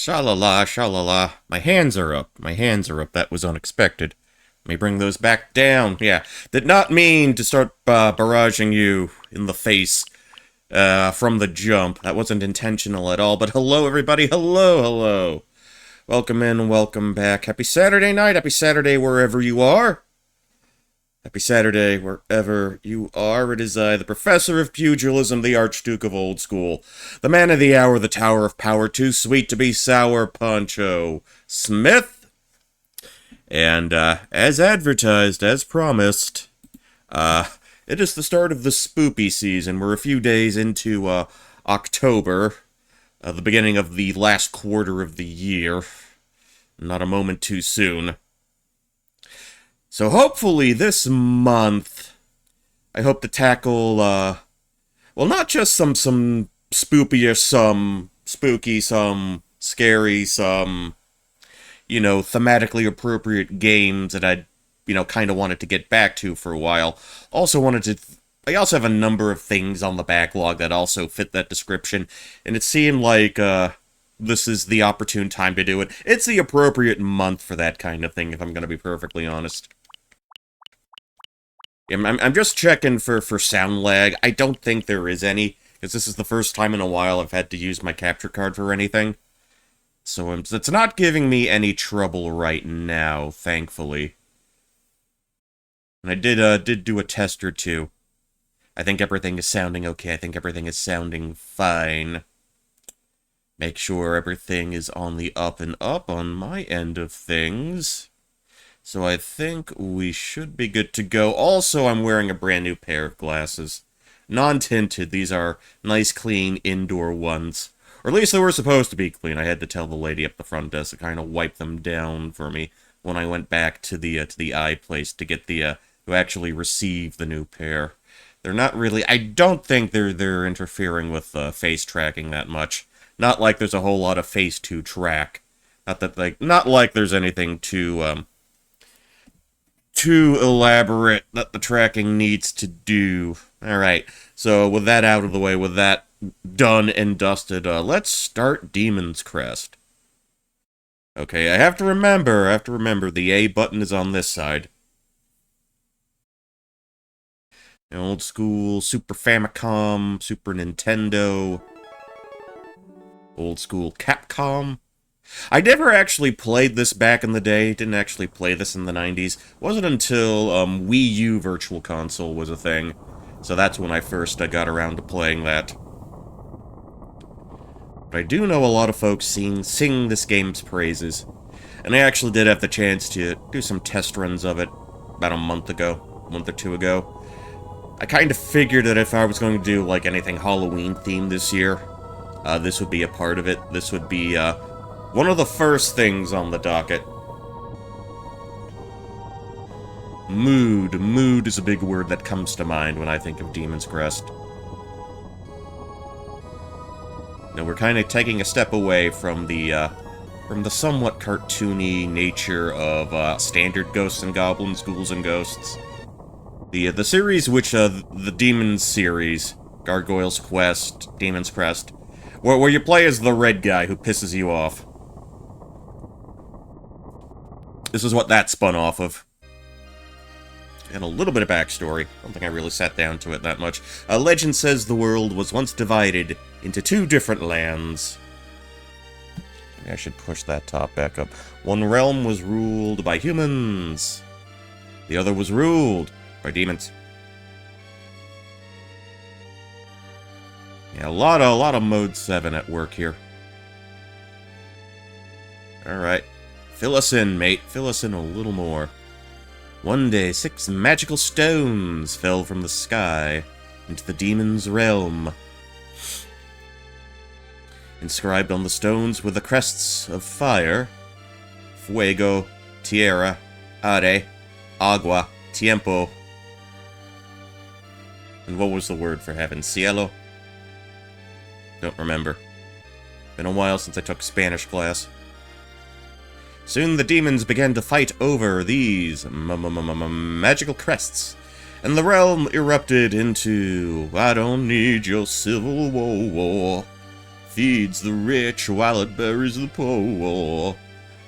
Sha-la-la, sha-la-la. My hands are up. My hands are up. That was unexpected. Let me bring those back down. Yeah. Did not mean to start barraging you in the face from the jump. That wasn't intentional at all. But hello, everybody. Hello, hello. Welcome in, welcome back. Happy Saturday night. Happy Saturday wherever you are. Happy Saturday, wherever you are. It is I, the Professor of Pugilism, the Archduke of Old School, the Man of the Hour, the Tower of Power, too sweet to be sour, Poncho Smith. And, as advertised, as promised, it is the start of the spoopy season. We're a few days into, October, the beginning of the last quarter of the year. Not a moment too soon. So hopefully this month, I hope to tackle, well, not just some spoopy or some spooky, some scary, some, thematically appropriate games that I, kind of wanted to get back to for a while. I also have a number of things on the backlog that also fit that description, and it seemed like, this is the opportune time to do it. It's the appropriate month for that kind of thing, if I'm going to be perfectly honest. I'm just checking for sound lag. I don't think there is any, because this is the first time in a while I've had to use my capture card for anything. So it's not giving me any trouble right now, thankfully. And I did do a test or two. I think everything is sounding okay. I think everything is sounding fine. Make sure everything is on the up and up on my end of things. So I think we should be good to go. Also, I'm wearing a brand new pair of glasses. Non-tinted. These are nice, clean, indoor ones. Or at least they were supposed to be clean. I had to tell the lady up the front desk to kind of wipe them down for me when I went back to the eye place to get to actually receive the new pair. They're not really... I don't think they're interfering with face tracking that much. Not like there's a whole lot of face to track. Not like there's anything too elaborate that the tracking needs to do. Alright, so with that out of the way, with that done and dusted, let's start Demon's Crest. Okay, I have to remember, the A button is on this side. Old school Super Famicom, Super Nintendo, old school Capcom. I never actually played this back in the day, didn't actually play this in the 90s. It wasn't until Wii U Virtual Console was a thing, so that's when I first got around to playing that. But I do know a lot of folks sing this game's praises, and I actually did have the chance to do some test runs of it about a month or two ago. I kind of figured that if I was going to do like anything Halloween themed this year, this would be a part of it. This would be one of the first things on the docket. Mood. Mood is a big word that comes to mind when I think of Demon's Crest. Now we're kind of taking a step away from the somewhat cartoony nature of standard Ghosts and Goblins, Ghouls and Ghosts. The series which, the Demon's series, Gargoyle's Quest, Demon's Crest, where you play as the red guy who pisses you off. This is what that spun off of. And a little bit of backstory. I don't think I really sat down to it that much. Legend says the world was once divided into two different lands. Maybe I should push that top back up. One realm was ruled by humans. The other was ruled by demons. Yeah, a lot of Mode 7 at work here. Alright. Fill us in, mate. Fill us in a little more. One day, 6 magical stones fell from the sky into the demon's realm. Inscribed on the stones were the crests of fire: Fuego, Tierra, Aire, Agua, Tiempo. And what was the word for heaven? Cielo? Don't remember. Been a while since I took Spanish class. Soon the demons began to fight over these magical crests, and the realm erupted into "I don't need your civil war." feeds the rich while it buries the poor.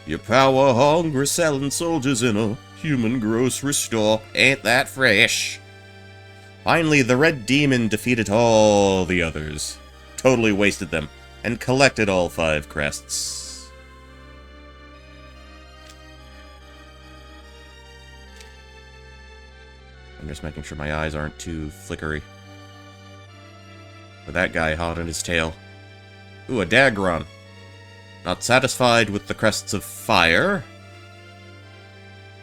Your power-hungry selling soldiers in a human grocery store. Ain't that fresh? Finally, the Red Demon defeated all the others, totally wasted them, and collected all 5 crests. I'm just making sure my eyes aren't too flickery. With that guy hot on his tail. Ooh, a Dagron. Not satisfied with the crests of fire.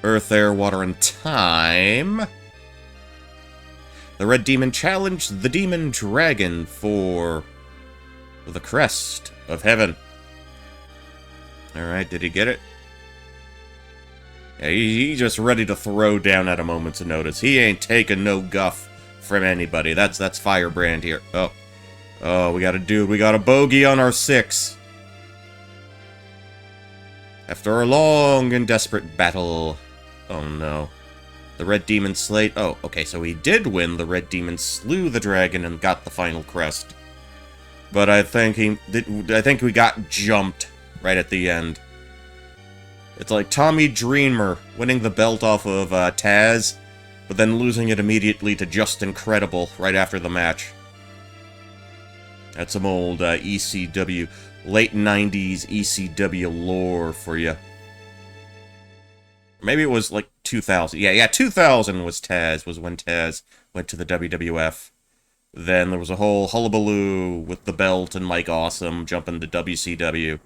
Earth, air, water, and time. The Red Demon challenged the Demon Dragon for the crest of heaven. Alright, did he get it? Yeah, he's just ready to throw down at a moment's notice. He ain't taking no guff from anybody. That's Firebrand here. Oh, we got a bogey on our 6. After a long and desperate battle. Oh no. The Red Demon slayed... Oh, okay, so he did win. The Red Demon slew the dragon and got the final crest. But I think we got jumped right at the end. It's like Tommy Dreamer winning the belt off of Taz, but then losing it immediately to Just Incredible right after the match. That's some old ECW, late 90s ECW lore for you. Maybe it was like 2000. Yeah, 2000 was when Taz went to the WWF. Then there was a whole hullabaloo with the belt and Mike Awesome jumping to WCW.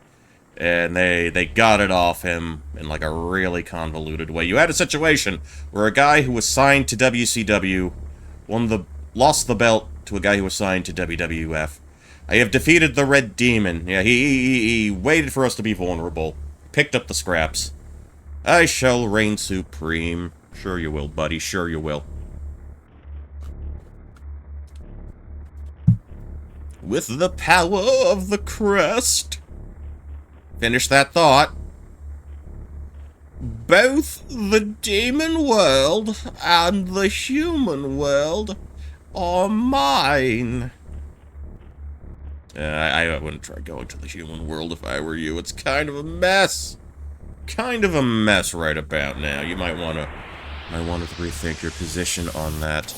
And they got it off him in like a really convoluted way. You had a situation where a guy who was signed to WCW lost the belt to a guy who was signed to WWF. I have defeated the Red Demon. Yeah, he waited for us to be vulnerable. Picked up the scraps. I shall reign supreme. Sure you will, buddy. Sure you will. With the power of the crest. Finish that thought. Both the demon world and the human world are mine. I wouldn't try going to the human world if I were you. It's kind of a mess. Kind of a mess right about now. You might want to rethink your position on that.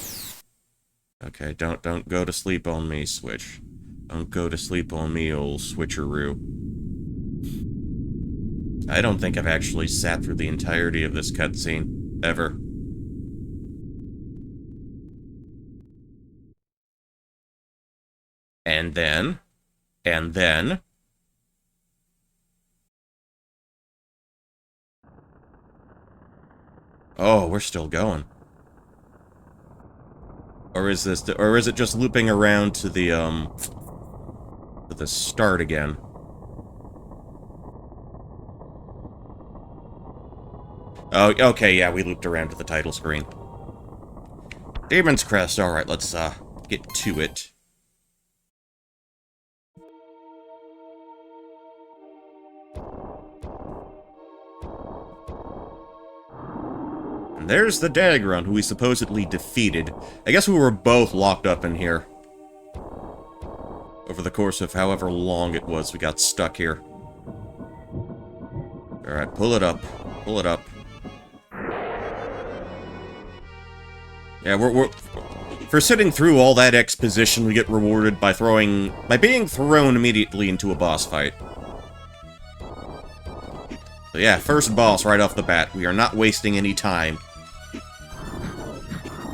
Okay, don't go to sleep on me, Switch. Don't go to sleep on me, old switcheroo. I don't think I've actually sat through the entirety of this cutscene, ever. And then... Oh, we're still going. Or is it just looping around to the start again? Oh, okay, yeah, we looped around to the title screen. Demon's Crest, alright, let's, get to it. And there's the Dagron, who we supposedly defeated. I guess we were both locked up in here. Over the course of however long it was we got stuck here. Alright, pull it up. Pull it up. Yeah, we're for sitting through all that exposition, we get rewarded by being thrown immediately into a boss fight. So yeah, first boss right off the bat. We are not wasting any time.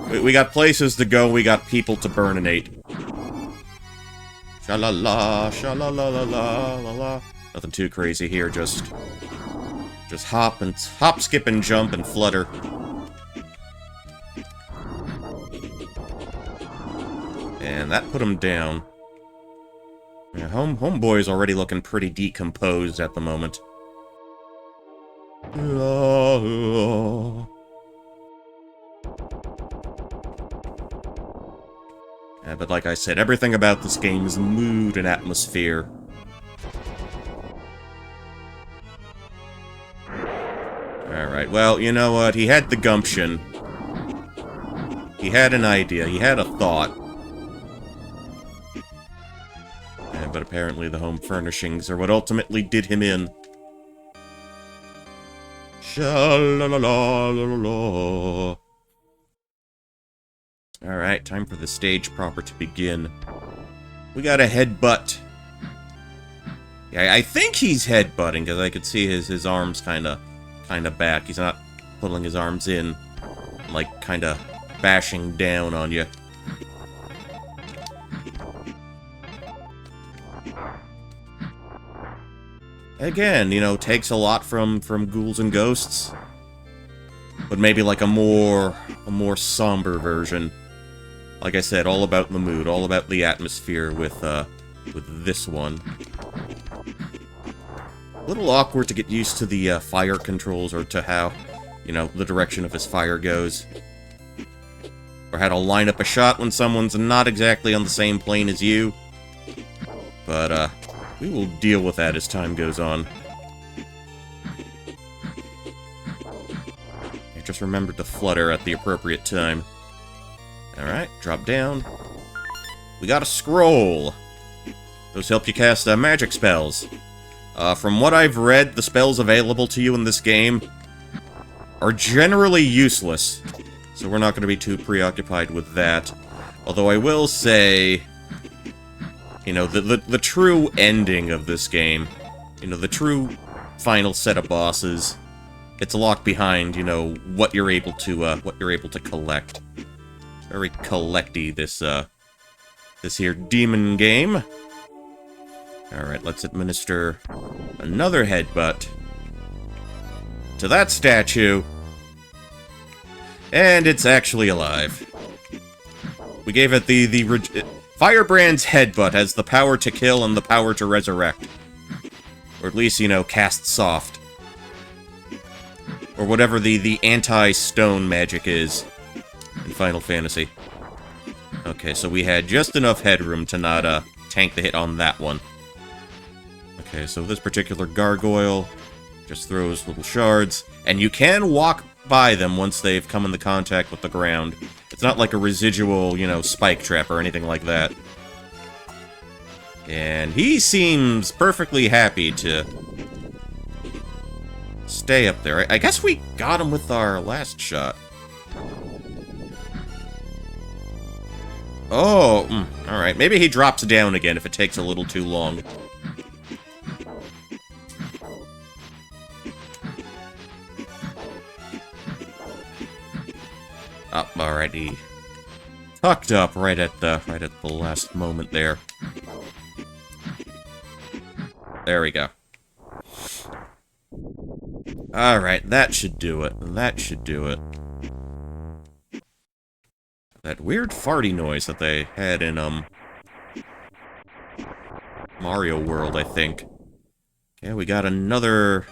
We got places to go, we got people to burninate. Sha-la-la, sha-la-la-la-la-la-la. Nothing too crazy here, just hop, skip, and jump, and flutter. And that put him down. Yeah, Homeboy's already looking pretty decomposed at the moment. Yeah, but like I said, everything about this game is mood and atmosphere. Alright, well, you know what? He had the gumption. He had an idea. He had a thought. but apparently the home furnishings are what ultimately did him in. Sha-la-la-la-la-la-la. Alright, time for the stage proper to begin. We got a headbutt. Yeah, I think he's headbutting, because I could see his arms kinda back. He's not pulling his arms in, like, kinda bashing down on you. Again, you know, takes a lot from Ghouls and Ghosts, but maybe like a more somber version. Like I said, all about the mood, all about the atmosphere with this one. A little awkward to get used to the fire controls, or to how, you know, the direction of his fire goes. Or how to line up a shot when someone's not exactly on the same plane as you. But, we will deal with that as time goes on. I just remembered to flutter at the appropriate time. Alright, drop down. We got a scroll. Those help you cast magic spells. From what I've read, the spells available to you in this game are generally useless, so we're not going to be too preoccupied with that. Although I will say, you know, the true ending of this game, you know, the true final set of bosses, it's locked behind, you know, what you're able to collect. Very collecty, this here demon game. Alright, let's administer another headbutt to that statue. And it's actually alive. We gave it Firebrand's headbutt has the power to kill and the power to resurrect. Or at least, you know, cast soft. Or whatever the anti-stone magic is in Final Fantasy. Okay, so we had just enough headroom to not tank the hit on that one. Okay, so this particular gargoyle just throws little shards, and you can walk by them once they've come into contact with the ground. It's not like a residual, you know, spike trap or anything like that. And he seems perfectly happy to stay up there. I guess we got him with our last shot. Oh, alright. Maybe he drops down again if it takes a little too long. Oh, alrighty. Tucked up right at the last moment there. There we go. Alright, that should do it. That should do it. That weird farty noise that they had in, Mario World, I think. Okay, we got another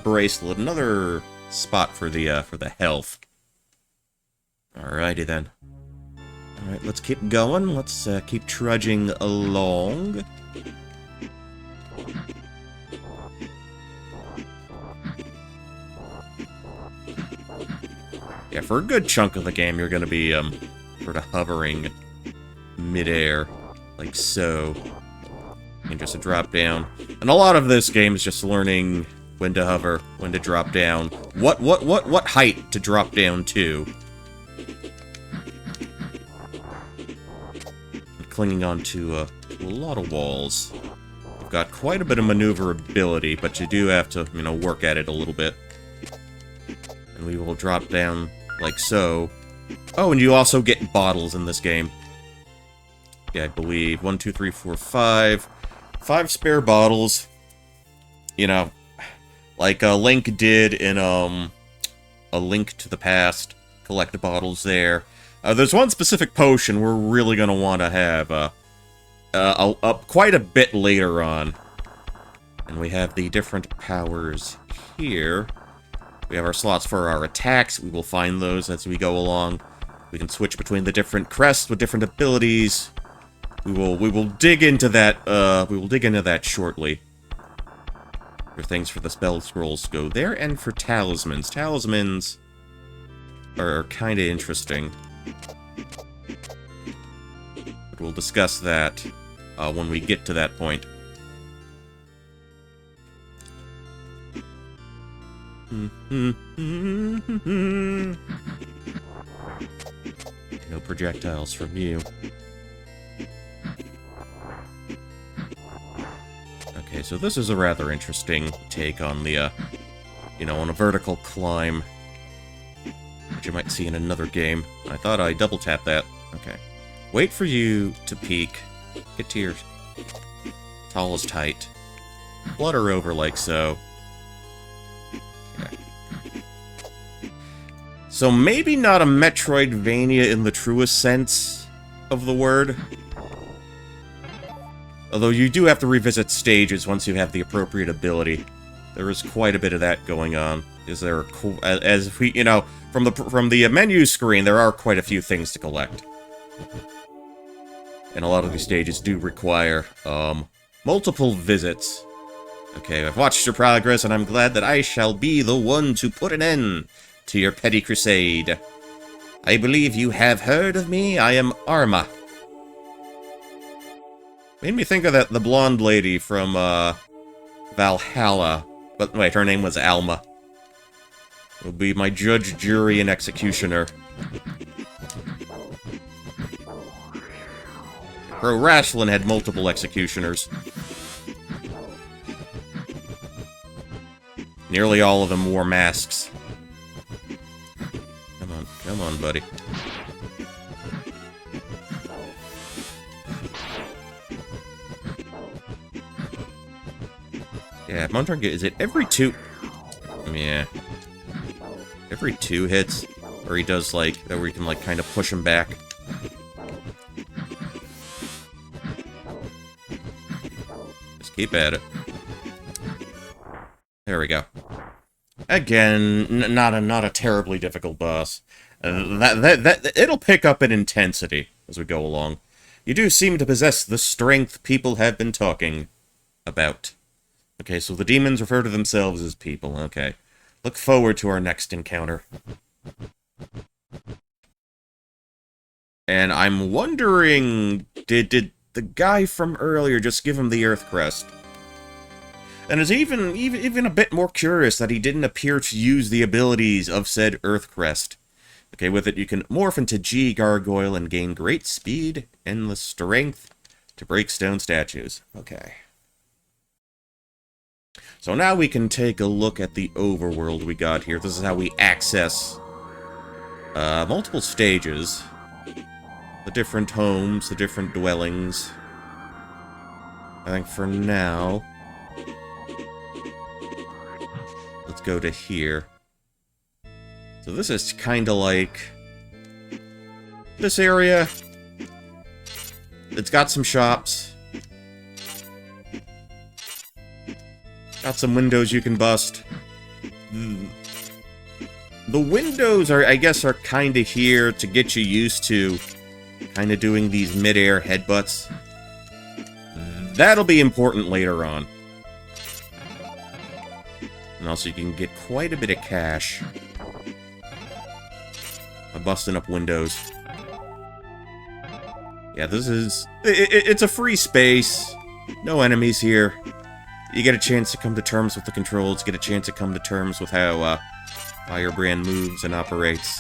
bracelet, another spot for the health. Alrighty then. Alright, let's keep going. Let's keep trudging along. Yeah, for a good chunk of the game, you're gonna be, sort of hovering mid-air, like so. And just a drop down. And a lot of this game is just learning when to hover, when to drop down, what height to drop down to. Clinging onto a lot of walls. You've got quite a bit of maneuverability, but you do have to, you know, work at it a little bit. And we will drop down like so. Oh, and you also get bottles in this game. Yeah, I believe 1, 2, 3, 4, 5. 5 spare bottles. You know, like Link did in A Link to the Past. Collect the bottles there. There's one specific potion we're really going to want to have quite a bit later on. And we have the different powers here. We have our slots for our attacks. We will find those as we go along. We can switch between the different crests with different abilities. We will dig into that shortly. There are things for the spell scrolls to go there, and for talismans. Talismans are kind of interesting. But we'll discuss that when we get to that point. No projectiles from you. Okay, so this is a rather interesting take on the, on a vertical climb, which you might see in another game. I thought I double-tapped that. Okay. Wait for you to peek. Get to your tallest height. Flutter over like so. Okay. So maybe not a Metroidvania in the truest sense of the word. Although you do have to revisit stages once you have the appropriate ability. There is quite a bit of that going on. Is there, as we, from the menu screen, there are quite a few things to collect. And a lot of these stages do require, multiple visits. Okay, I've watched your progress, and I'm glad that I shall be the one to put an end to your petty crusade. I believe you have heard of me. I am Arma. Made me think of the blonde lady from, Valhalla. But wait, her name was Alma. Will be my judge, jury, and executioner. Pro wrestling had multiple executioners. Nearly all of them wore masks. Come on, buddy. Yeah, Montrunk, is it every two? Yeah. Every 2 hits? Or he does, like, where you can, like, kind of push him back. Just keep at it. There we go. Again, not a terribly difficult boss. It'll pick up in intensity as we go along. You do seem to possess the strength people have been talking about. Okay, so the demons refer to themselves as people. Okay. Look forward to our next encounter. And I'm wondering, did the guy from earlier just give him the Earth Crest? And it's even a bit more curious that he didn't appear to use the abilities of said Earth Crest. Okay, with it you can morph into G Gargoyle and gain great speed and the strength to break stone statues. Okay. So now we can take a look at the overworld we got here. This is how we access multiple stages. The different homes, the different dwellings. I think for now, let's go to here. So this is kind of like this area. It's got some shops. Got some windows you can bust. The windows are, I guess, are kind of here to get you used to kind of doing these mid-air headbutts. That'll be important later on. And also you can get quite a bit of cash by busting up windows. Yeah, this is... It's a free space. No enemies here. You get a chance to come to terms with the controls, get a chance to come to terms with how Firebrand moves and operates.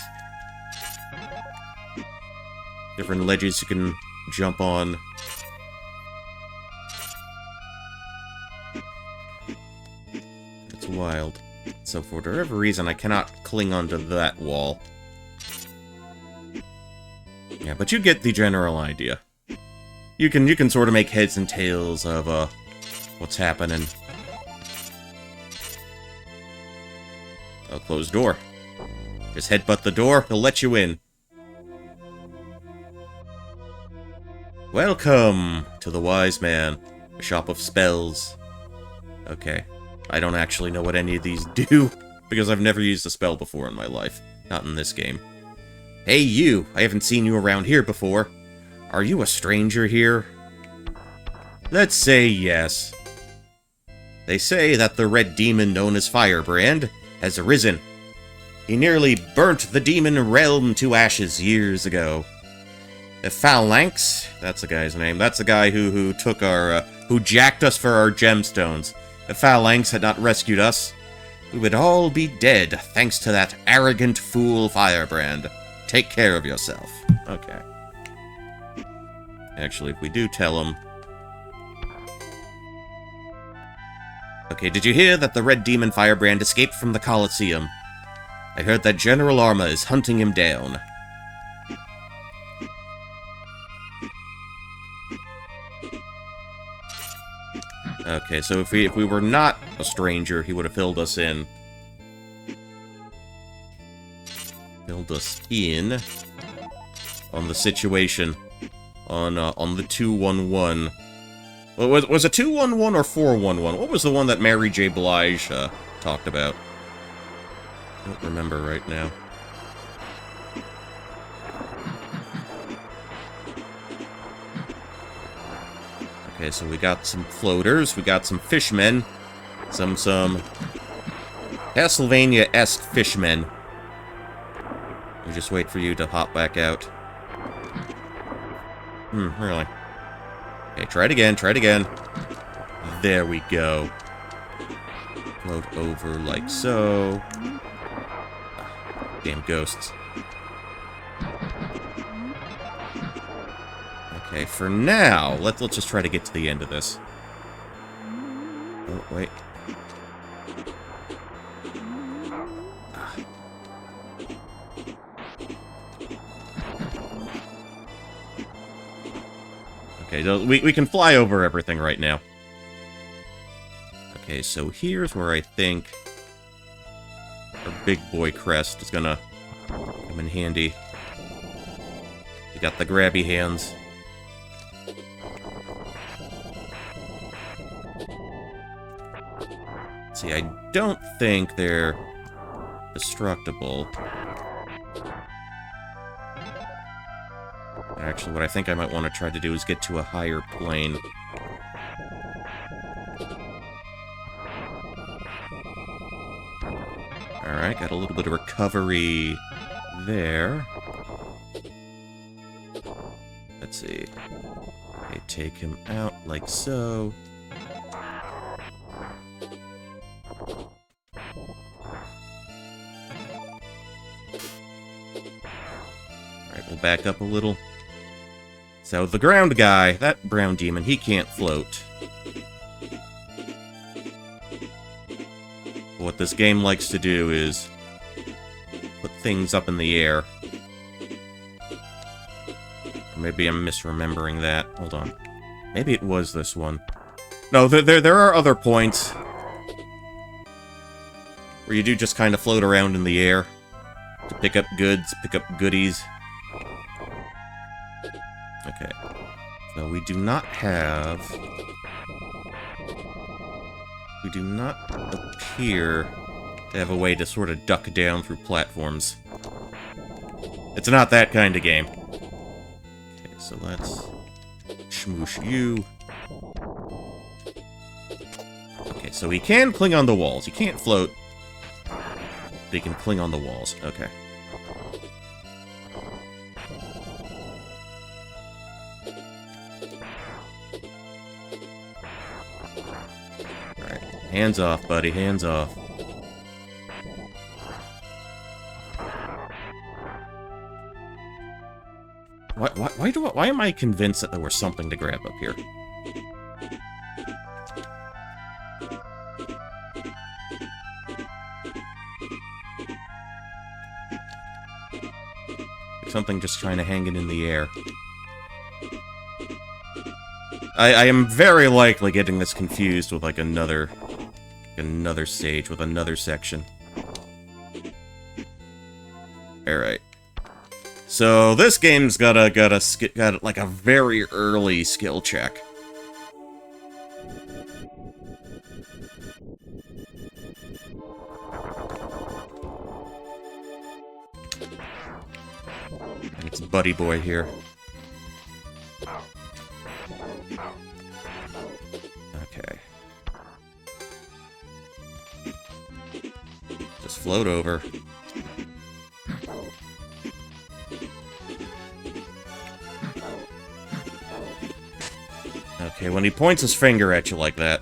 Different ledges you can jump on. It's wild. So for whatever reason, I cannot cling onto that wall. Yeah, but you get the general idea. You can sort of make heads and tails of what's happening. A closed door. Just headbutt the door, he'll let you in. Welcome to the Wise Man, a shop of spells. Okay, I don't actually know what any of these do, because I've never used a spell before in my life. Not in this game. Hey you, I haven't seen you around here before. Are you a stranger here? Let's say yes. They say that the red demon known as Firebrand has arisen. He nearly burnt the demon realm to ashes years ago. A Phalanx, that's the guy's name. That's the guy who took our, who jacked us for our gemstones. If Phalanx had not rescued us, we would all be dead, thanks to that arrogant fool Firebrand. Take care of yourself. Okay. Actually, if we do tell him... Okay, did you hear that the Red Demon Firebrand escaped from the Colosseum? I heard that General Arma is hunting him down. Okay, so if we were not a stranger, he would have filled us in. Filled us in on the situation on the 211. Well, was it 211 or 411? What was the one that Mary J. Blige talked about? I don't remember right now. Okay, so we got some floaters, we got some fishmen, some Castlevania-esque fishmen. We just wait for you to hop back out. Really? Okay, try it again, try it again. There we go. Float over like so. Damn ghosts. Okay, for now, let's just try to get to the end of this. Oh, wait. Okay, so we can fly over everything right now. Okay, so here's where I think our big boy Crest is gonna come in handy. We got the grabby hands. See, I don't think they're destructible. Actually, what I think I might want to try to do is get to a higher plane. Alright, got a little bit of recovery there. Let's see. Okay, take him out like so. Alright, we'll back up a little. So, the ground guy, that brown demon, he can't float. What this game likes to do is put things up in the air. Or maybe I'm misremembering that. Hold on. Maybe it was this one. No, there are other points where you do just kind of float around in the air to pick up goods, pick up goodies. Okay. So we do not have... We do not appear to have a way to sort of duck down through platforms. It's not that kind of game. Okay, so let's smoosh you. Okay, so he can cling on the walls. He can't float, but he can cling on the walls. Okay. Alright, hands off, buddy, hands off. Why am I convinced that there was something to grab up here? Something just trying to hang it in the air. I am very likely getting this confused with, like, another stage, with another section. Alright. So, this game's got like, a very early skill check. It's Buddy Boy here. Okay. Just float over. Okay, when he points his finger at you like that.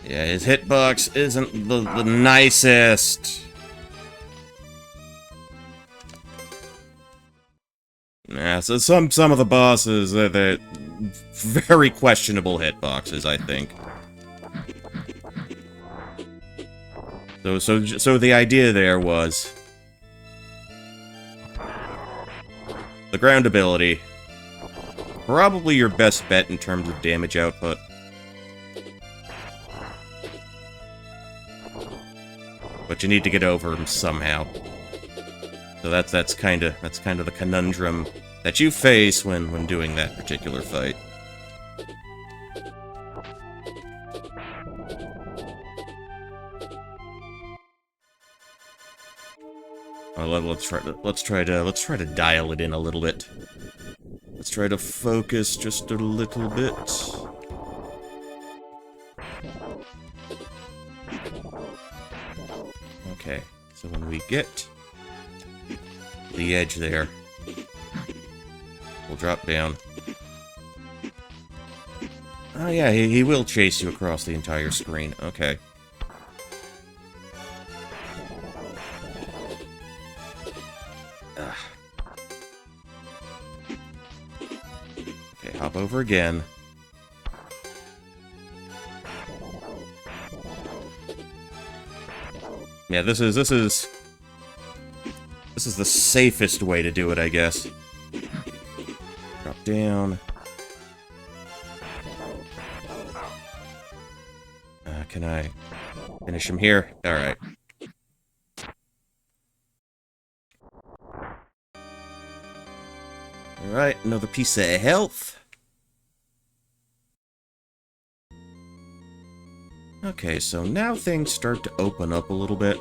Yeah, his hitbox isn't the nicest. Yeah, so some of the bosses, they're very questionable hitboxes, I think. So the idea there was the ground ability, probably your best bet in terms of damage output. But you need to get over him somehow. So that's kind of the conundrum that you face when doing that particular fight. Let's try to dial it in a little bit. Let's try to focus just a little bit. Okay, so when we get the edge there, we'll drop down. Oh yeah, he will chase you across the entire screen. Okay. Okay, hop over again. Yeah, this is the safest way to do it, I guess. Drop down. Can I finish him here? Alright. Alright, another piece of health. Okay, so now things start to open up a little bit.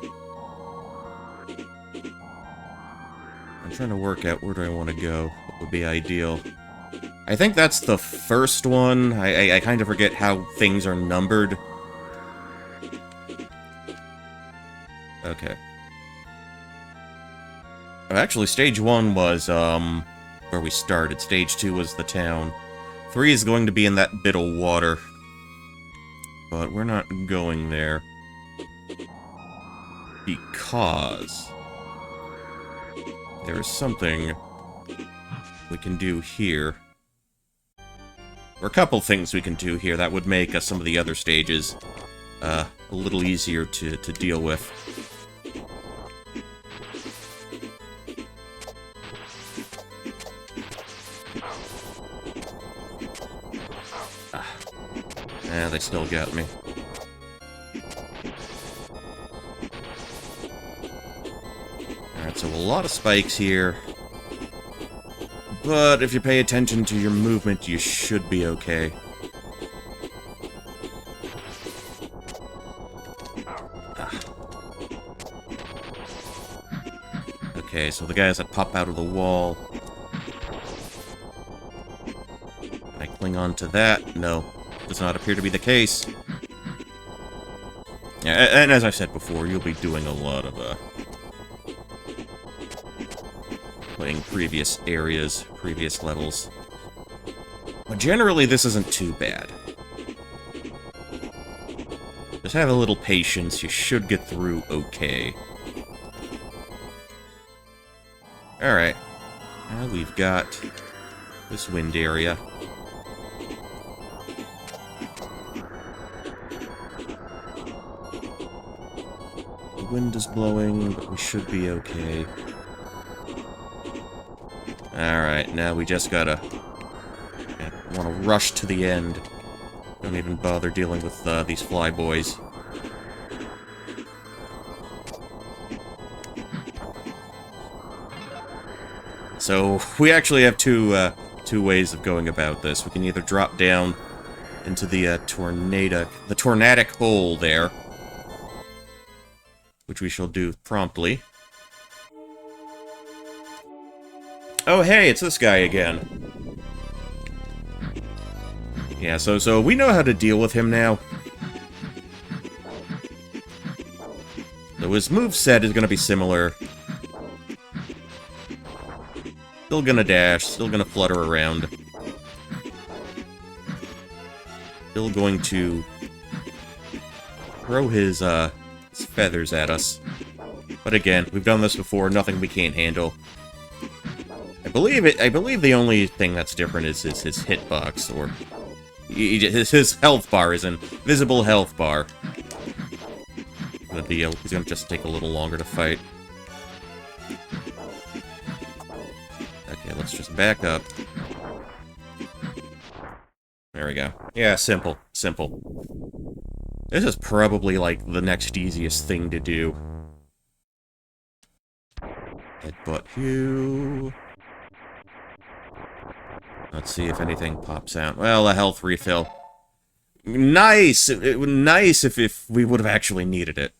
I'm trying to work out where do I want to go. What would be ideal? I think that's the first one. I kind of forget how things are numbered. Okay. Oh, actually, stage 1 was, where we started. Stage 2 was the town. 3 is going to be in that bit of water. But we're not going there. Because there is something we can do here. Or a couple things we can do here that would make some of the other stages a little easier to deal with. They still got me. Alright, so a lot of spikes here. But if you pay attention to your movement, you should be okay. Okay, so the guys that pop out of the wall. Can I cling on to that? No. Does not appear to be the case. Yeah, and as I said before, you'll be doing a lot of, playing previous areas, previous levels. But generally, this isn't too bad. Just have a little patience, you should get through okay. Alright. Now we've got this wind area. The wind is blowing, but we should be okay. Alright, now we just gotta... want to rush to the end. Don't even bother dealing with these flyboys. So, we actually have two ways of going about this. We can either drop down into the tornadic hole there, which we shall do promptly. Oh, hey, it's this guy again. Yeah, so we know how to deal with him now. So his moveset is going to be similar. Still gonna dash, still gonna flutter around. Still going to throw his feathers at us. But again, we've done this before, nothing we can't handle. I believe the only thing that's different is his hitbox, or his health bar is an visible health bar. He's gonna just take a little longer to fight. Okay, let's just back up. There we go. Yeah, simple. This is probably, like, the next easiest thing to do. Headbutt you. Let's see if anything pops out. Well, a health refill. Nice! It would nice if we would have actually needed it.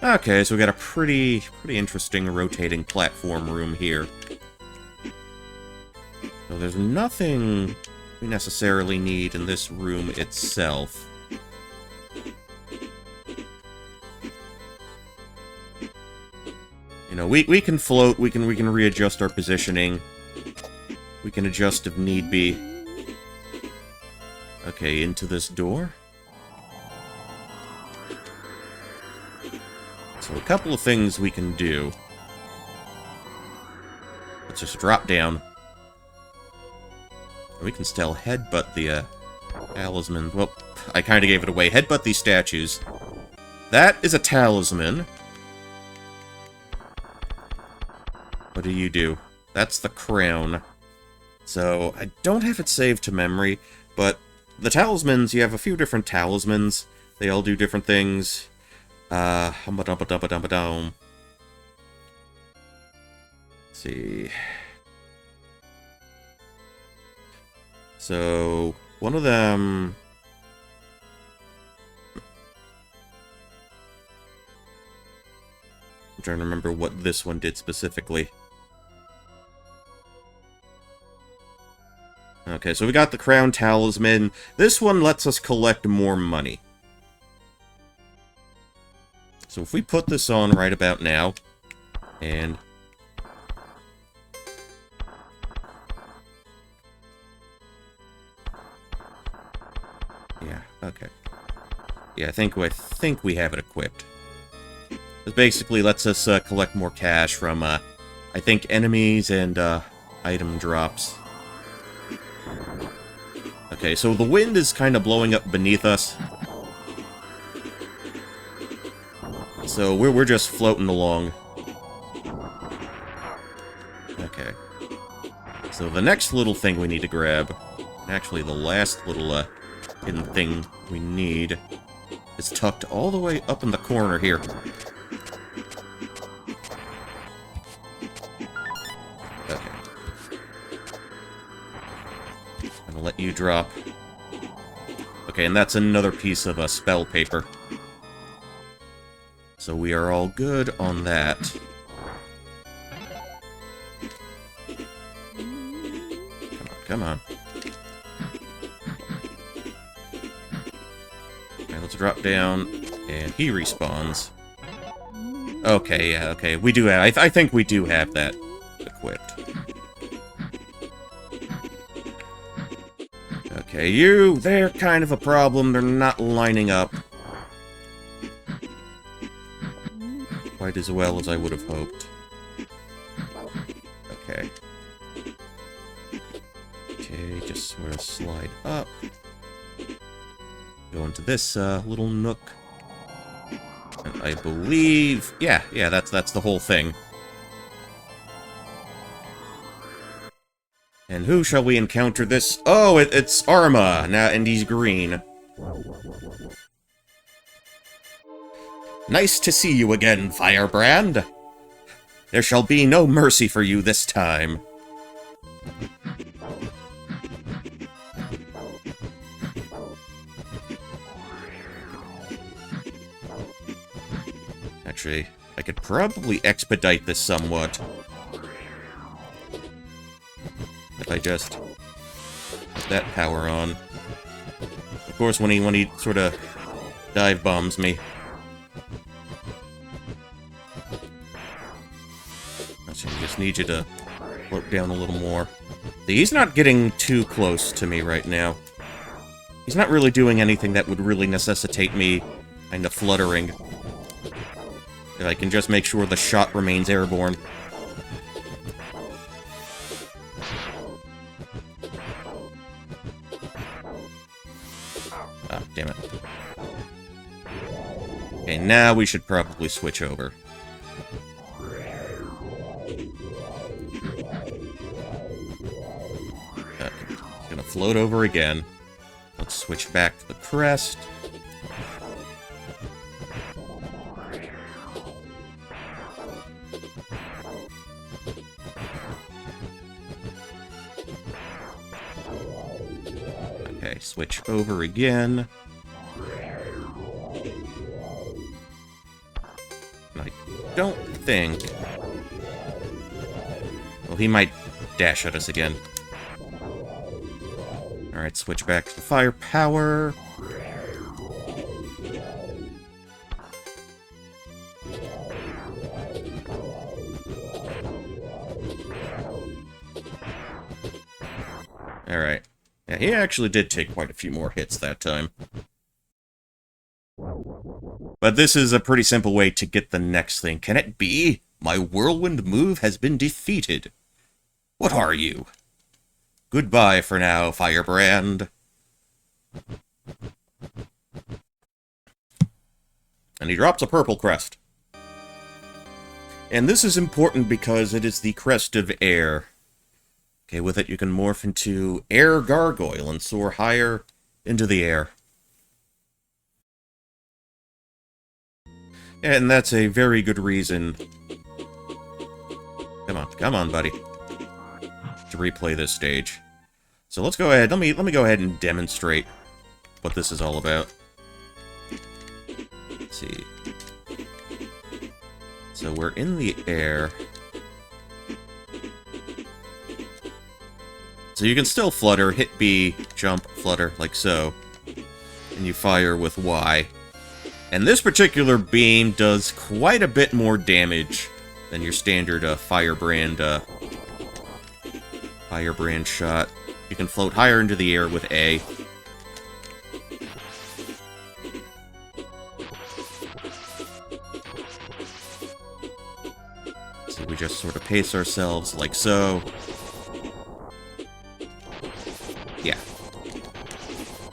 Okay, so we got a pretty interesting rotating platform room here. So there's nothing we necessarily need in this room itself. You know, we can float, we can readjust our positioning. We can adjust if need be. Okay, into this door. So a couple of things we can do. Let's just drop down. We can still headbutt the talisman. Well, I kind of gave it away. Headbutt these statues. That is a talisman. What do you do? That's the crown. So, I don't have it saved to memory, but the talismans, you have a few different talismans. They all do different things. Let's see. So, one of them... I'm trying to remember what this one did specifically. Okay, so we got the crown talisman. This one lets us collect more money. So if we put this on right about now, and... yeah, okay. Yeah, I think we have it equipped. This basically lets us collect more cash from, I think, enemies and item drops. Okay, so the wind is kind of blowing up beneath us. So we're just floating along. Okay. So the next little thing we need to grab, actually the last little hidden thing we need, is tucked all the way up in the corner here. Okay. I'm gonna let you drop. Okay, and that's another piece of spell paper. So we are all good on that. Come on. Okay, let's drop down, and he respawns. Okay, yeah, okay, we do have... I think we do have that equipped. Okay, they're kind of a problem. They're not lining up quite as well as I would have hoped. Okay. Okay, just sort of slide up. Go into this little nook. And I believe... yeah, that's the whole thing. And who shall we encounter this? Oh, it's Arma, now, and he's green. Nice to see you again, Firebrand. There shall be no mercy for you this time. Actually, I could probably expedite this somewhat. If I just put that power on. Of course, when he sort of dive bombs me. So I just need you to float down a little more. He's not getting too close to me right now. He's not really doing anything that would really necessitate me kind of fluttering. If I can just make sure the shot remains airborne. Ah, damn it. Okay, now we should probably switch over. Gonna float over again. Let's switch back to the crest. Okay, switch over again. And I don't think... Well, he might dash at us again. Alright, switch back to the firepower. Alright. Yeah, he actually did take quite a few more hits that time. But this is a pretty simple way to get the next thing. Can it be? My whirlwind move has been defeated. What are you? Goodbye for now, Firebrand. And he drops a purple crest. And this is important because it is the crest of air. Okay, with it you can morph into Air Gargoyle and soar higher into the air. And that's a very good reason... Come on, buddy. To replay this stage. So let's go ahead, let me go ahead and demonstrate what this is all about. Let's see. So we're in the air. So you can still flutter, hit B, jump, flutter, like so. And you fire with Y. And this particular beam does quite a bit more damage than your standard Firebrand shot. You can float higher into the air with A. So we just sort of pace ourselves like so. Yeah.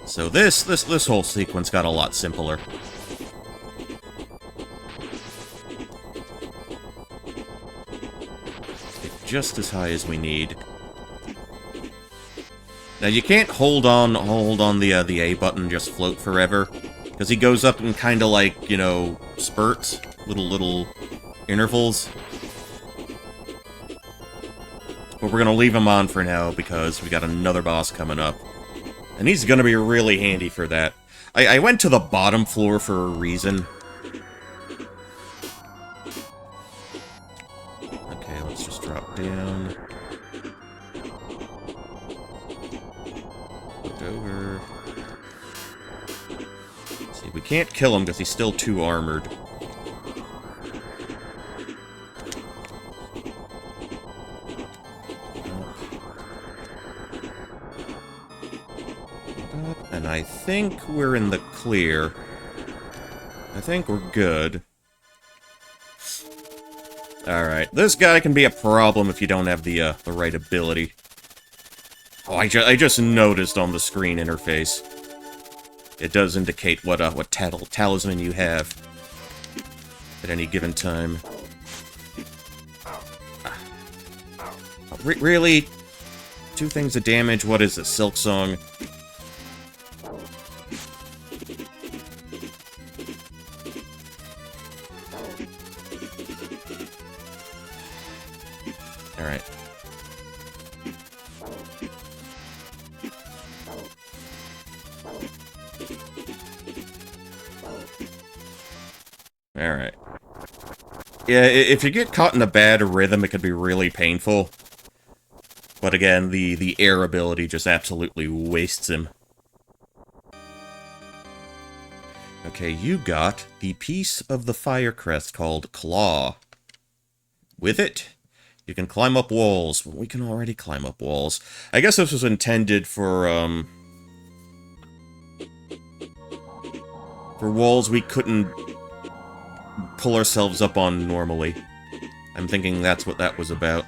So this whole sequence got a lot simpler. Just as high as we need. Now you can't hold on the A button, just float forever, because he goes up in kind of like, you know, spurts, little intervals. But we're gonna leave him on for now because we got another boss coming up, and he's gonna be really handy for that. I went to the bottom floor for a reason. Okay, let's just drop down. Look over. See, we can't kill him because he's still too armored. And I think we're in the clear. I think we're good. Alright, this guy can be a problem if you don't have the right ability. Oh, I just noticed on the screen interface. It does indicate what talisman you have at any given time. Really? 2 things of damage? What is it, Silk Song? Alright. Alright. Yeah, if you get caught in a bad rhythm, it can be really painful. But again, the air ability just absolutely wastes him. Okay, you got the piece of the fire crest called Claw. With it, You can climb up walls. We can already climb up walls. I guess this was intended for walls we couldn't pull ourselves up on normally. I'm thinking that's what that was about.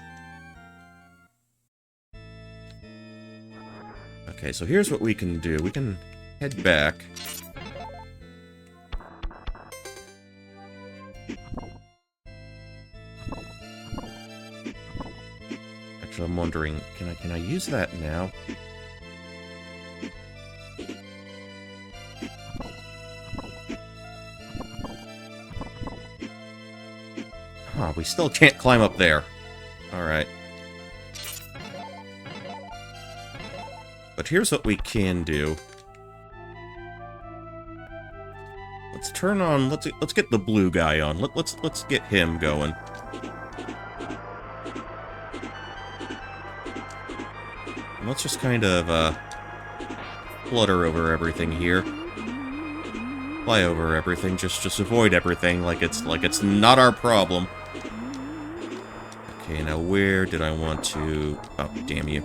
Okay, so here's what we can do. We can head back. Actually, I'm wondering, can I use that now? Huh, we still can't climb up there. Alright. But here's what we can do. Let's turn on, let's get the blue guy on. Let's get him going. And let's just kind of flutter over everything here. Fly over everything, just avoid everything like it's not our problem. Okay, now where did I want to... Oh, damn you.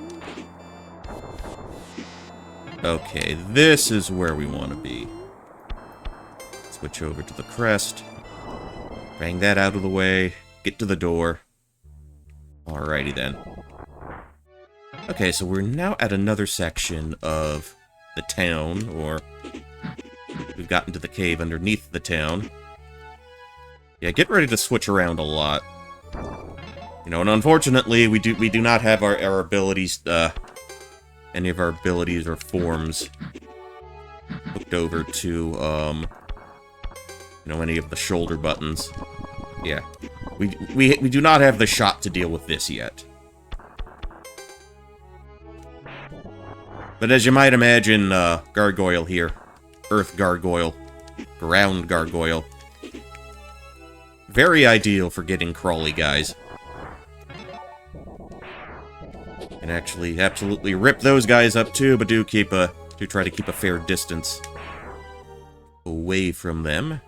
Okay, this is where we want to be. Switch over to the crest. Bang that out of the way. Get to the door. Alrighty then. Okay, so we're now at another section of the town, or... We've gotten to the cave underneath the town. Yeah, get ready to switch around a lot. You know, and unfortunately, we do not have our abilities, any of our abilities or forms hooked over to, you know, any of the shoulder buttons. Yeah. We do not have the shot to deal with this yet. But as you might imagine, Gargoyle here. Earth Gargoyle. Ground Gargoyle. Very ideal for getting crawly guys. And actually, absolutely rip those guys up too, but do try to keep a fair distance away from them.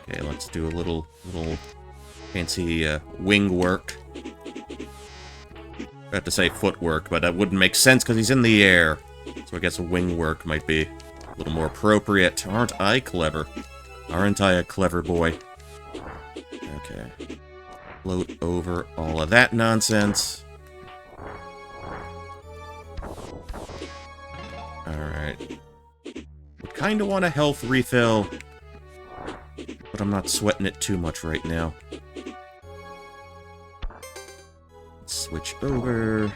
Okay, let's do a little fancy wing work. I have to say footwork, but that wouldn't make sense because he's in the air. So I guess wing work might be a little more appropriate. Aren't I clever? Aren't I a clever boy? Okay. Float over all of that nonsense. Alright. Would kinda want a health refill, but I'm not sweating it too much right now. Let's switch over.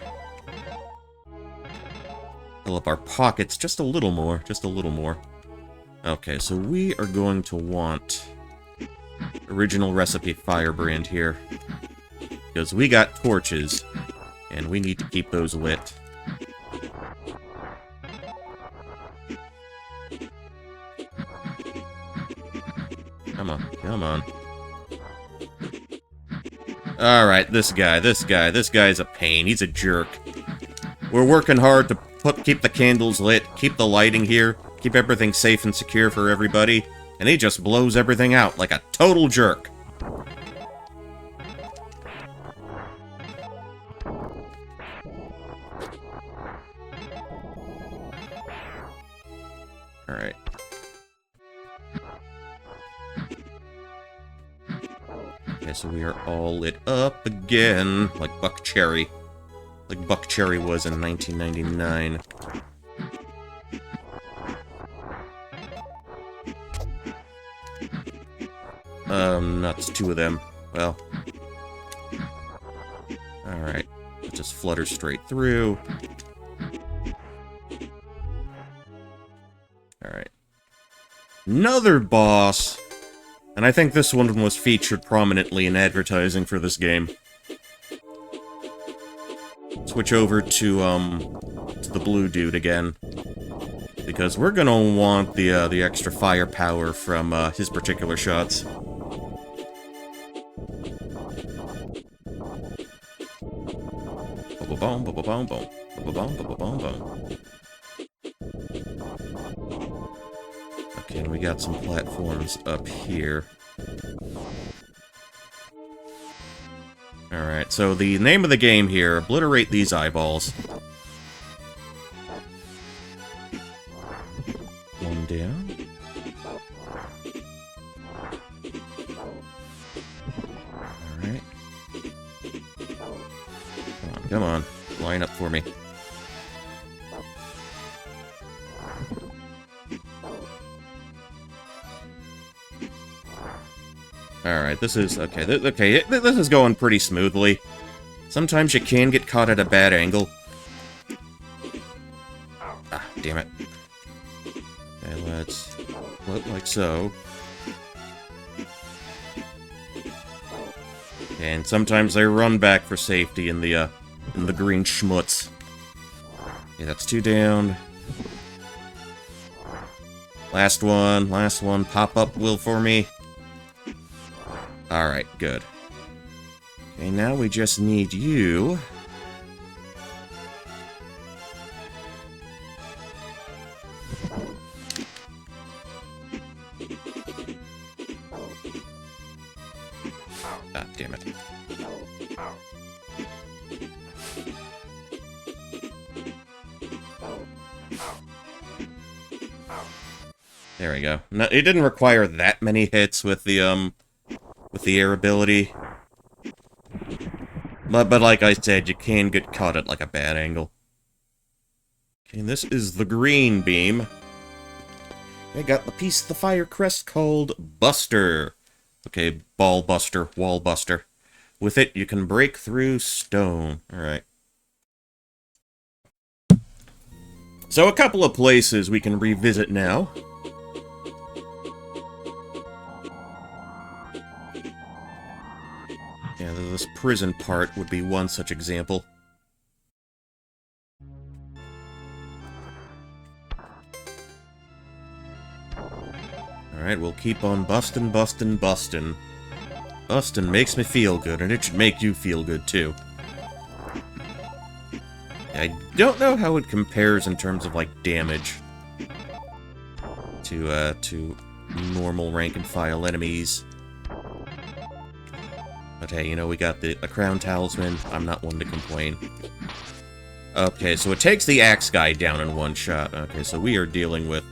Fill up our pockets just a little more, Okay, so we are going to want original recipe firebrand here. Because we got torches, and we need to keep those lit. Come on, come on. Alright, this guy's a pain. He's a jerk. We're working hard to keep the candles lit, keep the lighting here, keep everything safe and secure for everybody, and he just blows everything out like a total jerk. Alright. Okay, so we are all lit up again, like Buck Cherry. Like Buck Cherry was in 1999. Nuts, two of them. Well. Alright. Let's just flutter straight through. Alright. Another boss! And I think this one was featured prominently in advertising for this game. Switch over to the blue dude again. Because we're gonna want the extra firepower from, his particular shots. Boom, boom, boom, boom, boom, boom, boom, boom, boom, boom. And we got some platforms up here. Alright, so the name of the game here, obliterate these eyeballs. One down. Alright. Come on. Line up for me. Alright, this is... Okay, this is going pretty smoothly. Sometimes you can get caught at a bad angle. Ah, damn it. Okay, let's float like so. And sometimes I run back for safety in the green schmutz. Okay, that's 2 down. Last one. Pop up will for me. Alright, good. Okay, now we just need you. Ah, damn it. There we go. No, it didn't require that many hits with the air ability. But like I said, you can get caught at like a bad angle. Okay, and this is the green beam. I got the piece of the fire crest called Buster. Okay, ball buster, wall buster. With it, you can break through stone. Alright. So a couple of places we can revisit now. Yeah, this prison part would be one such example. Alright, we'll keep on bustin'. Bustin' makes me feel good, and it should make you feel good, too. I don't know how it compares in terms of, like, damage to normal rank-and-file enemies. But hey, you know, we got the Crown Talisman. I'm not one to complain. Okay, so it takes the axe guy down in one shot. Okay, so we are dealing with...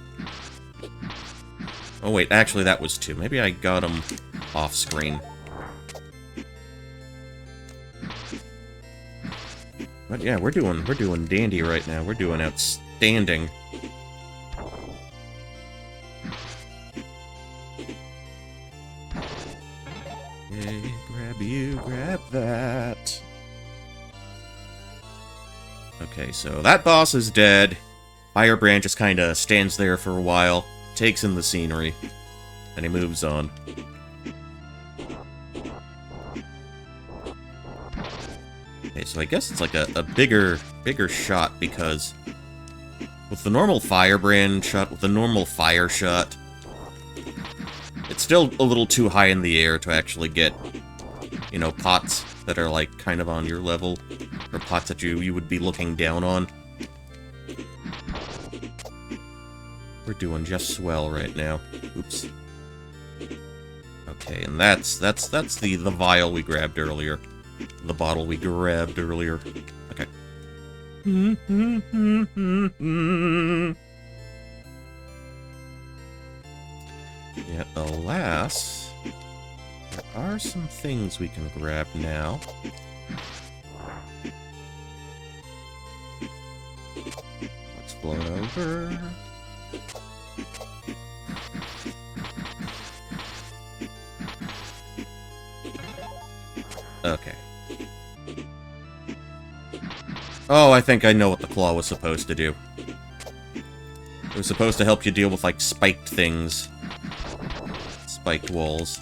Oh wait, actually that was 2. Maybe I got him off-screen. But yeah, we're doing dandy right now. We're doing outstanding. Okay, grab you, grab that. Okay, so that boss is dead. Firebrand just kinda stands there for a while, takes in the scenery, and he moves on. Okay, so I guess it's like a bigger shot, because with the normal Firebrand shot, with the normal fire shot, it's still a little too high in the air to actually get, you know, pots that are, like, kind of on your level, or pots that you would be looking down on. We're doing just swell right now. Oops. Okay, and that's the vial we grabbed earlier. The bottle we grabbed earlier. Okay. Yet, alas, there are some things we can grab now. Let's float over. Okay. Oh, I think I know what the claw was supposed to do. It was supposed to help you deal with, like, spiked things. Spiked walls.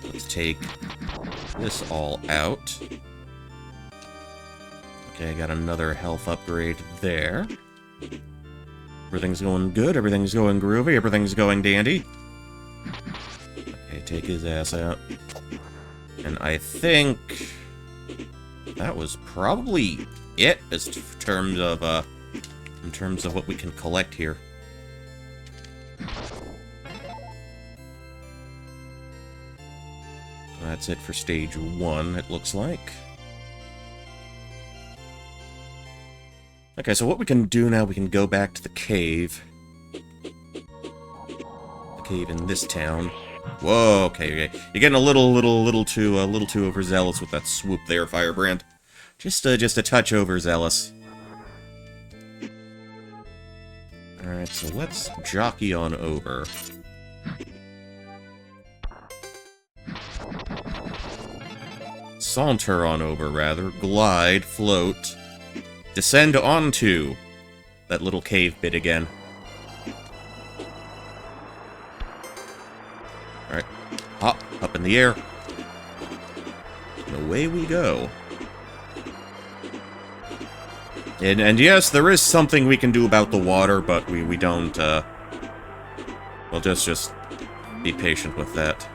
Let's take this all out. Okay, I got another health upgrade there. Everything's going good, everything's going groovy, everything's going dandy. Okay, take his ass out. And I think that was probably it in terms of what we can collect here. That's it for stage 1, it looks like. Okay, so what we can do now, we can go back to the cave. The cave in this town. Whoa, okay. You're getting a little too overzealous with that swoop there, Firebrand. Just a touch overzealous. Alright, so let's jockey on over. Saunter on over, rather. Glide, float. Descend onto that little cave bit again. Alright. Hop, up in the air. And away we go. And yes, there is something we can do about the water, but we don't, well, just be patient with that.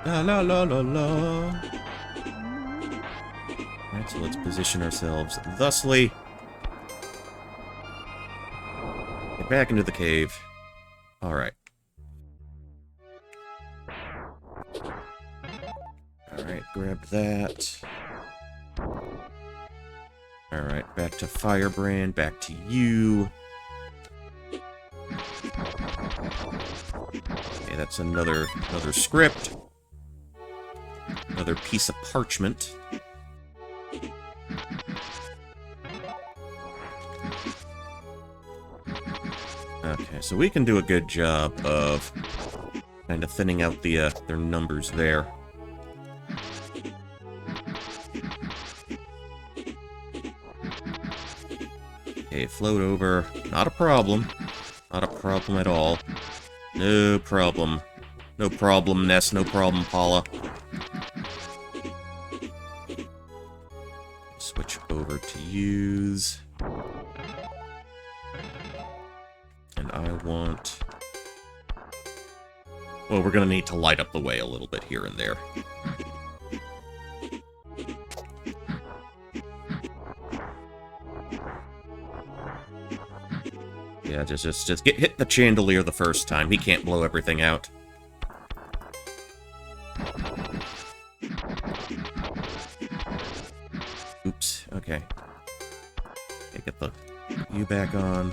La la la la la. Alright, so let's position ourselves thusly. Get back into the cave. Alright. Alright, grab that. Alright, back to Firebrand, back to you. Okay, that's another script. Another piece of parchment. Okay, so we can do a good job of kind of thinning out the their numbers there. Okay, float over. Not a problem. Not a problem at all. No problem. No problem, Ness. No problem, Paula. Switch over to use. And I want... well, we're gonna need to light up the way a little bit here and there. Yeah, just hit the chandelier the first time. He can't blow everything out. Oops, okay. Okay, get the you back on.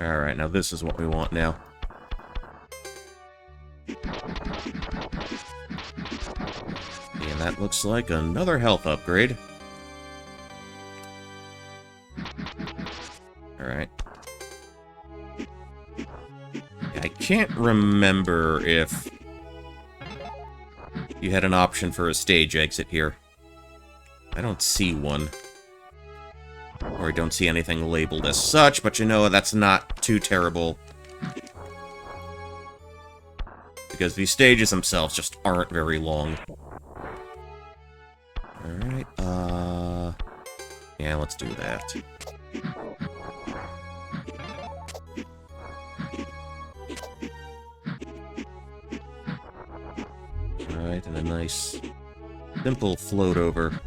Alright, now this is what we want now. And that looks like another health upgrade. Alright. I can't remember if you had an option for a stage exit here. I don't see one. Or I don't see anything labeled as such, but you know, that's not too terrible. Because these stages themselves just aren't very long. Alright, yeah, let's do that. Alright, and a nice, simple float over.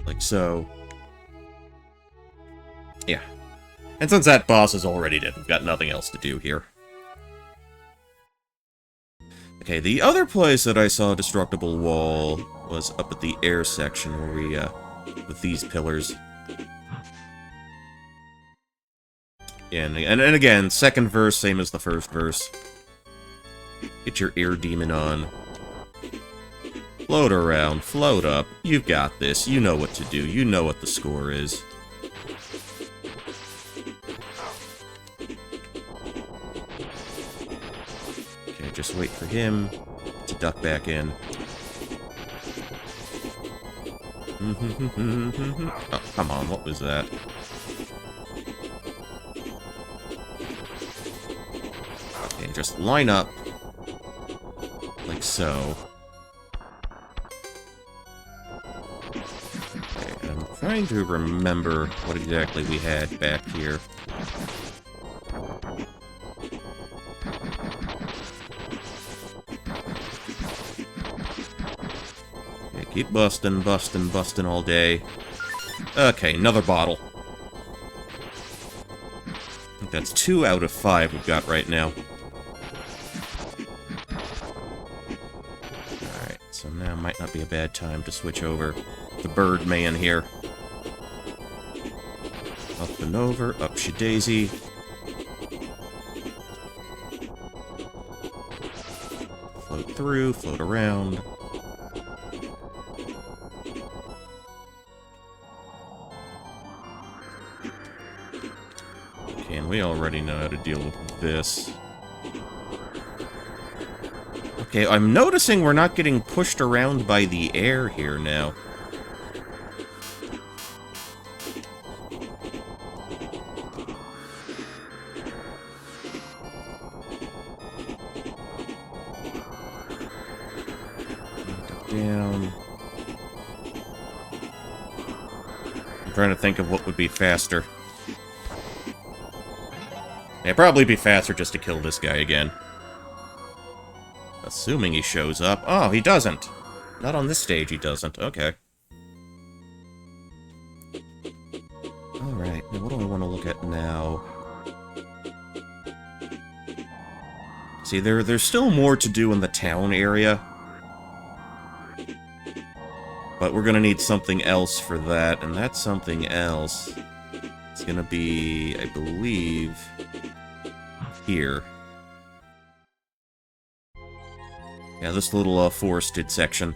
Like so. Yeah. And since that boss is already dead, we've got nothing else to do here. Okay, the other place that I saw a destructible wall was up at the air section where we, with these pillars. And again, second verse, same as the first verse. Get your air demon on. Float around, float up. You've got this. You know what to do. You know what the score is. Okay, just wait for him to duck back in. Oh, come on, what was that? Okay, just line up. Like so. Okay, I'm trying to remember what exactly we had back here. Okay, keep busting, busting, busting all day. Okay, another bottle. that's 2 out of 5 we've got right now. Alright, so now might not be a bad time to switch over the Birdman here. Up and over, up she daisy. Float through, float around. Okay, and we already know how to deal with this. Okay, I'm noticing we're not getting pushed around by the air here now. Down. I'm trying to think of what would be faster. It'd probably be faster just to kill this guy again. Assuming he shows up. Oh, he doesn't. Not on this stage, he doesn't. Okay. Alright, now what do I want to look at now? See, there's still more to do in the town area. But we're gonna need something else for that, and that something else is gonna be, I believe, here. Yeah, this little forested section.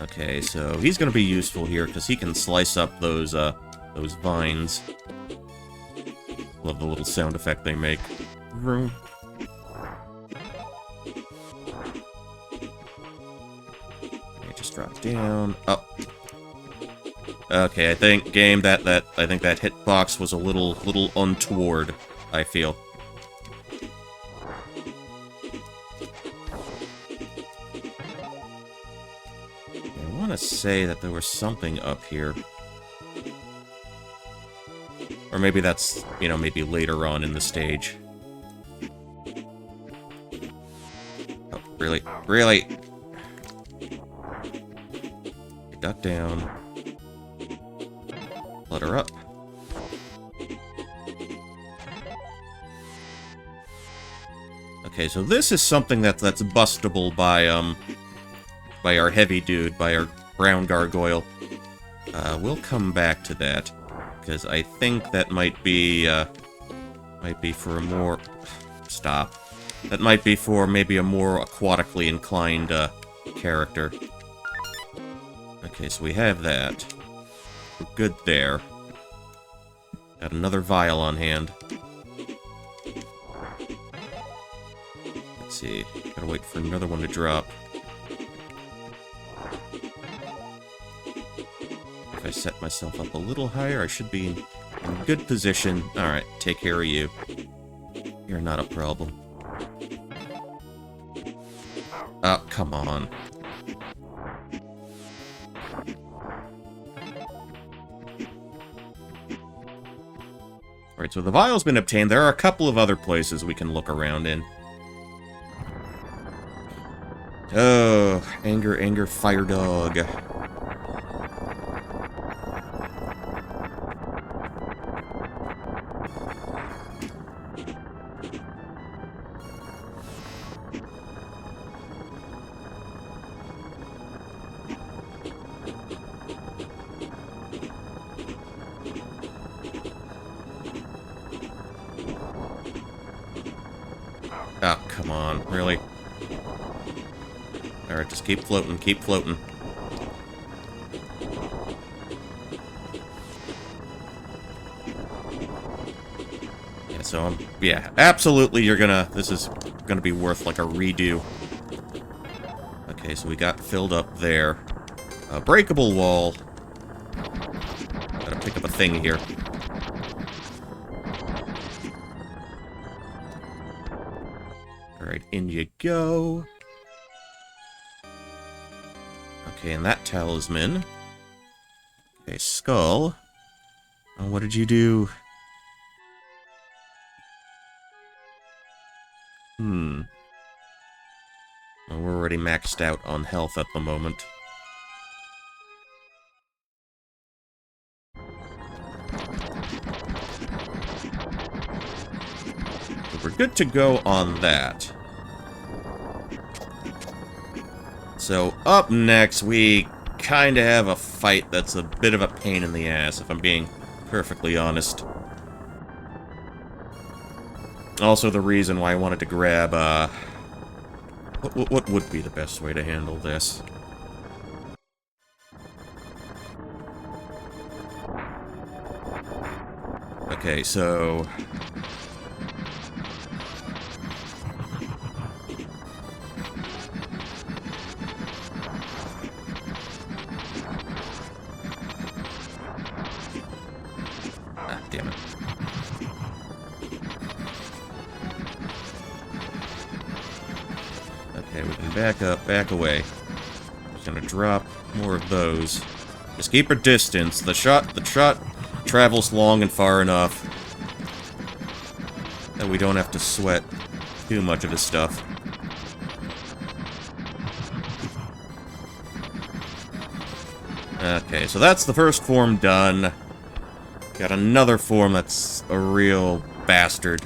Okay, so he's gonna be useful here because he can slice up those vines. Love the little sound effect they make. Vroom. Just drop down. Oh. Okay, I think game that hitbox was a little untoward, I feel. I want to say that there was something up here. Or maybe that's, you know, maybe later on in the stage. Oh, really? Really? Duck down. Let her up. Okay, so this is something that's bustable by our heavy dude, by our brown gargoyle. We'll come back to that, because I think that might be for a more... Stop. That might be for maybe a more aquatically inclined character. Okay, so we have that. We're good there. Got another vial on hand. Let's see. Gotta wait for another one to drop. If I set myself up a little higher, I should be in good position. Alright, take care of you. You're not a problem. Oh, come on. Alright, so the vial's been obtained. There are a couple of other places we can look around in. Oh, anger, anger, fire dog. Oh, come on, really? Alright, just keep floating, keep floating. Yeah, so yeah, absolutely this is gonna be worth like a redo. Okay, so we got filled up there. A breakable wall. Gotta pick up a thing here. Alright, in you go. Okay, and that talisman. Okay, skull. Oh, what did you do? Well, we're already maxed out on health at the moment. good to go on that. So, up next, we kind of have a fight that's a bit of a pain in the ass, if I'm being perfectly honest. Also, the reason why I wanted to grab, what would be the best way to handle this? Okay, so... Ah, damn it. Okay, we can back up, back away. Just gonna drop more of those. Just keep our distance. The shot travels long and far enough that we don't have to sweat too much of his stuff. Okay, so that's the first form done. Got another form that's a real bastard.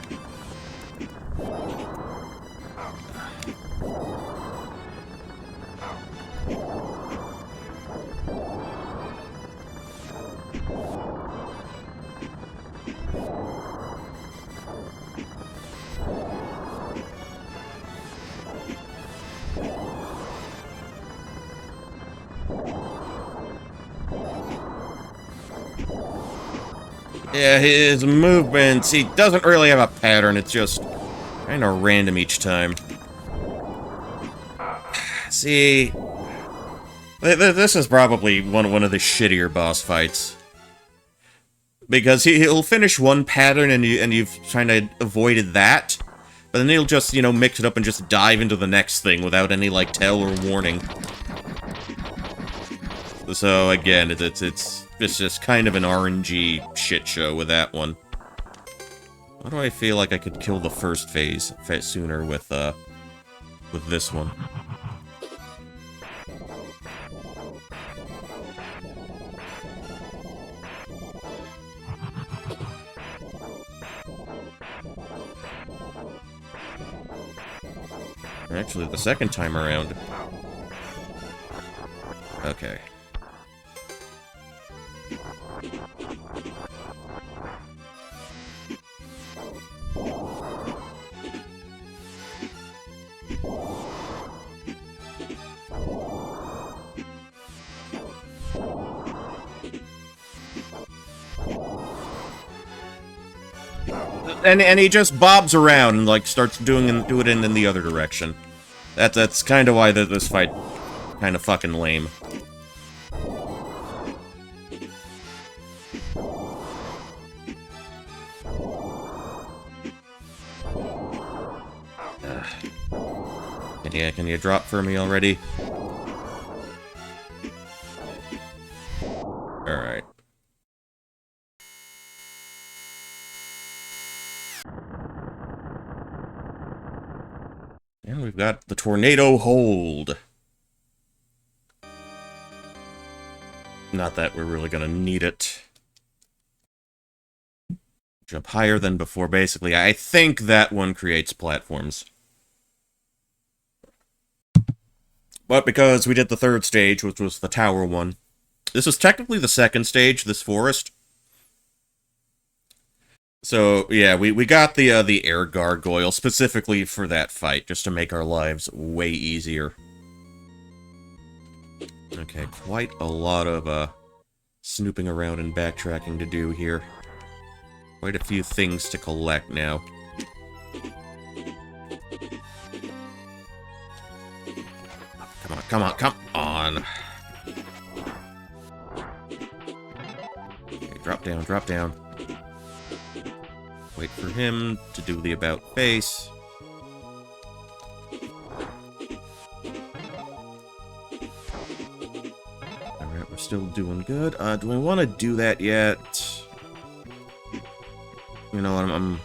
Yeah, his movements, he doesn't really have a pattern, it's just kind of random each time. See, this is probably one of the shittier boss fights. Because he'll finish one pattern and you've kind of avoided that, but then he'll just, you know, mix it up and just dive into the next thing without any, like, tell or warning. So, again, it's just kind of an RNG shit show with that one. Why do I feel like I could kill the first phase sooner with this one? Actually, the second time around. Okay. And he just bobs around and, like, starts do it in the other direction. That's kind of why this fight kind of fucking lame. Can you drop for me already? Alright. And we've got the tornado hold. Not that we're really gonna need it. Jump higher than before, basically. I think that one creates platforms. But because we did the third stage, which was the tower one, this is technically the second stage, this forest. So, yeah, we got the air gargoyle specifically for that fight, just to make our lives way easier. Okay, quite a lot of, snooping around and backtracking to do here. Quite a few things to collect now. Come on, come on, come on! Okay, drop down, drop down. Wait for him to do the about face. Alright, we're still doing good. Do I want to do that yet? You know what,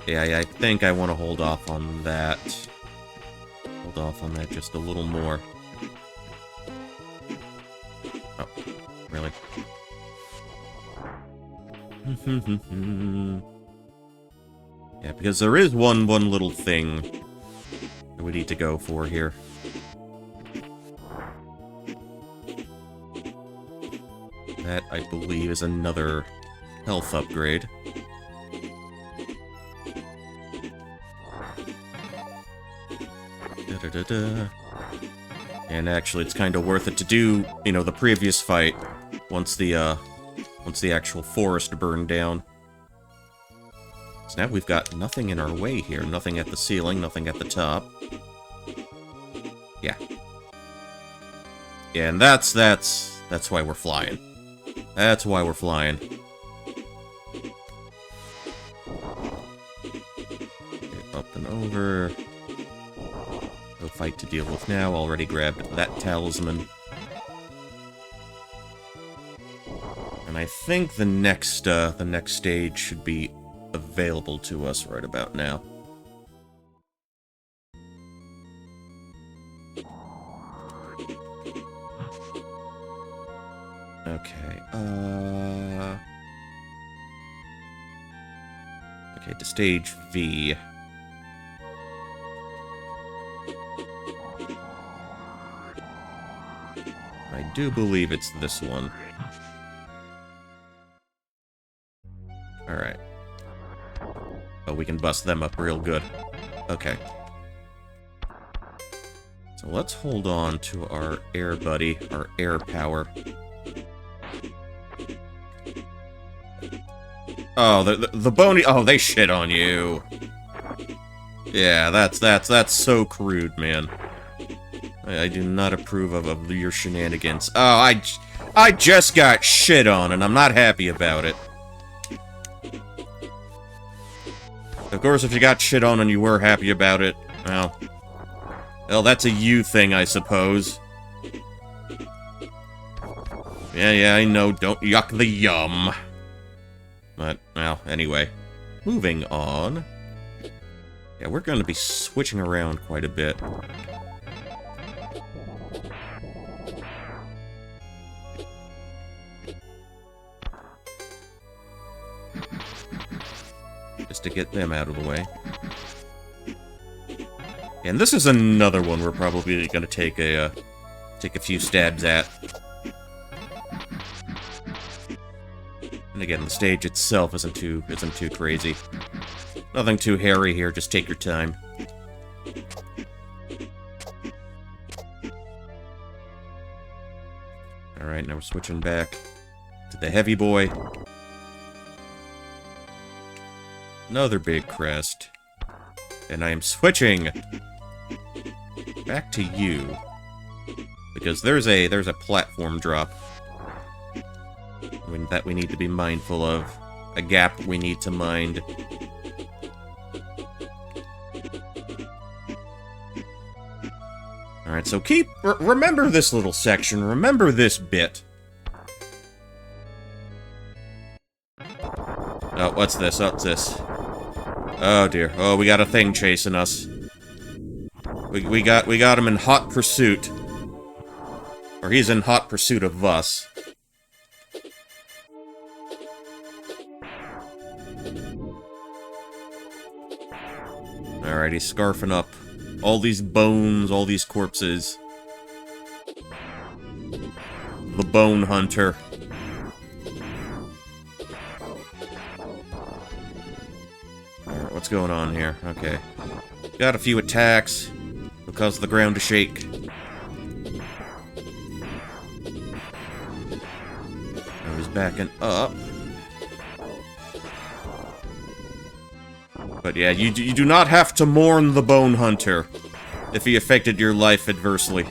yeah, I think I want to hold off on that. Hold off on that just a little more. Oh, really? Yeah, because there is one little thing that we need to go for here. That, I believe, is another health upgrade. Da-da-da-da. And actually, it's kind of worth it to do, you know, the previous fight once the actual forest burned down. So now we've got nothing in our way here. Nothing at the ceiling, nothing at the top. Yeah. Yeah, and that's why we're flying. That's why we're flying. Okay, up and over. No fight to deal with now. Already grabbed that talisman. And I think the next stage should be available to us right about now. Okay, okay, to stage V. I do believe it's this one. Alright. Oh, we can bust them up real good. Okay. So let's hold on to our air buddy, our air power. Oh, the bony... Oh, they shit on you. Yeah, that's so crude, man. I do not approve of your shenanigans. Oh, I just got shit on, and I'm not happy about it. Of course, if you got shit on and you were happy about it, well, that's a you thing, I suppose. Yeah, I know, don't yuck the yum. But, well, anyway. Moving on. Yeah, we're going to be switching around quite a bit. Just to get them out of the way. And this is another one we're probably going to take a few stabs at. And again, the stage itself isn't too crazy. Nothing too hairy here, just take your time. Alright, now we're switching back to the heavy boy. Another big crest. And I am switching back to you. Because there's a platform drop that we need to be mindful of. A gap we need to mind. Alright, so remember this little section. Remember this bit. Oh, what's this? What's this? Oh dear. Oh, we got a thing chasing us. We got him in hot pursuit. Or he's in hot pursuit of us. Alright, he's scarfing up all these bones, all these corpses. The Bone Hunter. Alright, what's going on here? Okay. Got a few attacks. Will cause the ground to shake. Now he's backing up. But yeah, you do not have to mourn the Bone Hunter if he affected your life adversely.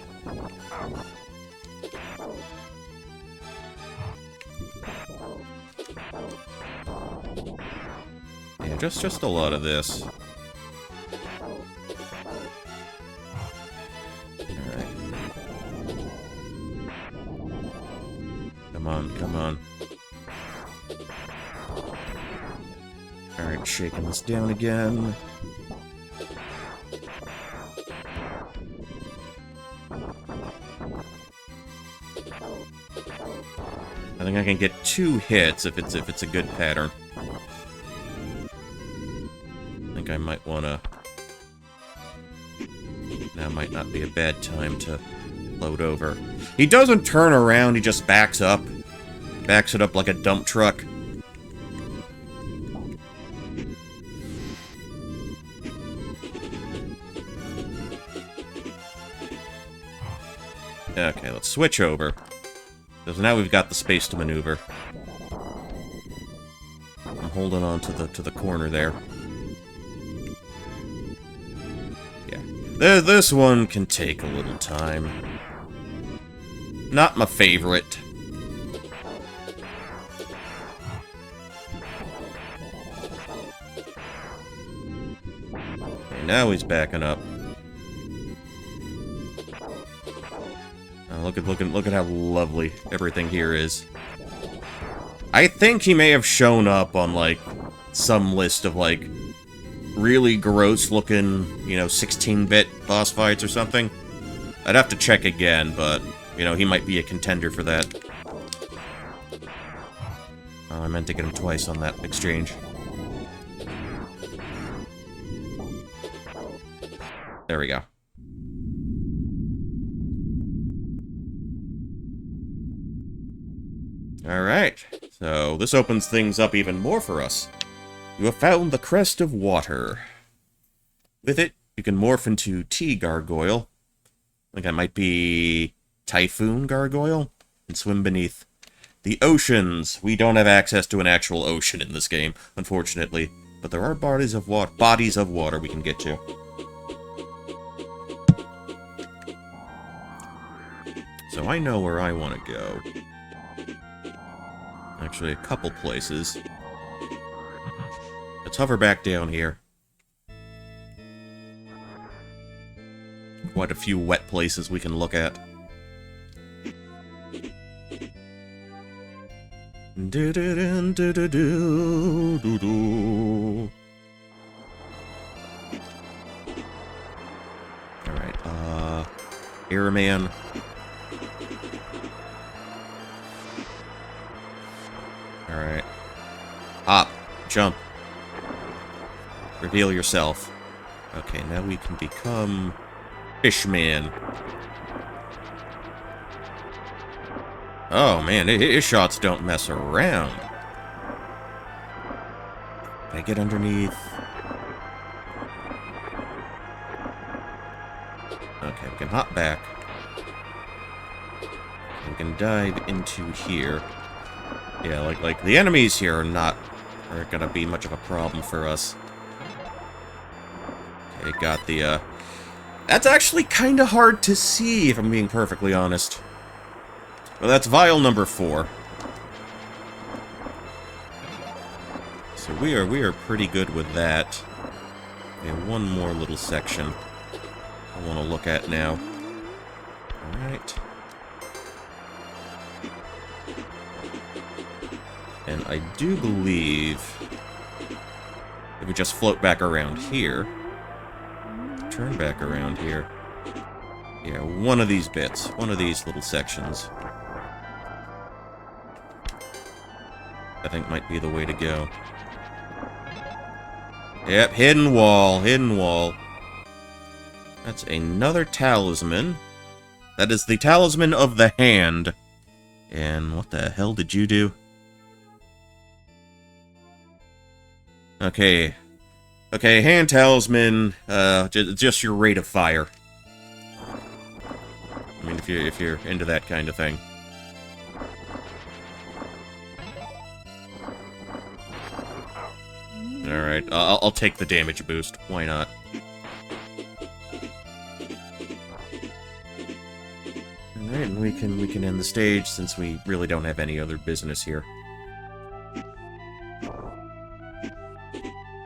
Yeah, just a lot of this. Alright. Come on, come on. Alright, shaking this down again. I think I can get 2 hits if it's a good pattern. I might wanna... Now might not be a bad time to load over. He doesn't turn around, he just backs up. Backs it up like a dump truck. Okay, let's switch over. Because now we've got the space to maneuver. I'm holding on to the corner there. Yeah. This one can take a little time. Not my favorite. Okay, now he's backing up. Look at how lovely everything here is. I think he may have shown up on, like, some list of, like, really gross-looking, you know, 16-bit boss fights or something. I'd have to check again, but, you know, he might be a contender for that. Oh, I meant to get him twice on that exchange. There we go. Alright, so this opens things up even more for us. You have found the Crest of Water. With it, you can morph into Tea Gargoyle. I think that might be Typhoon Gargoyle, and swim beneath. The oceans. We don't have access to an actual ocean in this game, unfortunately. But there are bodies of water we can get to. So I know where I want to go. Actually, a couple places. Let's hover back down here. Quite a few wet places we can look at. Alright, Airman. Alright. Hop. Jump. Reveal yourself. Okay, now we can become Fishman. Oh man, his shots don't mess around. Can I get underneath? Okay, we can hop back. We can dive into here. Yeah, like the enemies here are gonna be much of a problem for us. Okay, got the, that's actually kinda hard to see, if I'm being perfectly honest. Well, that's vial number 4. So we are pretty good with that. Okay, one more little section I want to look at now. Alright. And I do believe if we just float back around here, turn back around here, yeah, one of these bits, one of these little sections, I think might be the way to go. Yep, hidden wall, hidden wall. That's another talisman. That is the talisman of the hand. And what the hell did you do? Okay. Okay, hand talisman, just your rate of fire. I mean, if you're into that kind of thing. Alright, I'll take the damage boost. Why not? Alright, and we can end the stage since we really don't have any other business here.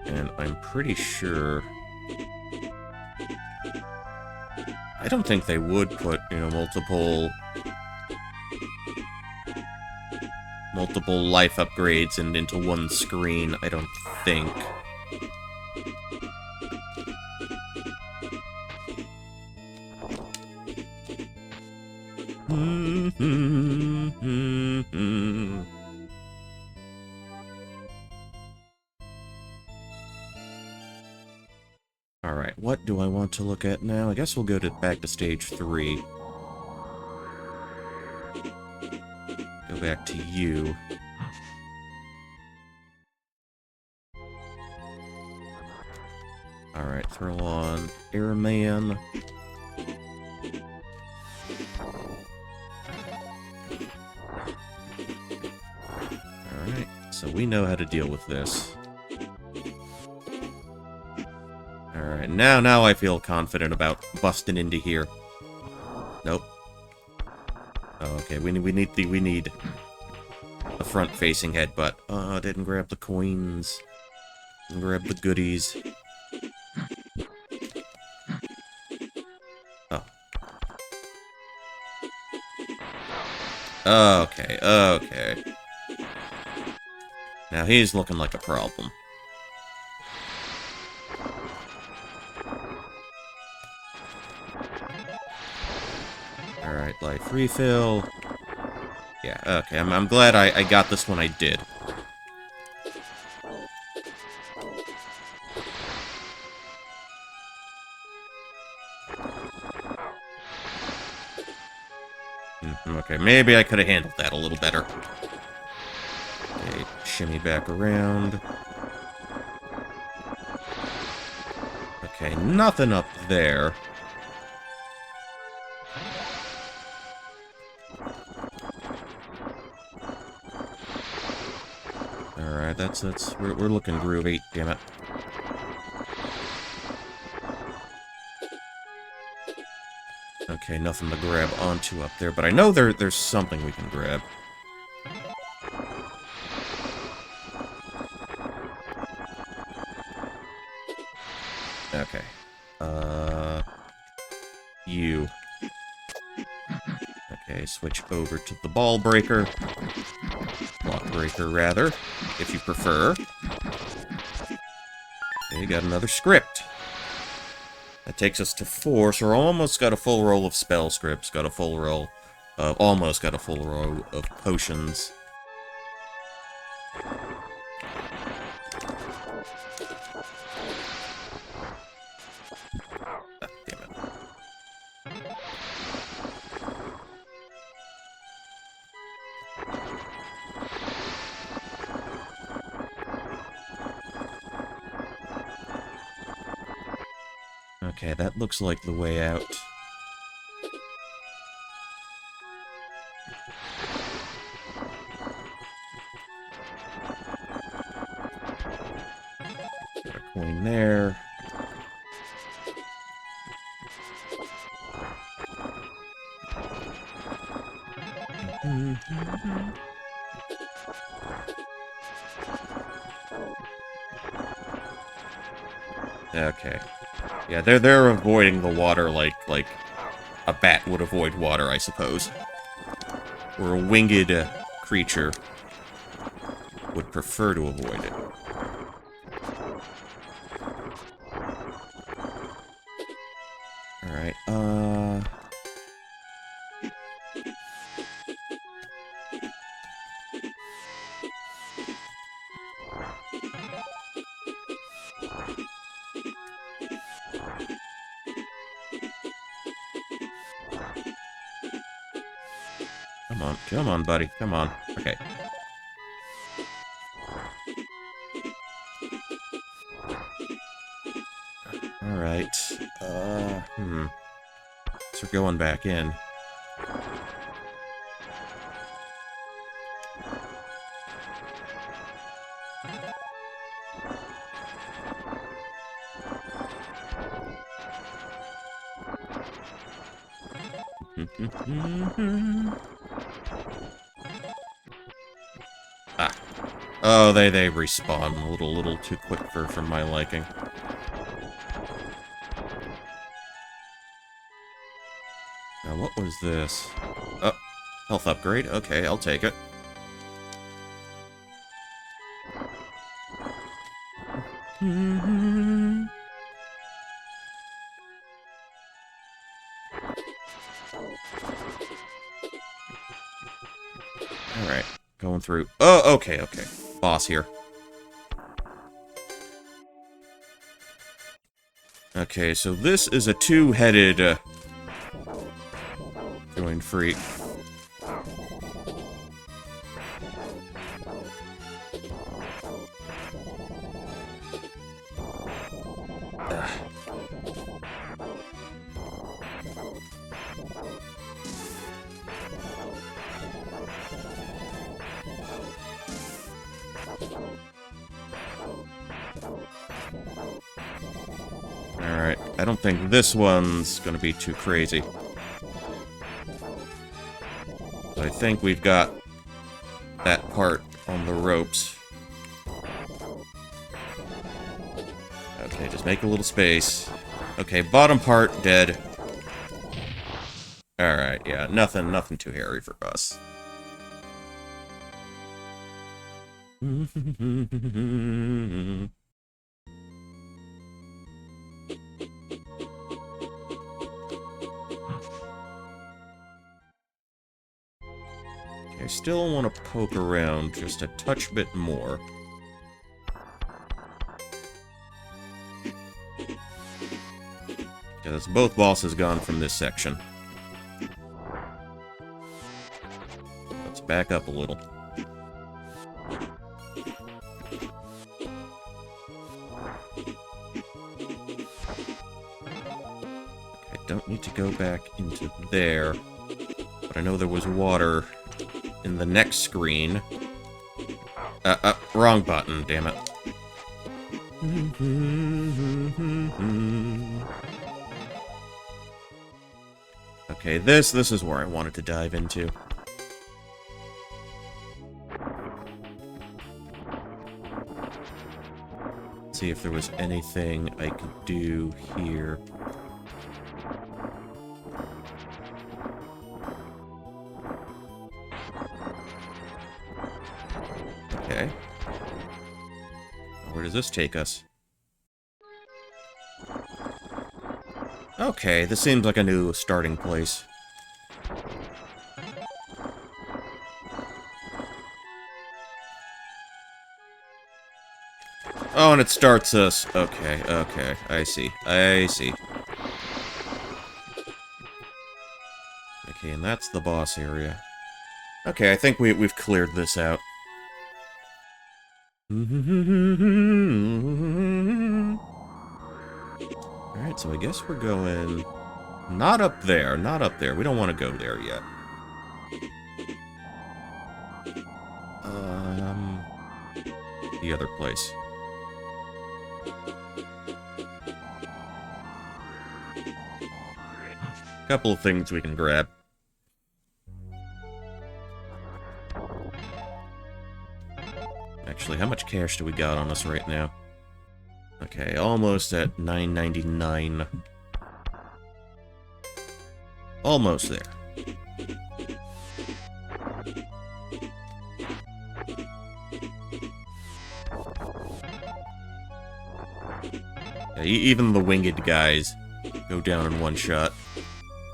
And I'm pretty sure... I don't think they would put, you know, multiple life upgrades into one screen, I don't think. Alright, what do I want to look at now? I guess we'll go back to stage 3. Go back to you. Alright, throw on Airman. Alright, so we know how to deal with this. Alright, now I feel confident about busting into here. Nope. Okay, we need the front-facing headbutt. Oh, didn't grab the coins. Didn't grab the goodies. Oh. Okay, okay. Now he's looking like a problem. Alright, life refill. Yeah, okay, I'm glad I got this when I did. Okay, maybe I could have handled that a little better. Okay, shimmy back around. Okay, nothing up there. Alright, we're looking groovy, damn it. Okay, nothing to grab onto up there, but I know there's something we can grab. Okay. You. Okay, switch over to the ball breaker. Block breaker, rather, if you prefer. Okay, got another script. That takes us to 4, so we're almost got a full roll of spell scripts, got a full roll of, almost got a full row of potions. Ah, damn it. Okay, that looks like the way out. Got a coin there. Okay. Yeah, they're avoiding the water like a bat would avoid water, I suppose. Or a winged creature would prefer to avoid it. Alright, Come on, buddy, come on. Okay. Alright, So we're going back in. Ah. Oh, they respawn a little too quick for my liking. Now, what was this? Oh, health upgrade. Okay, I'll take it. Alright, going through. Oh, okay. Boss here. Okay, so this is a two-headed join freak. Alright, I don't think this one's gonna be too crazy. I think we've got that part on the ropes. Okay, just make a little space. Okay, bottom part, dead. Alright, yeah, nothing too hairy for us. I still want to poke around just a touch bit more. Yeah, that's both bosses gone from this section. Let's back up a little. Okay, don't need to go back into there. But I know there was water in the next screen. Wrong button, damn it. Okay, this is where I wanted to dive into. See if there was anything I could do here. Okay. Where does this take us? Okay, this seems like a new starting place. Oh, and it starts us. Okay, okay, I see. I see. Okay, and that's the boss area. Okay, I think we've cleared this out. Alright, so I guess we're going... Not up there, not up there. We don't want to go there yet. The other place. Couple of things we can grab. Actually, how much cash do we got on us right now? Okay, almost at $9.99. Almost there. Yeah, even the winged guys go down in one shot.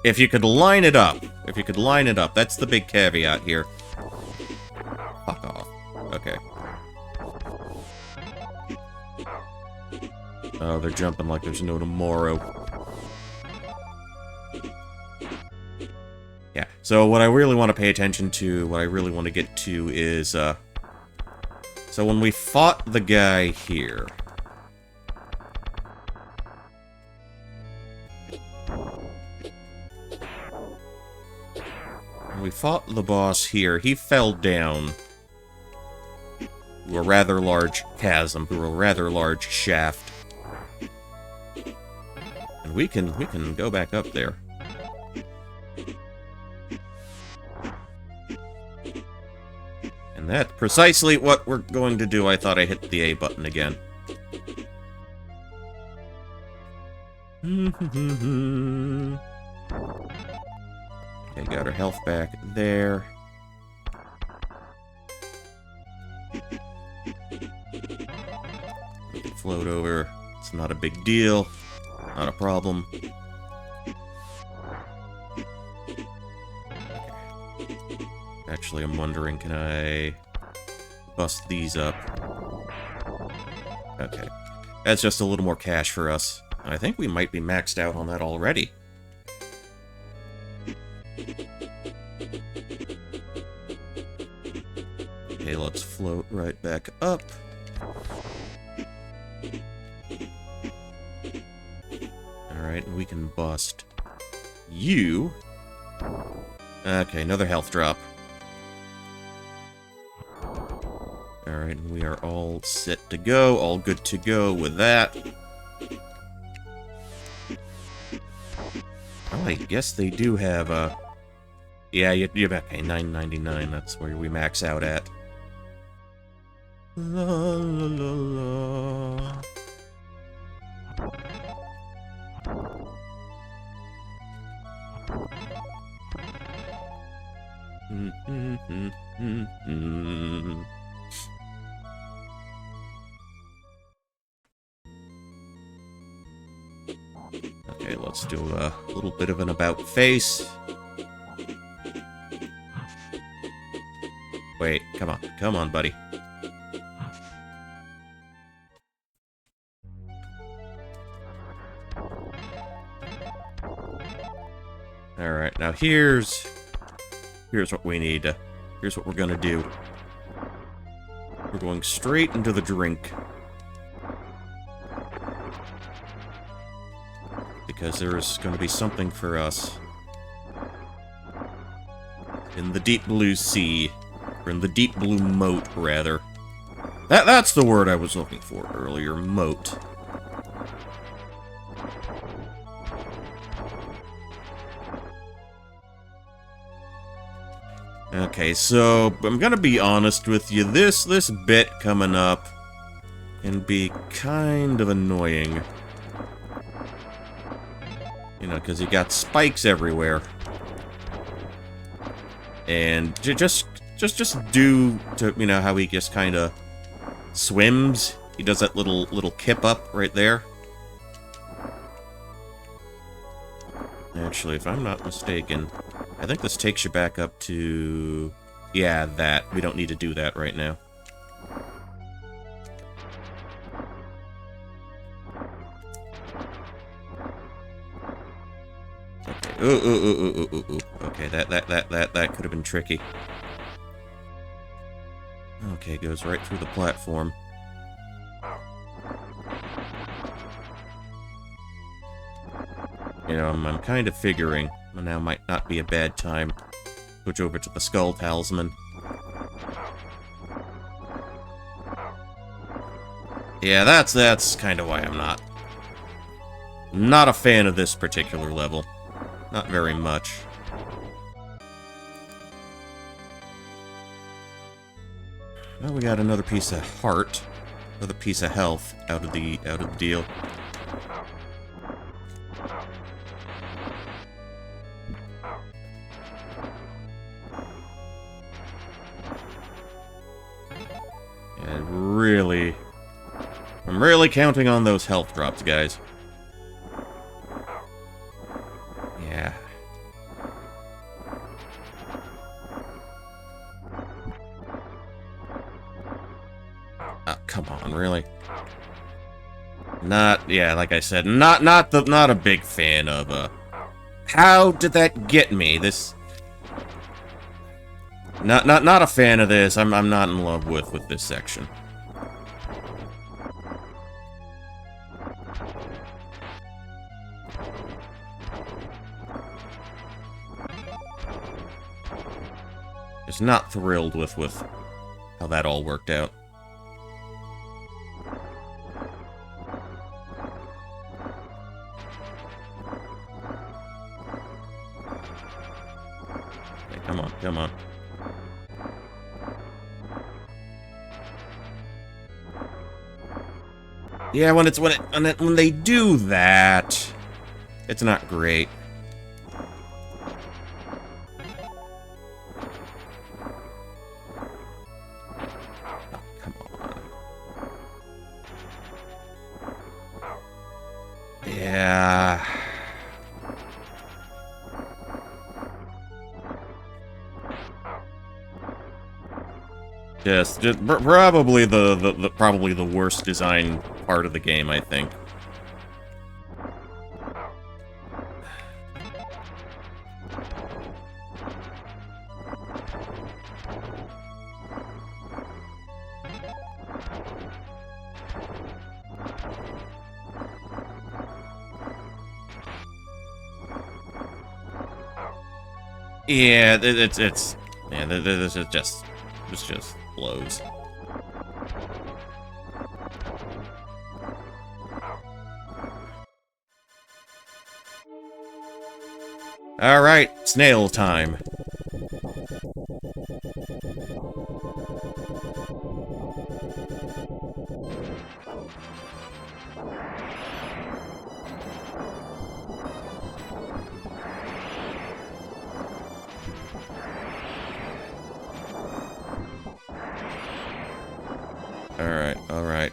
If you could line it up. If you could line it up. That's the big caveat here. Fuck off. Okay. Oh, they're jumping like there's no tomorrow. Yeah, so what I really want to pay attention to, what I really want to get to is, so when we fought the guy here... When we fought the boss here, he fell down to a rather large chasm, to a rather large shaft. And we can go back up there. And that's precisely what we're going to do. I thought I hit the A button again. Okay, got our health back there. We can float over. It's not a big deal. Not a problem. Actually, I'm wondering, can I bust these up? Okay. That's just a little more cash for us. I think we might be maxed out on that already. Okay, let's float right back up. Alright, and we can bust you. Okay, another health drop. Alright, and we are all set to go, all good to go with that. Oh, I guess they do have a... Yeah, you okay, $9.99, that's where we max out at. La la la la. Okay, let's do a little bit of an about face. Wait, come on, buddy. Alright, now here's what we need. Here's what we're gonna do. We're going straight into the drink. Because there's gonna be something for us. In the deep blue sea. Or in the deep blue moat, rather. That's the word I was looking for earlier, moat. Okay, so I'm gonna be honest with you. This bit coming up can be kind of annoying. You know, because you got spikes everywhere. And just due to, you know, how he just kind of swims. He does that little kip up right there. Actually, if I'm not mistaken, I think this takes you back up to... Yeah, that. We don't need to do that right now. Okay. Ooh. Okay, that could have been tricky. Okay, goes right through the platform. You know, I'm kind of figuring now might not be a bad time. Switch over to the Skull Talisman. Yeah, that's kind of why I'm not a fan of this particular level. Not very much. Well, we got another piece of heart, another piece of health out of the deal. And I'm really counting on those health drops, guys. Yeah. Oh, come on, really? Yeah, like I said, not a big fan of, how did that get me? Not a fan of this. I'm not in love with this section. Just not thrilled with how that all worked out. Okay, come on. Yeah, when they do that, it's not great. Oh, come on. Yeah. Just probably the worst design part of the game, I think. Yeah, it's yeah, this is just blows. All right, snail time. Alright, alright.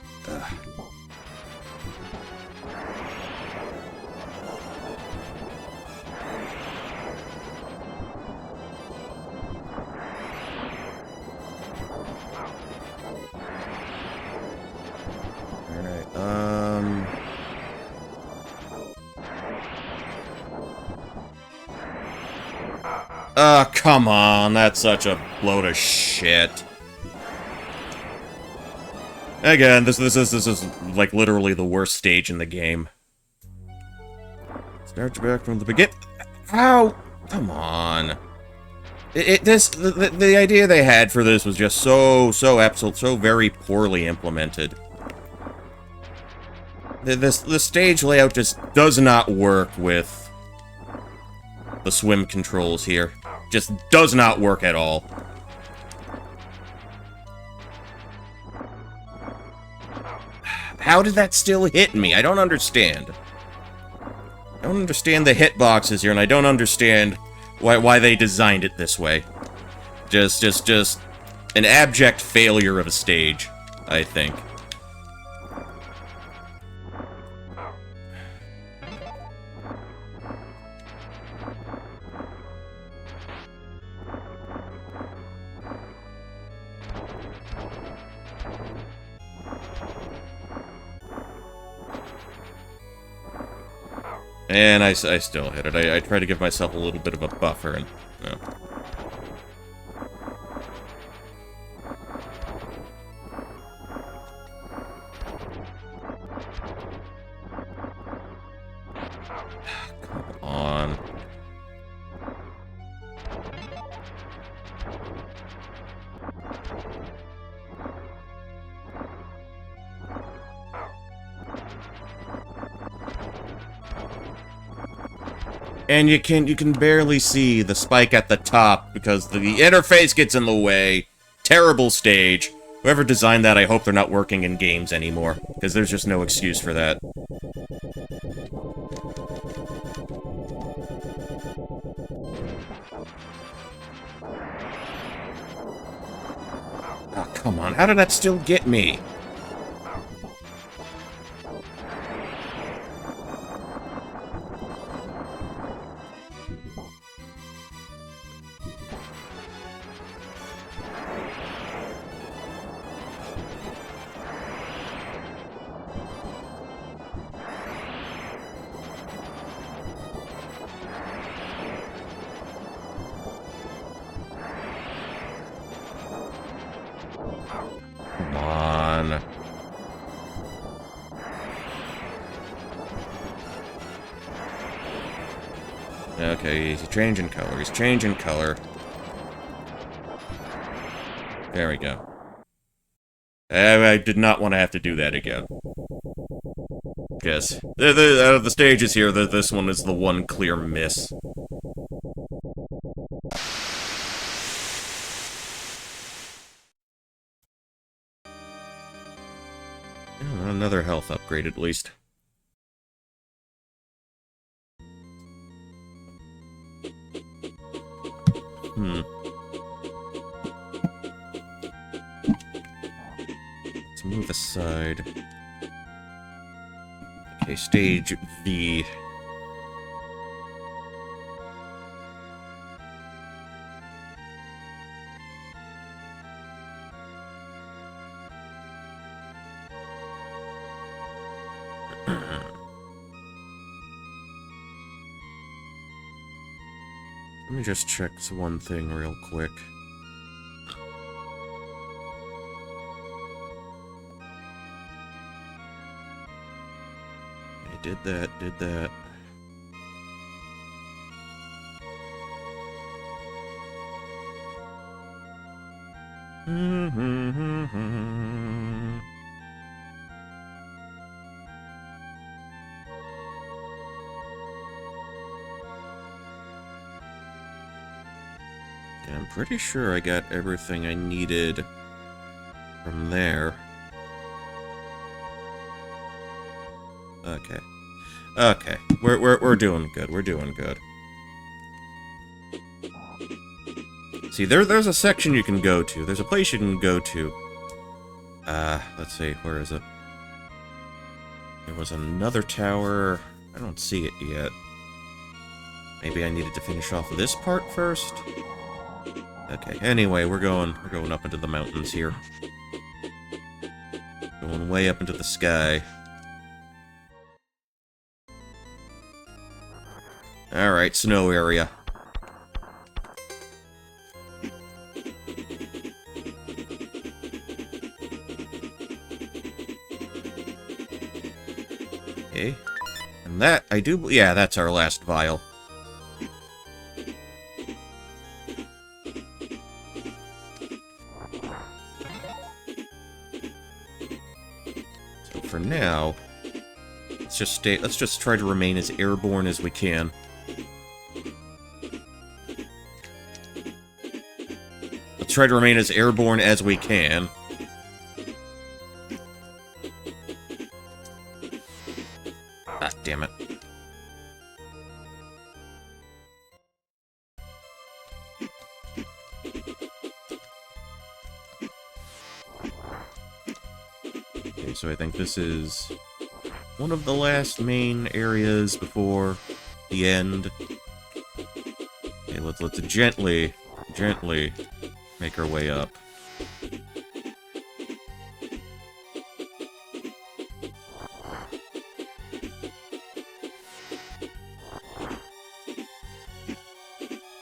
Alright, come on, that's such a load of shit. Again, this is like literally the worst stage in the game. Start back from the beginning. How? Come on. The idea they had for this was just so very poorly implemented. The stage layout just does not work with the swim controls here. Just does not work at all. How did that still hit me? I don't understand. I don't understand the hitboxes here, and I don't understand why they designed it this way. Just an abject failure of a stage, I think. And I still hit it. I try to give myself a little bit of a buffer, and no. Come on. And you can barely see the spike at the top because the interface gets in the way. Terrible stage. Whoever designed that, I hope they're not working in games anymore, because there's just no excuse for that. Oh, come on. How did that still get me? Come on. Okay, he's changing color. He's changing color. There we go. I did not want to have to do that again. Yes. Out of the stages here, this one is the one clear miss. Another health upgrade, at least. Let's move aside. Okay, stage V. Let me just check one thing real quick. I did that. Yeah, I'm pretty sure I got everything I needed from there. Okay. Okay. We're doing good. We're doing good. See, there's a section you can go to. There's a place you can go to. Let's see. Where is it? There was another tower. I don't see it yet. Maybe I needed to finish off this part first? Okay, anyway, we're going up into the mountains here. Going way up into the sky. Alright, snow area. Okay. And that, I do... Yeah, that's our last vial. So for now, let's just try to remain as airborne as we can. Let's try to remain as airborne as we can. Ah, damn it. Okay, so I think this is one of the last main areas before the end. Okay, let's gently make our way up.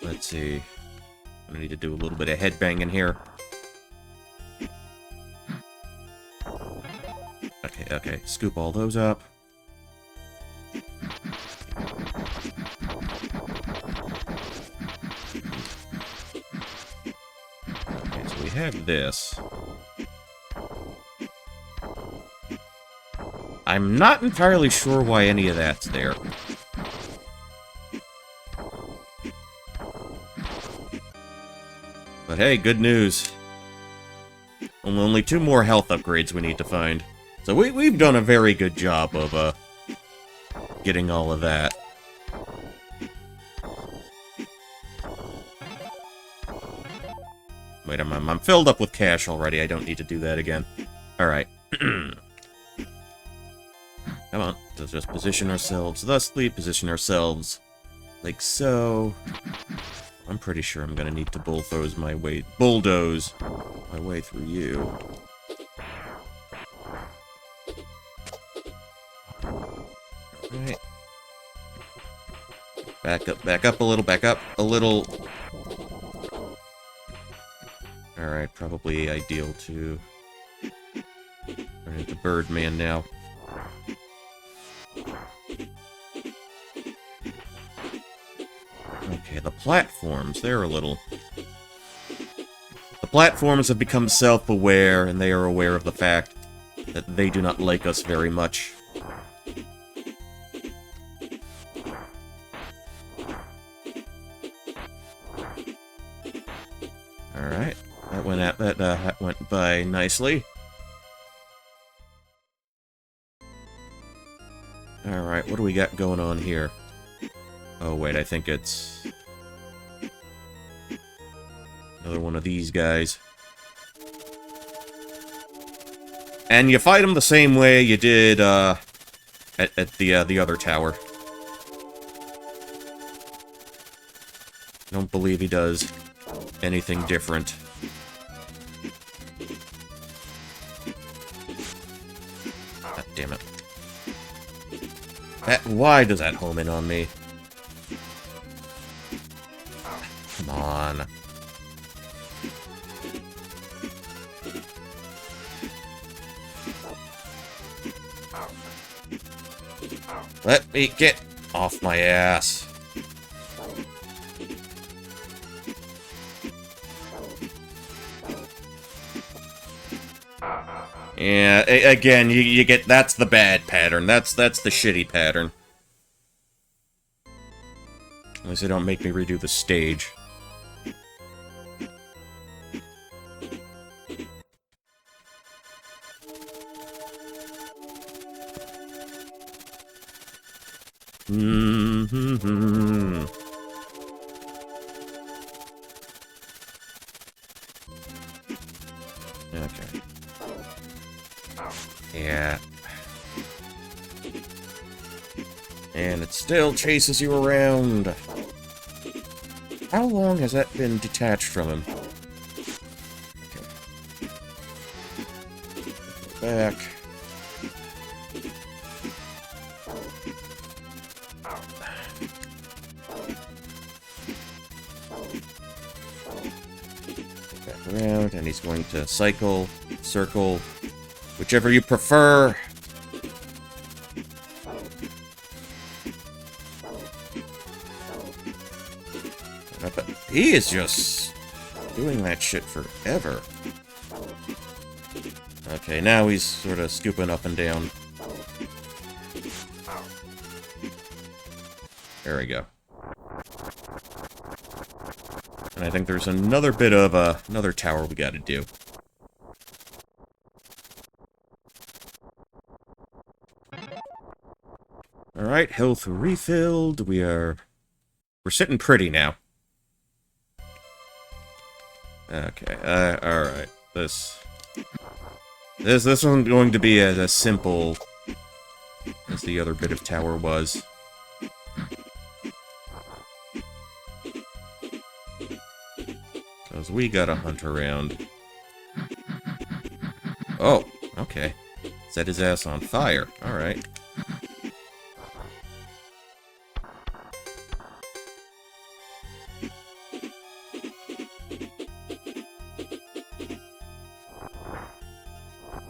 Let's see. I need to do a little bit of headbanging here. Okay, scoop all those up. Okay, so we have this. I'm not entirely sure why any of that's there. But hey, good news. Only 2 more health upgrades we need to find. So we've done a very good job of, getting all of that. Wait, I'm filled up with cash already. I don't need to do that again. Alright. Come on. Let's just position ourselves thusly, position ourselves like so. I'm pretty sure I'm gonna need to bulldoze my way through you. Alright. Back up a little. Alright, probably ideal to turn into Birdman now. Okay, the platforms, they're a little... The platforms have become self-aware, and they are aware of the fact that they do not like us very much. Alright, that went by nicely. Alright, what do we got going on here? Oh wait, I think it's... another one of these guys. And you fight him the same way you did, at the other tower. I don't believe he does anything different. God damn it. Why does that home in on me? Come on. Let me get off my ass. Yeah, again, you get... That's the bad pattern. That's the shitty pattern. At least they don't make me redo the stage. Mm-hmm. Okay. Yeah. And it still chases you around. How long has that been detached from him? Okay. Back. Back around, and he's going to cycle, circle, whichever you prefer. He is just doing that shit forever. Okay, now he's sort of scooping up and down. There we go. And I think there's another bit of another tower we gotta do. Alright, health refilled. We're sitting pretty now. Okay, alright. This one's going to be as simple as the other bit of tower was. Because we gotta hunt around. Oh, okay. Set his ass on fire. Alright.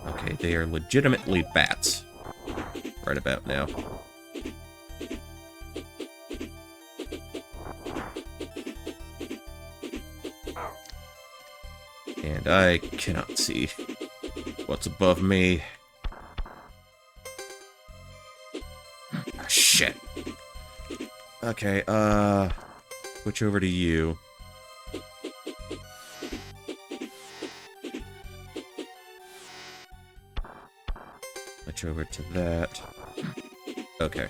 Okay, they are legitimately bats. Right about now. And I cannot see what's above me. Ah, shit. Okay, switch over to you. Switch over to that. Okay.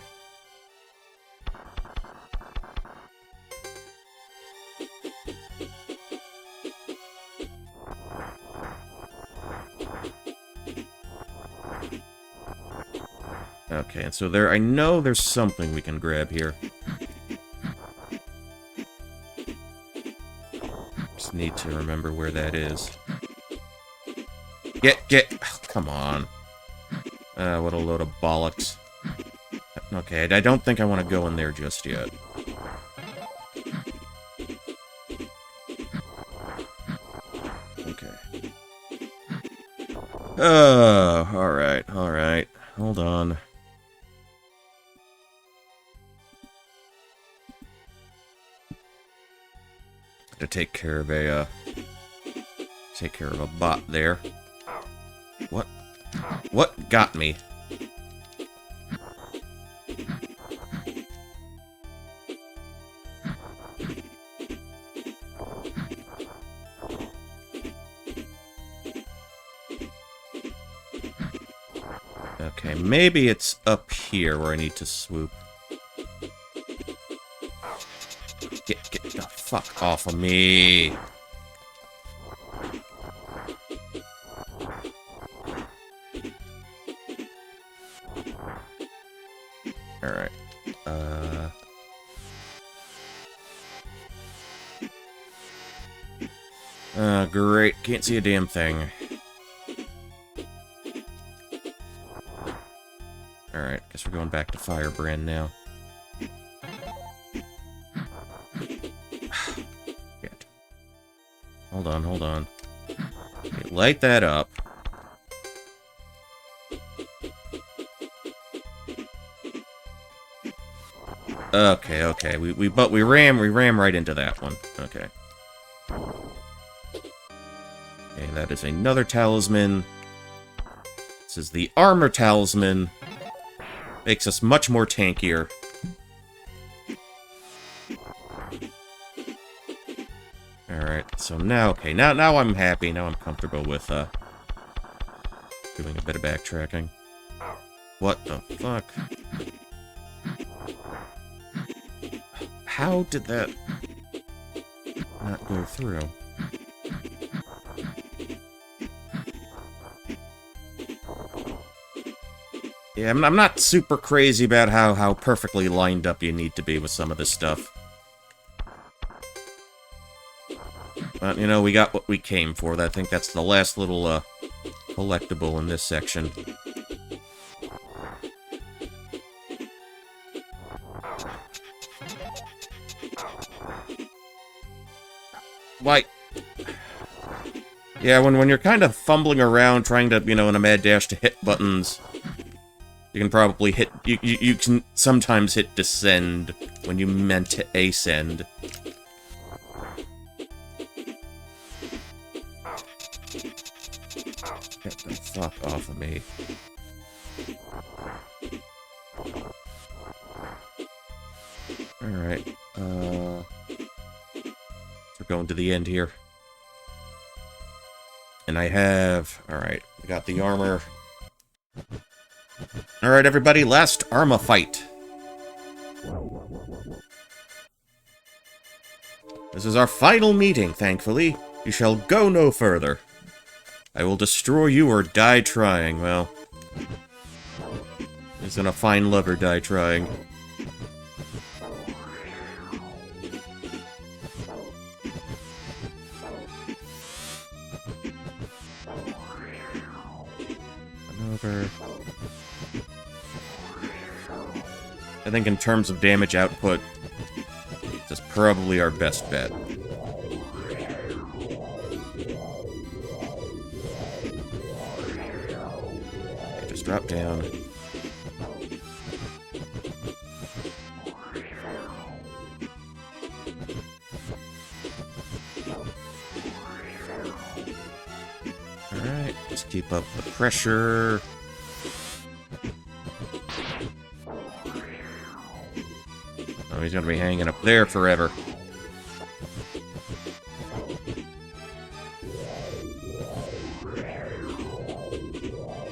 Okay, and so there, I know there's something we can grab here. Just need to remember where that is. Get! Oh, come on. What a load of bollocks. Okay, I don't think I want to go in there just yet. Okay. Oh, alright. Hold on. To take care of a bot there. What got me? Okay, maybe it's up here where I need to swoop. Get the fuck off of me! Alright. Great. Can't see a damn thing. Alright, guess we're going back to Firebrand now. Shit. Hold on. Okay, light that up. Okay. We ram right into that one. Okay. Okay, that is another talisman. This is the Armor Talisman. Makes us much more tankier. Alright, so now, okay, now I'm happy. Now I'm comfortable with, doing a bit of backtracking. What the fuck? How did that not go through? Yeah, I'm not super crazy about how perfectly lined up you need to be with some of this stuff. But, you know, we got what we came for. I think that's the last little, collectible in this section. Why? Yeah, when you're kind of fumbling around trying to, you know, in a mad dash to hit buttons, you can probably hit... You can sometimes hit descend when you meant to ascend. Get the fuck off of me. Alright, we're going to the end here. And I have... Alright, we got the armor. Alright, everybody, last Arma fight. This is our final meeting, thankfully. You shall go no further. I will destroy you or die trying. Well, he's gonna find love or die trying. Over. I think in terms of damage output, this is probably our best bet. Okay, just drop down. Alright, let's keep up the pressure. Oh, he's gonna be hanging up there forever.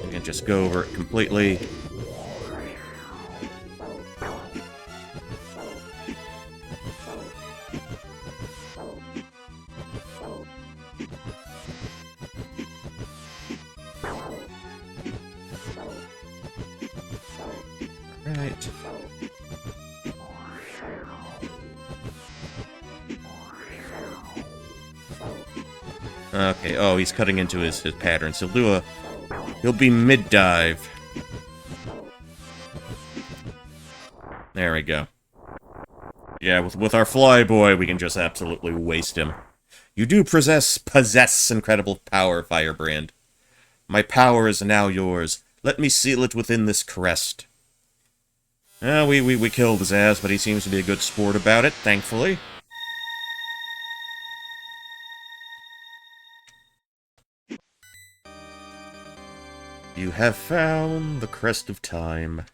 You can just go over it completely. Right. Okay, oh, he's cutting into his patterns. He'll be mid-dive. There we go. Yeah, with our flyboy, we can just absolutely waste him. You do possess incredible power, Firebrand. My power is now yours. Let me seal it within this crest. We killed his ass, but he seems to be a good sport about it, thankfully. You have found the Crest of Time.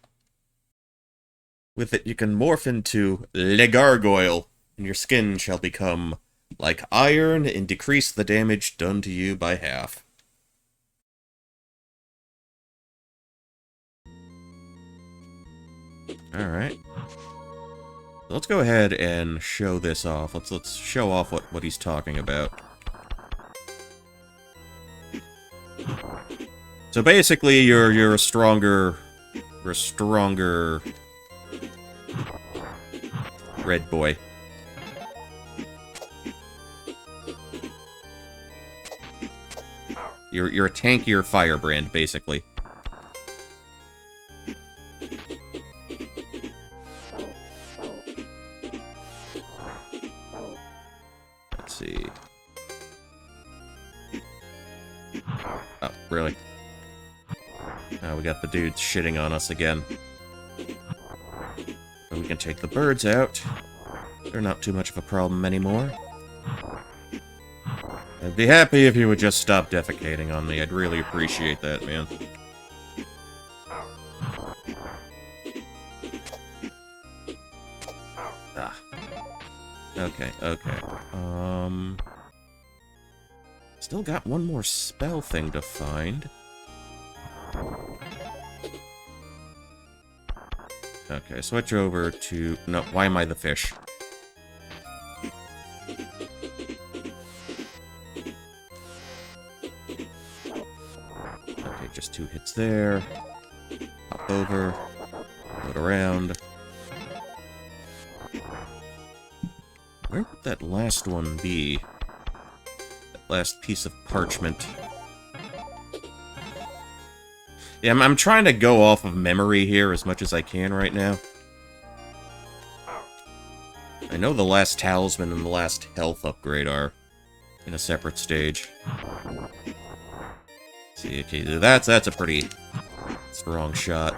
With it, you can morph into Le Gargoyle, and your skin shall become like iron and decrease the damage done to you by half. Alright. Let's go ahead and show this off. Let's show off what he's talking about. So basically, you're a stronger red boy. You're a tankier Firebrand, basically. Let's see. Oh, really? We got the dudes shitting on us again. But we can take the birds out. They're not too much of a problem anymore. I'd be happy if you would just stop defecating on me. I'd really appreciate that, man. Okay, okay. Still got one more spell thing to find. Okay, switch over to... No, why am I the fish? Okay, just 2 hits there. Hop over. Float around. Where would that last one be? That last piece of parchment. Yeah, I'm trying to go off of memory here as much as I can right now. I know the last talisman and the last health upgrade are in a separate stage. See, okay, that's a pretty strong shot.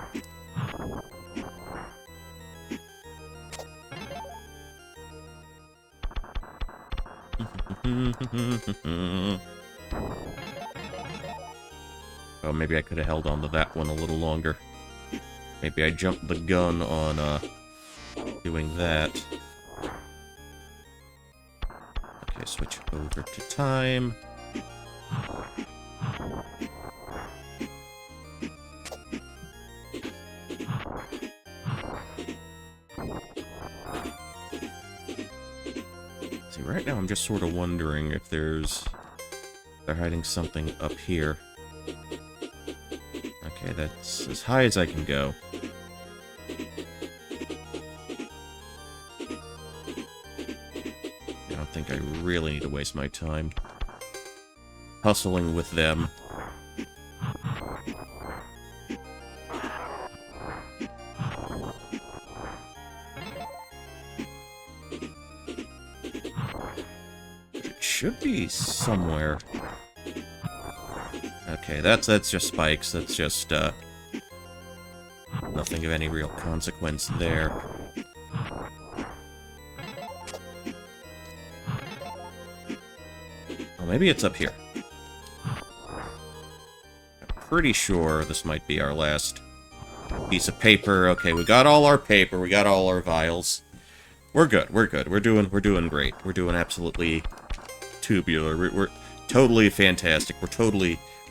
Oh, maybe I could have held on to that one a little longer. Maybe I jumped the gun on, doing that. Okay, switch over to time. See, right now I'm just sort of wondering if they're hiding something up here. Okay, that's as high as I can go. I don't think I really need to waste my time hustling with them. It should be somewhere. Okay, that's just spikes. That's just, nothing of any real consequence there. Oh, maybe it's up here. I'm pretty sure this might be our last piece of paper. Okay, we got all our paper. We got all our vials. We're good. We're good. We're doing great. We're doing absolutely tubular. We're totally fantastic.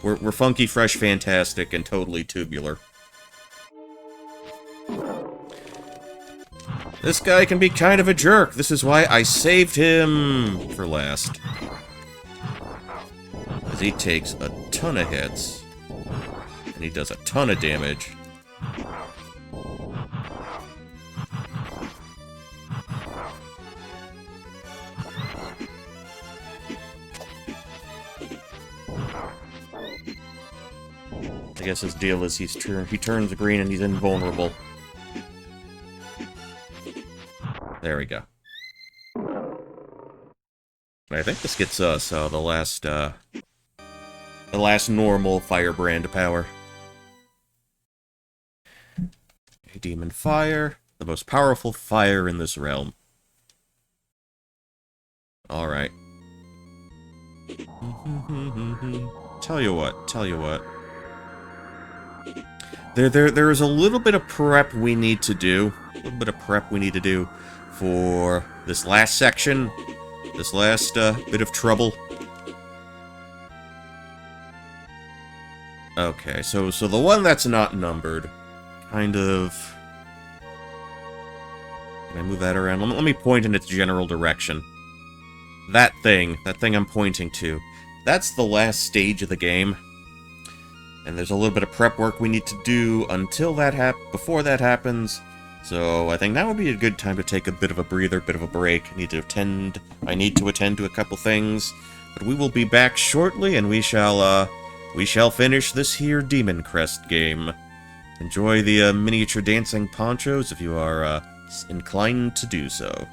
We're funky, fresh, fantastic, and totally tubular. This guy can be kind of a jerk. This is why I saved him for last. Because he takes a ton of hits. And he does a ton of damage. I guess his deal is he turns green and he's invulnerable. There we go. I think this gets us the last normal firebrand power. A demon fire, the most powerful fire in this realm. All right. Tell you what. There is a little bit of prep we need to do. For this last section. This last bit of trouble. Okay, so the one that's not numbered, kind of... Can I move that around? Let me point in its general direction. That thing I'm pointing to, that's the last stage of the game. And there's a little bit of prep work we need to do until before that happens. So I think that would be a good time to take a bit of a breather, bit of a break. I need to attend to a couple things. But we will be back shortly, and we shall finish this here Demon Crest game. Enjoy the miniature dancing ponchos if you are inclined to do so.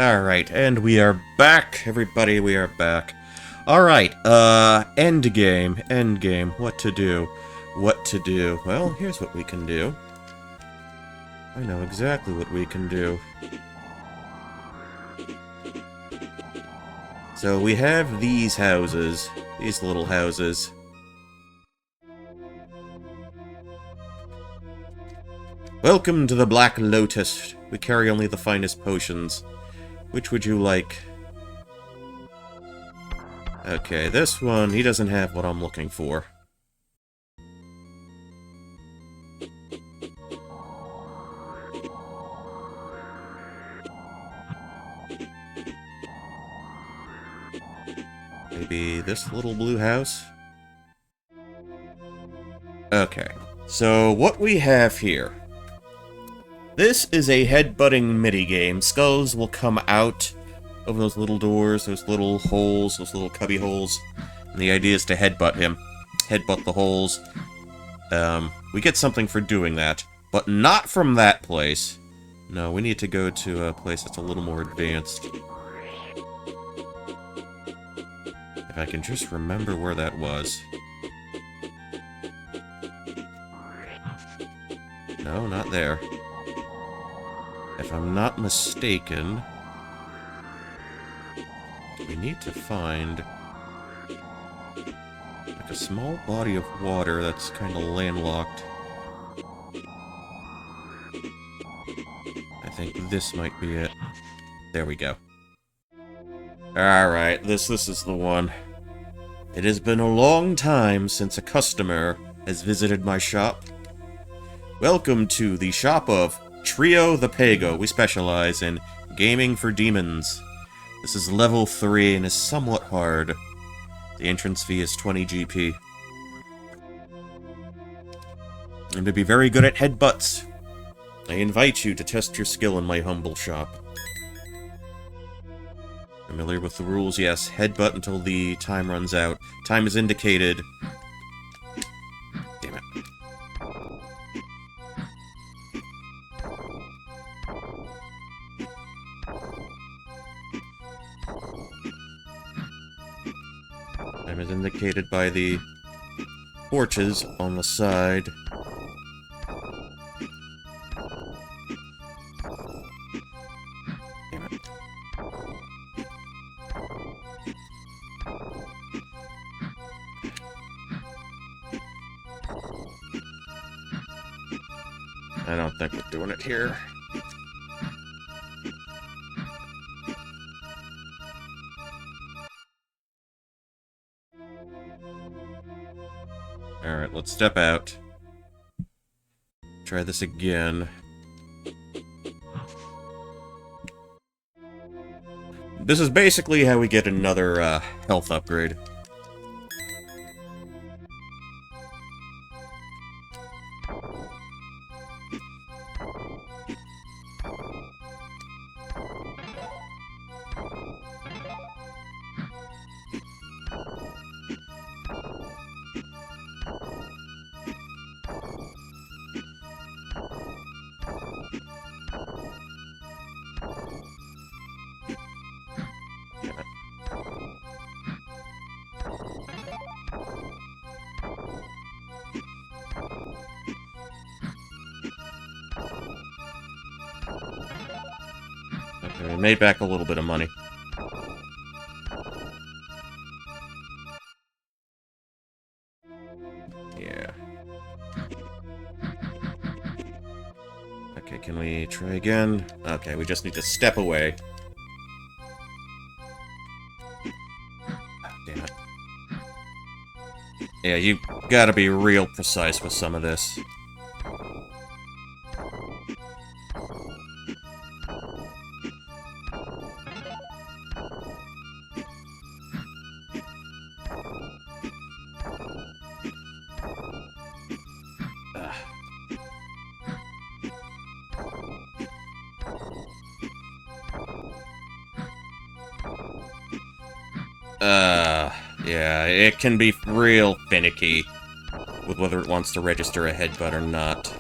Alright, and we are back, everybody, we are back. Alright, endgame, what to do? Well, here's what we can do. I know exactly what we can do. So we have these houses, these little houses. Welcome to the Black Lotus. We carry only the finest potions. Which would you like? Okay, this one, he doesn't have what I'm looking for. Maybe this little blue house? Okay, so what we have here. This is a headbutting minigame. Skulls will come out of those little doors, those little holes, those little cubby holes. And the idea is to headbutt him. Headbutt the holes. We get something for doing that. But not from that place. No, we need to go to a place that's a little more advanced. If I can just remember where that was. No, not there. If I'm not mistaken, we need to find like a small body of water that's kind of landlocked. I think this might be it. There we go. Alright, this is the one. It has been a long time since a customer has visited my shop. Welcome to the shop of Trio the Pago. We specialize in gaming for demons. This is level 3 and is somewhat hard. The entrance fee is 20 GP. And to be very good at headbutts, I invite you to test your skill in my humble shop. Familiar with the rules? Yes, headbutt until the time runs out. Time is indicated. Damn it. Time is indicated by the torches on the side. Damn it. I don't think we're doing it here. Alright, let's step out. Try this again. This is basically how we get another health upgrade. Okay, we made back a little bit of money. Yeah. Okay, can we try again? Okay, we just need to step away. Damn it. Yeah, you gotta be real precise with some of this. Yeah, it can be real finicky with whether it wants to register a headbutt or not.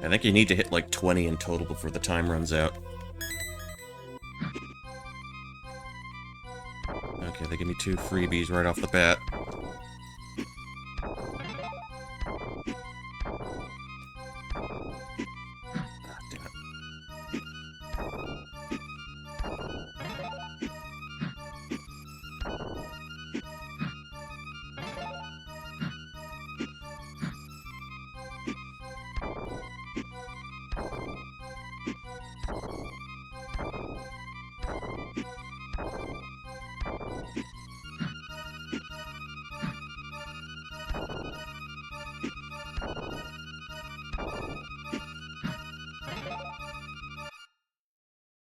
I think you need to hit like 20 in total before the time runs out. Okay, they give me 2 freebies right off the bat. Ah, damn it.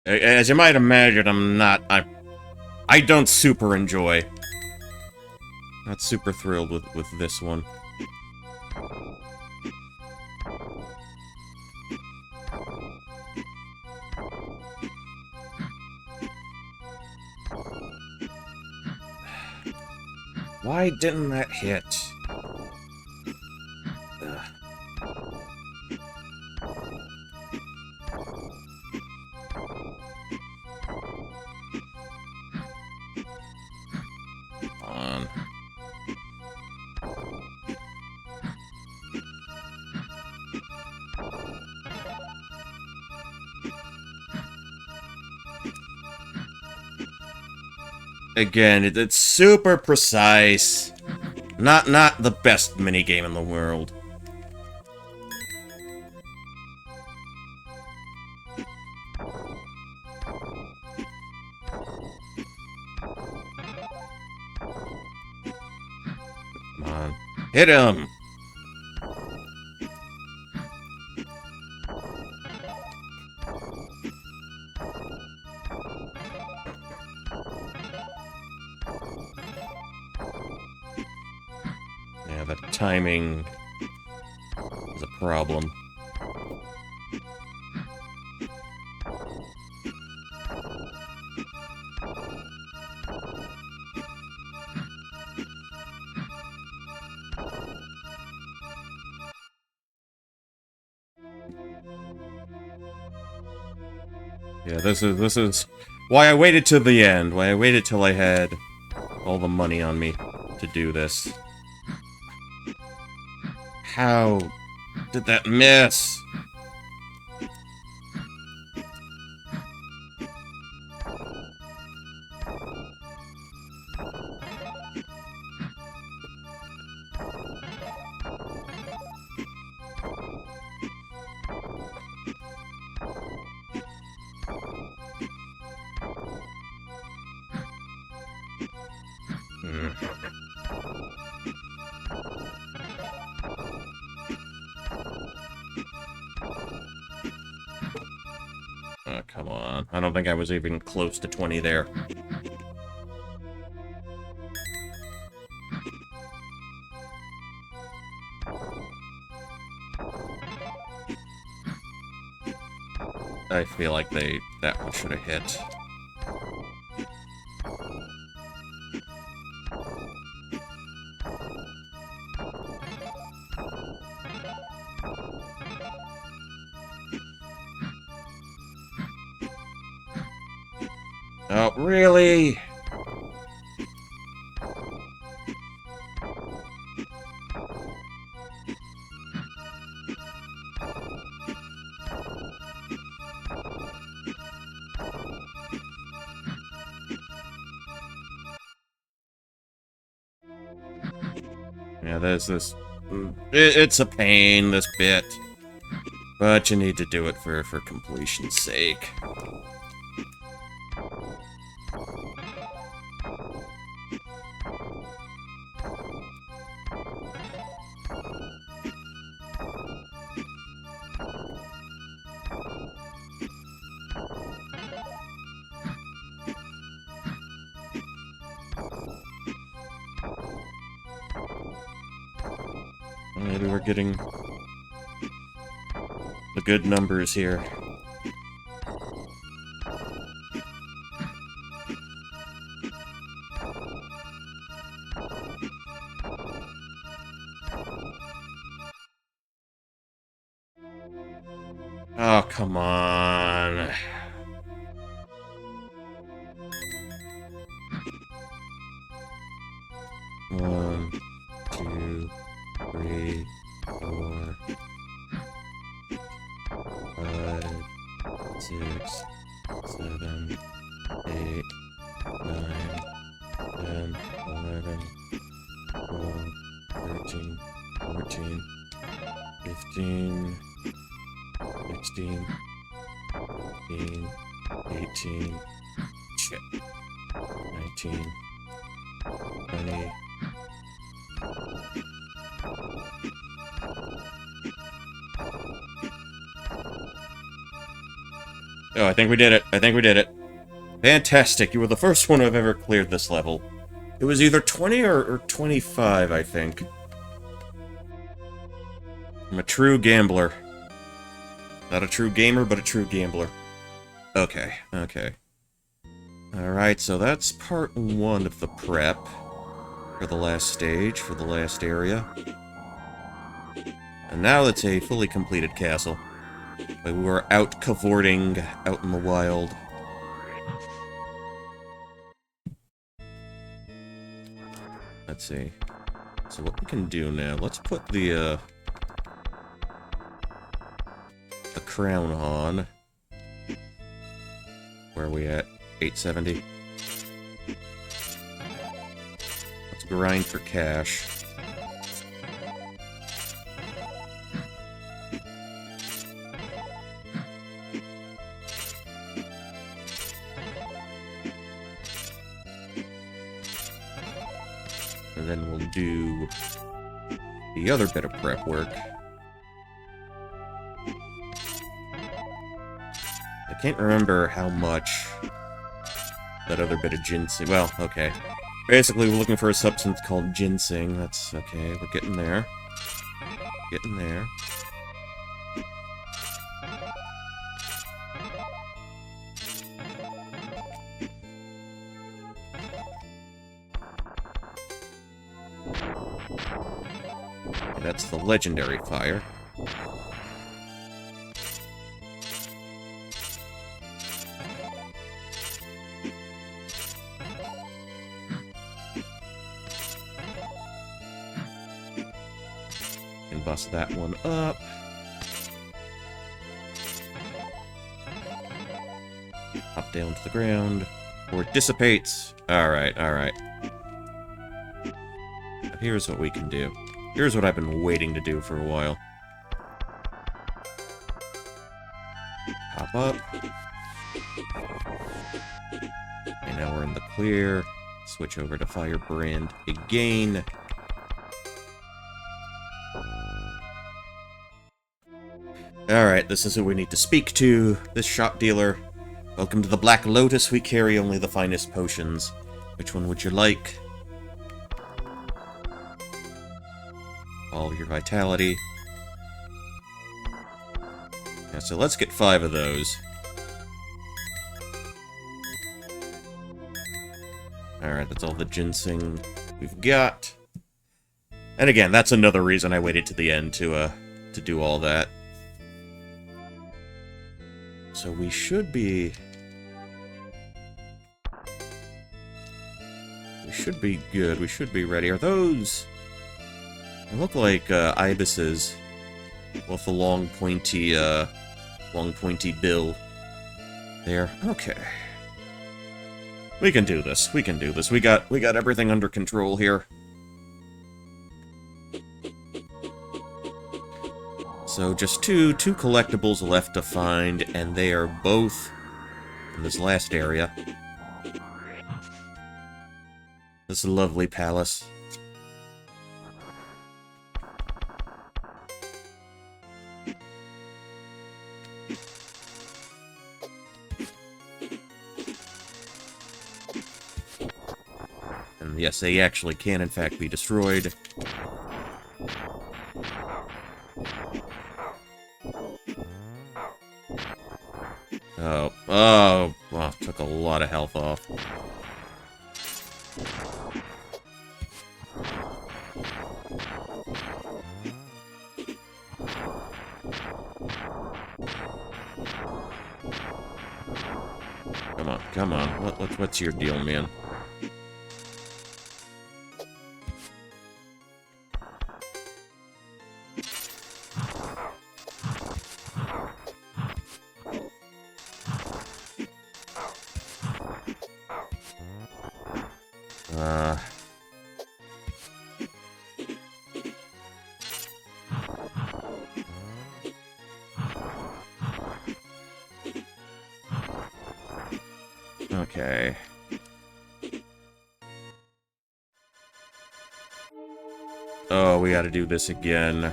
As you might imagine, I don't super enjoy. Not super thrilled with this one. Why didn't that hit? Ugh. Come on. Again, it's super precise. Not the best minigame in the world. Come on. Hit him! Yeah, the timing is a problem. Yeah, this is why I waited till the end. Why I waited till I had all the money on me to do this. How did that miss? Oh, come on. I don't think I was even close to 20 there. I feel like that one should have hit. Oh, really? Yeah, there's this... It's a pain, this bit. But you need to do it for completion's sake. Maybe we're getting the good numbers here. come on. One, two, three, 4, 5, 6, 7, 8, 9, 10, 11, 12, 13, 14, 15, 16, 17, 18, shit, 19, 20. Oh, I think we did it. I think we did it. Fantastic. You were the first one I've ever cleared this level. It was either 20 or 25, I think. I'm a true gambler. Not a true gamer, but a true gambler. Okay, okay. Alright, so that's part 1 of the prep. For the last stage, for the last area. And now it's a fully completed castle. We were out cavorting out in the wild. Let's see. So what we can do now, let's put the crown on. Where are we at? 870. Let's grind for cash. And then we'll do the other bit of prep work. I can't remember how much that other bit of ginseng... Well, okay. Basically, we're looking for a substance called ginseng. That's okay. We're getting there. Getting there. That's the legendary fire. And bust that one up. Hop down to the ground. Or it dissipates. Alright, alright. Here's what we can do. Here's what I've been waiting to do for a while. Hop up. And now we're in the clear. Switch over to Firebrand again. Alright, this is who we need to speak to. This shop dealer. Welcome to the Black Lotus. We carry only the finest potions. Which one would you like? All of your vitality. Yeah, so let's get 5 of those. Alright, that's all the ginseng we've got. And again, that's another reason I waited to the end to do all that. So we should be... We should be good. We should be ready. Are those... They look like ibises with a long pointy bill there. Okay. We can do this. We can do this. We got everything under control here. So just two collectibles left to find, and they are both in this last area. This lovely palace. And yes, they actually can in fact be destroyed. Oh, well, took a lot of health off. Come on, come on. What's your deal, man? Okay. Oh, we gotta do this again.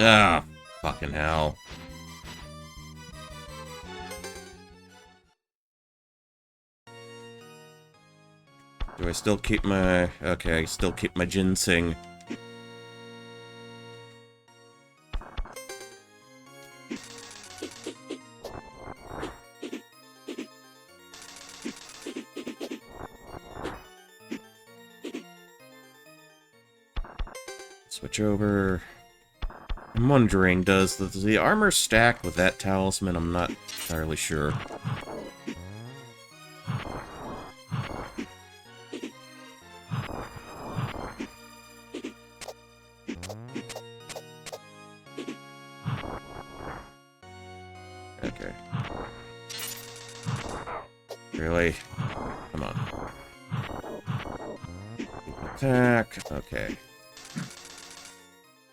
Ah, fucking hell. Do I still keep my... Okay, still keep my ginseng. Switch over. I'm wondering, does the armor stack with that talisman? I'm not entirely sure. Okay. Really? Come on. Attack. Okay.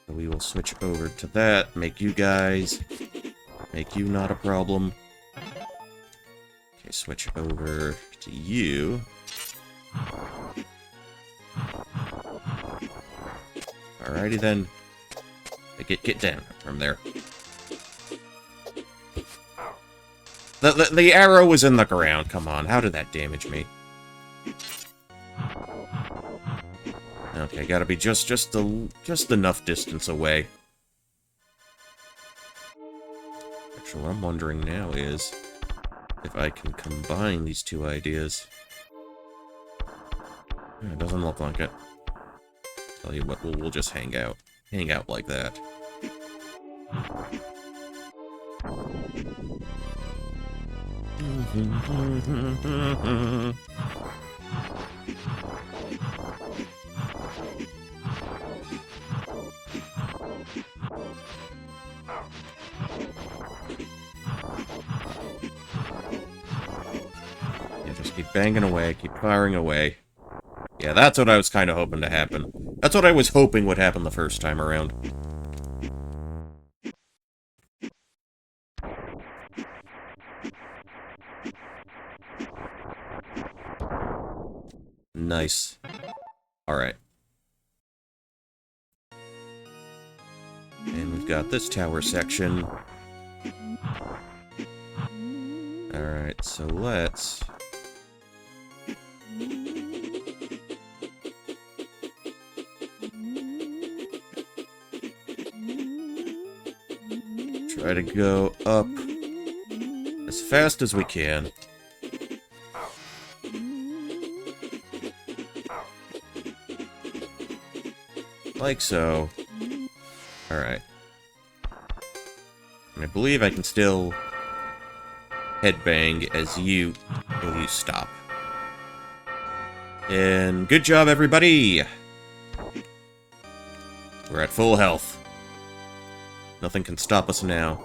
So we will switch over to that. Make you guys. Make you not a problem. Okay, switch over to you. Alrighty then. Get down from there. The arrow was in the ground. Come on, how did that damage me? Okay, gotta be just enough distance away. Actually, what I'm wondering now is if I can combine these two ideas. It doesn't look like it. Tell you what, we'll just hang out like that. Yeah, just keep banging away, keep firing away. Yeah, that's what I was kind of hoping to happen. That's what I was hoping would happen the first time around. Nice. Alright. And we've got this tower section. Alright, so let's... try to go up as fast as we can. Like so. Alright. And I believe I can still headbang as you... will you stop? And good job, everybody! We're at full health. Nothing can stop us now.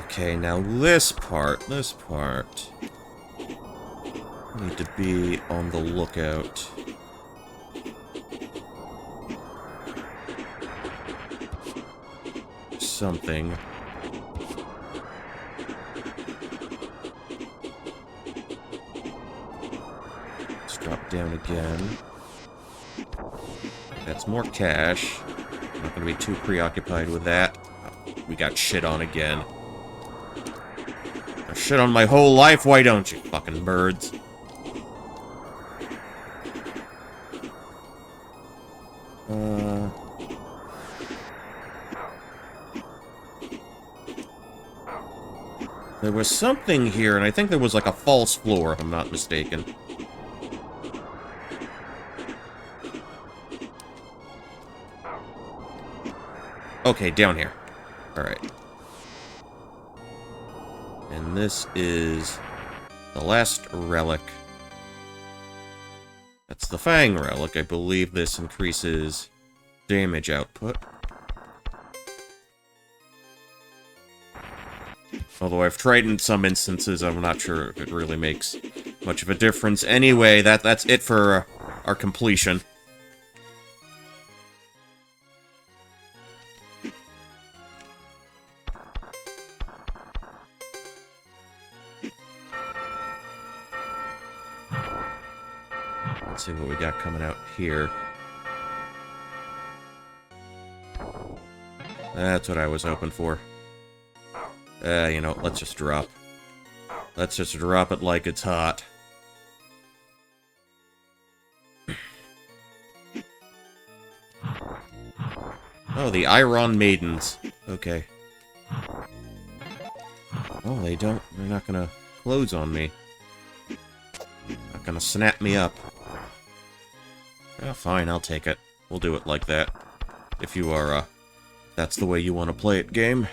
Okay, now this part. Need to be on the lookout. Something. Let's drop down again. That's more cash. I'm not gonna be too preoccupied with that. We got shit on again. I shit on my whole life, why don't you, fucking birds? There was something here, and I think there was like a false floor, if I'm not mistaken. Okay, down here. Alright. And this is the last relic. That's the Fang relic. I believe this increases damage output. Although I've tried in some instances, I'm not sure if it really makes much of a difference. Anyway, that's it for our completion. Let's see what we got coming out here. That's what I was hoping for. You know, let's just drop. Let's just drop it like it's hot. Oh, the Iron Maidens. Okay. Oh, they're not gonna close on me. Not gonna snap me up. Oh, fine, I'll take it. We'll do it like that. If you are, that's the way you want to play it, game.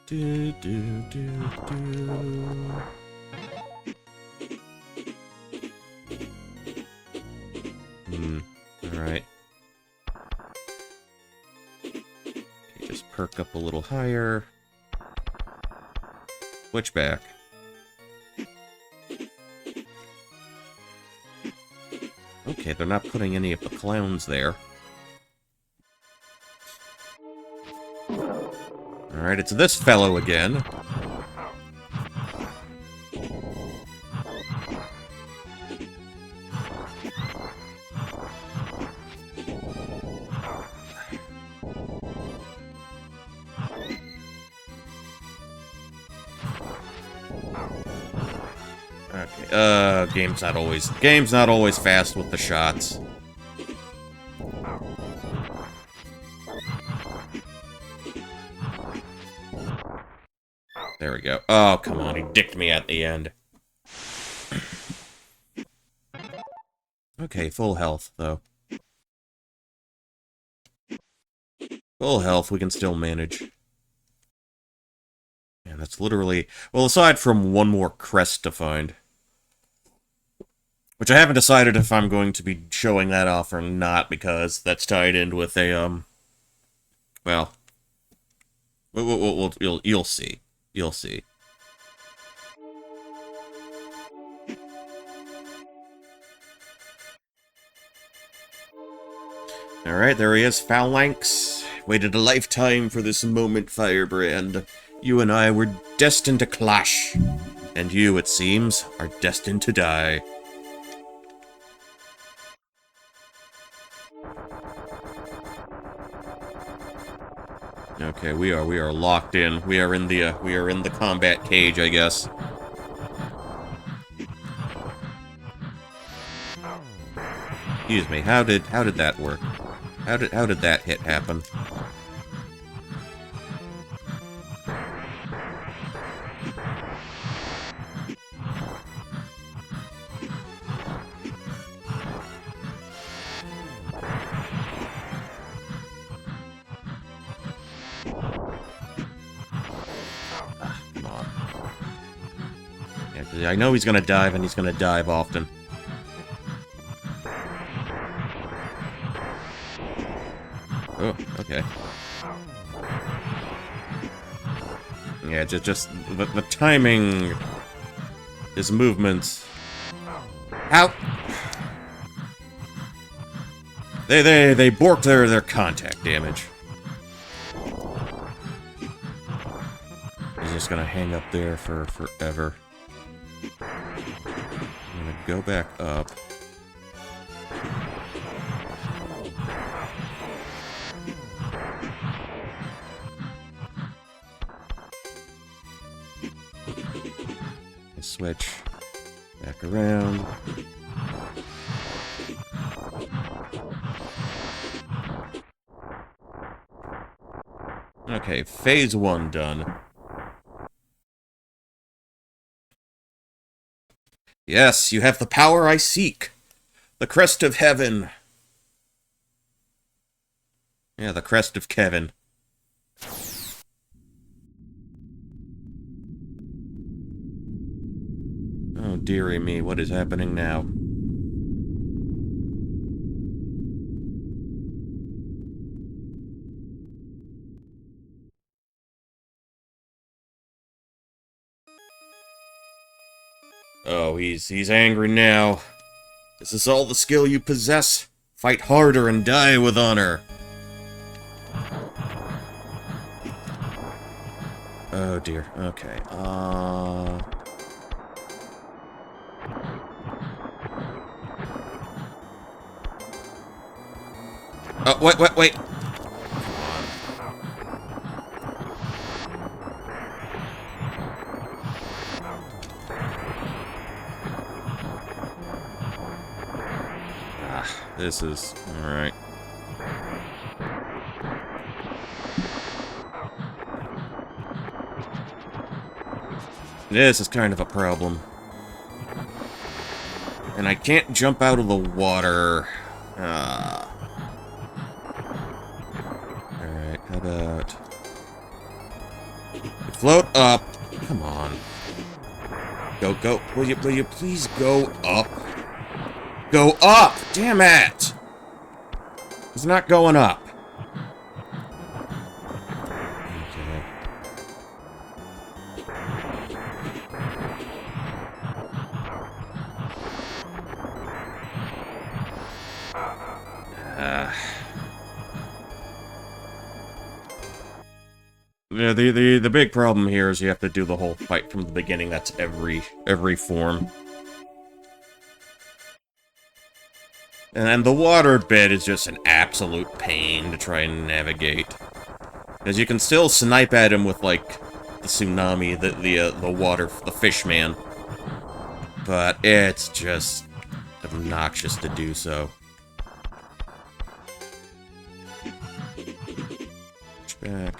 Do, do, do, do. Alright. Okay, just perk up a little higher. Switchback. Okay, they're not putting any of the clowns there. Alright, it's this fellow again. Okay, game's not always fast with the shots. There we go. Oh, come on, he dicked me at the end. Okay, full health, though. Full health, we can still manage. And that's literally... Well, aside from one more crest to find. Which I haven't decided if I'm going to be showing that off or not, because that's tied in with a, well... You'll see. You'll see. Alright, there he is, Phalanx. Waited a lifetime for this moment, Firebrand. You and I were destined to clash. And you, it seems, are destined to die. Okay, we are locked in. We are in the combat cage, I guess. Excuse me. How did that work? How did that hit happen? Come on. Yeah, 'cause I know he's gonna dive, and he's gonna dive often. Oh, okay. Yeah, just the timing, his movements. How? They borked their contact damage. He's just gonna hang up there for forever. I'm gonna go back up. Switch back around. Okay, phase 1 done. Yes, you have the power I seek. The crest of heaven. Yeah, the crest of Kevin. Oh, dearie me, what is happening now? Oh, he's angry now. This is all the skill you possess? Fight harder and die with honor. Oh dear, okay, Oh, wait! Ah, this is... alright. This is kind of a problem. And I can't jump out of the water. Alright, how about... float up! Come on. Go. Will you please go up? Go up! Damn it! It's not going up. Okay. Yeah, the big problem here is you have to do the whole fight from the beginning. That's every form. And the water bit is just an absolute pain to try and navigate. Because you can still snipe at him with, like, the tsunami, the water, the fish man. But it's just obnoxious to do so. Push back.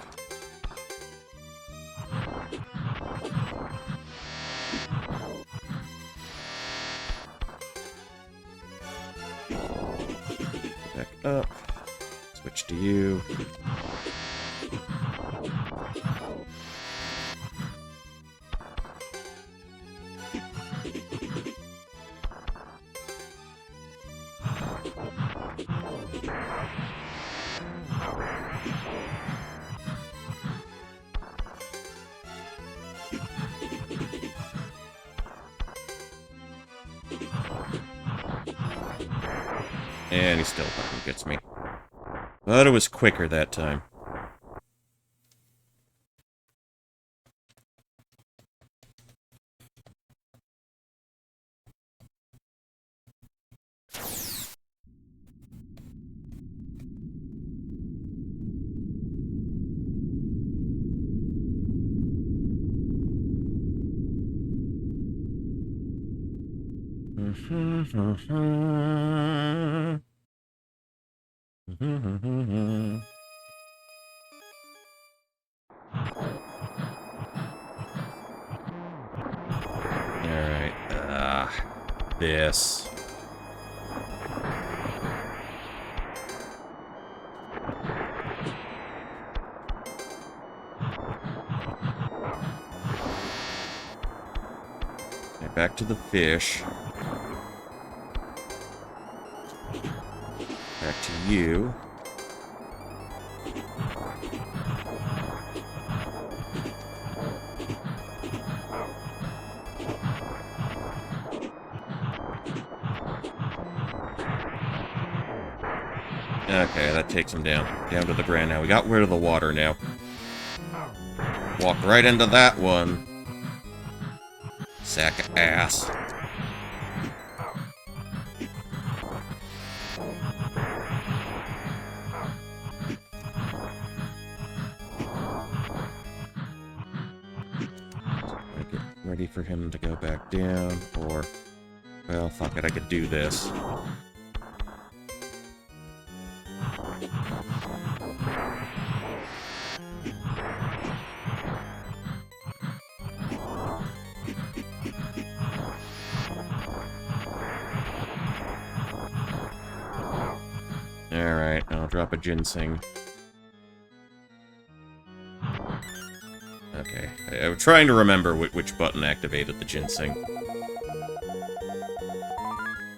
Back up. Switch to you. And he still fucking gets me. But it was quicker that time. Alright, this. Okay, back to the fish. Back to you. Okay, that takes him down. Down to the ground now. We got rid of the water now. Walk right into that one. Sack of ass. Get ready for him to go back down, or... well, fuck it, I could do this. Alright, I'll drop a ginseng. Okay, I'm trying to remember which button activated the ginseng.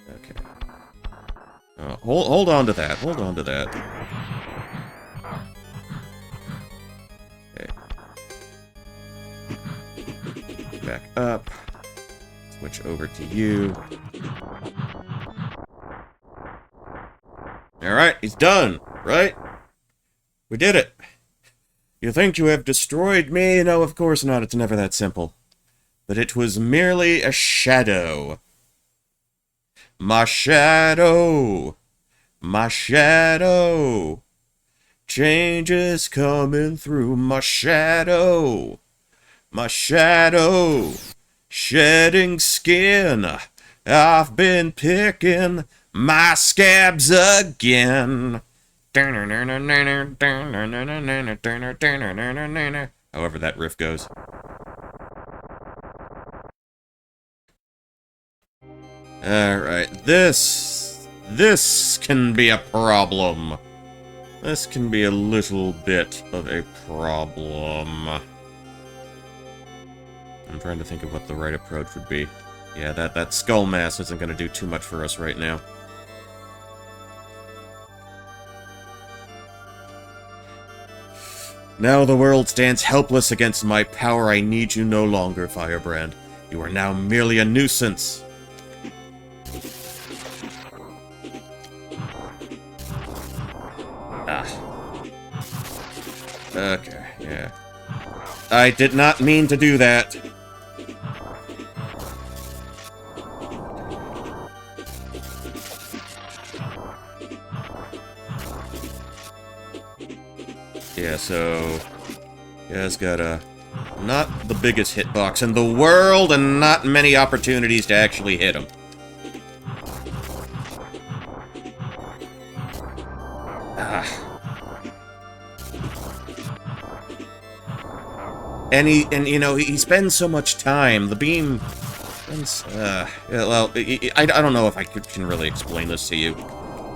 Okay. Hold on to that, hold on to that. Okay. Back up. Switch over to you. Alright, he's done, right? We did it. You think you have destroyed me? No, of course not. It's never that simple. But it was merely a shadow. My shadow. My shadow. Change is coming through my shadow. My shadow. Shedding skin. I've been picking my scabs again. However that riff goes. Alright, this can be a problem. This can be a little bit of a problem. I'm trying to think of what the right approach would be. Yeah, that skull mass isn't going to do too much for us right now. Now the world stands helpless against my power. I need you no longer, Firebrand. You are now merely a nuisance. Ah. Okay, yeah. I did not mean to do that. Yeah, so... yeah, it's got not the biggest hitbox in the world, and not many opportunities to actually hit him. And you know, he spends so much time. The beam... yeah, well, I don't know if I can really explain this to you.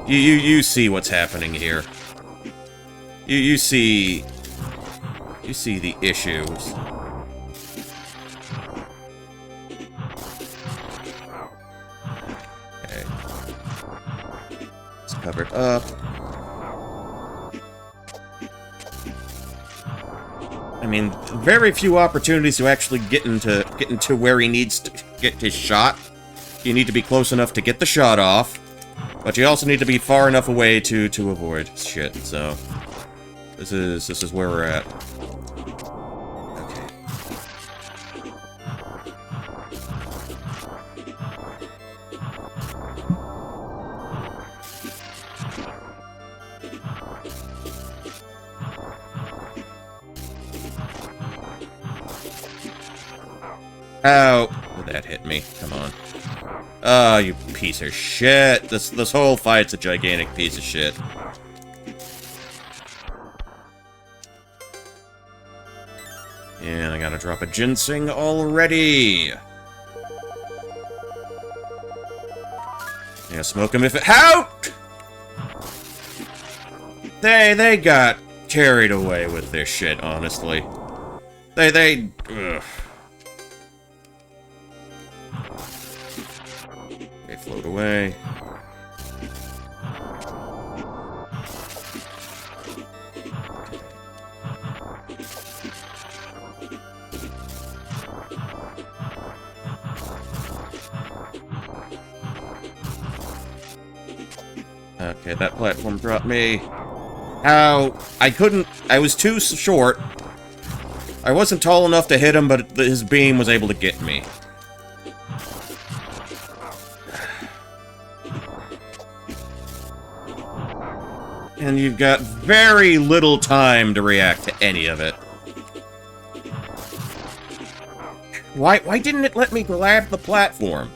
You see what's happening here. You see the issues. Okay. It's covered up. I mean, very few opportunities to actually get into where he needs to get his shot. You need to be close enough to get the shot off, but you also need to be far enough away to avoid shit. So this is where we're at. Okay. Ow! That hit me. Come on. Oh, you piece of shit. This whole fight's a gigantic piece of shit. And I gotta drop a ginseng already. Yeah, smoke him if it... How? They got carried away with this shit, honestly. Ugh. They float away. Okay, that platform dropped me. How? I was too short. I wasn't tall enough to hit him, but his beam was able to get me. And you've got very little time to react to any of it. Why didn't it let me grab the platform?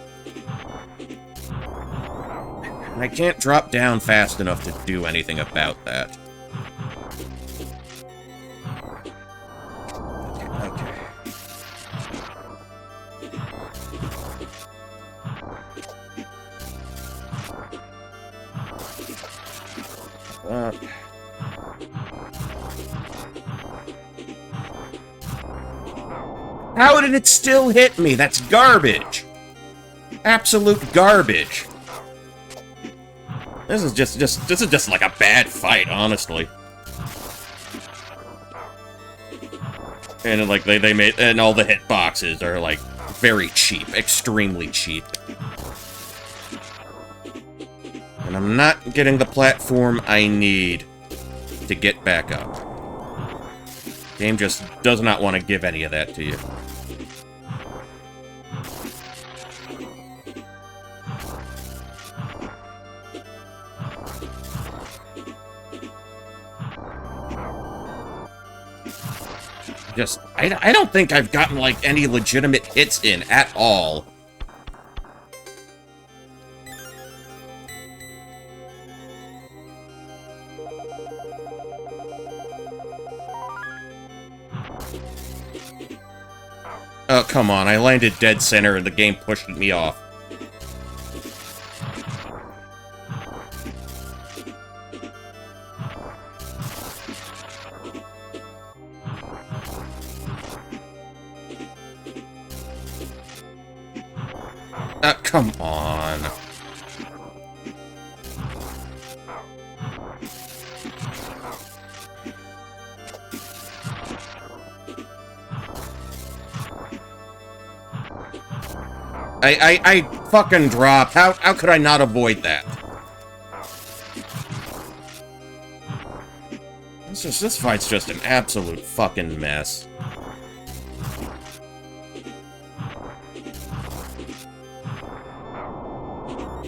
And I can't drop down fast enough to do anything about that. Okay. How did it still hit me? That's garbage. Absolute garbage. This is just like a bad fight, honestly. And like they made, and all the hitboxes are like very cheap, extremely cheap. And I'm not getting the platform I need to get back up. Game just does not want to give any of that to you. I don't think I've gotten, like, any legitimate hits in at all. Oh, come on, I landed dead center and the game pushed me off. Come on. I fucking dropped. How could I not avoid that? This fight's just an absolute fucking mess.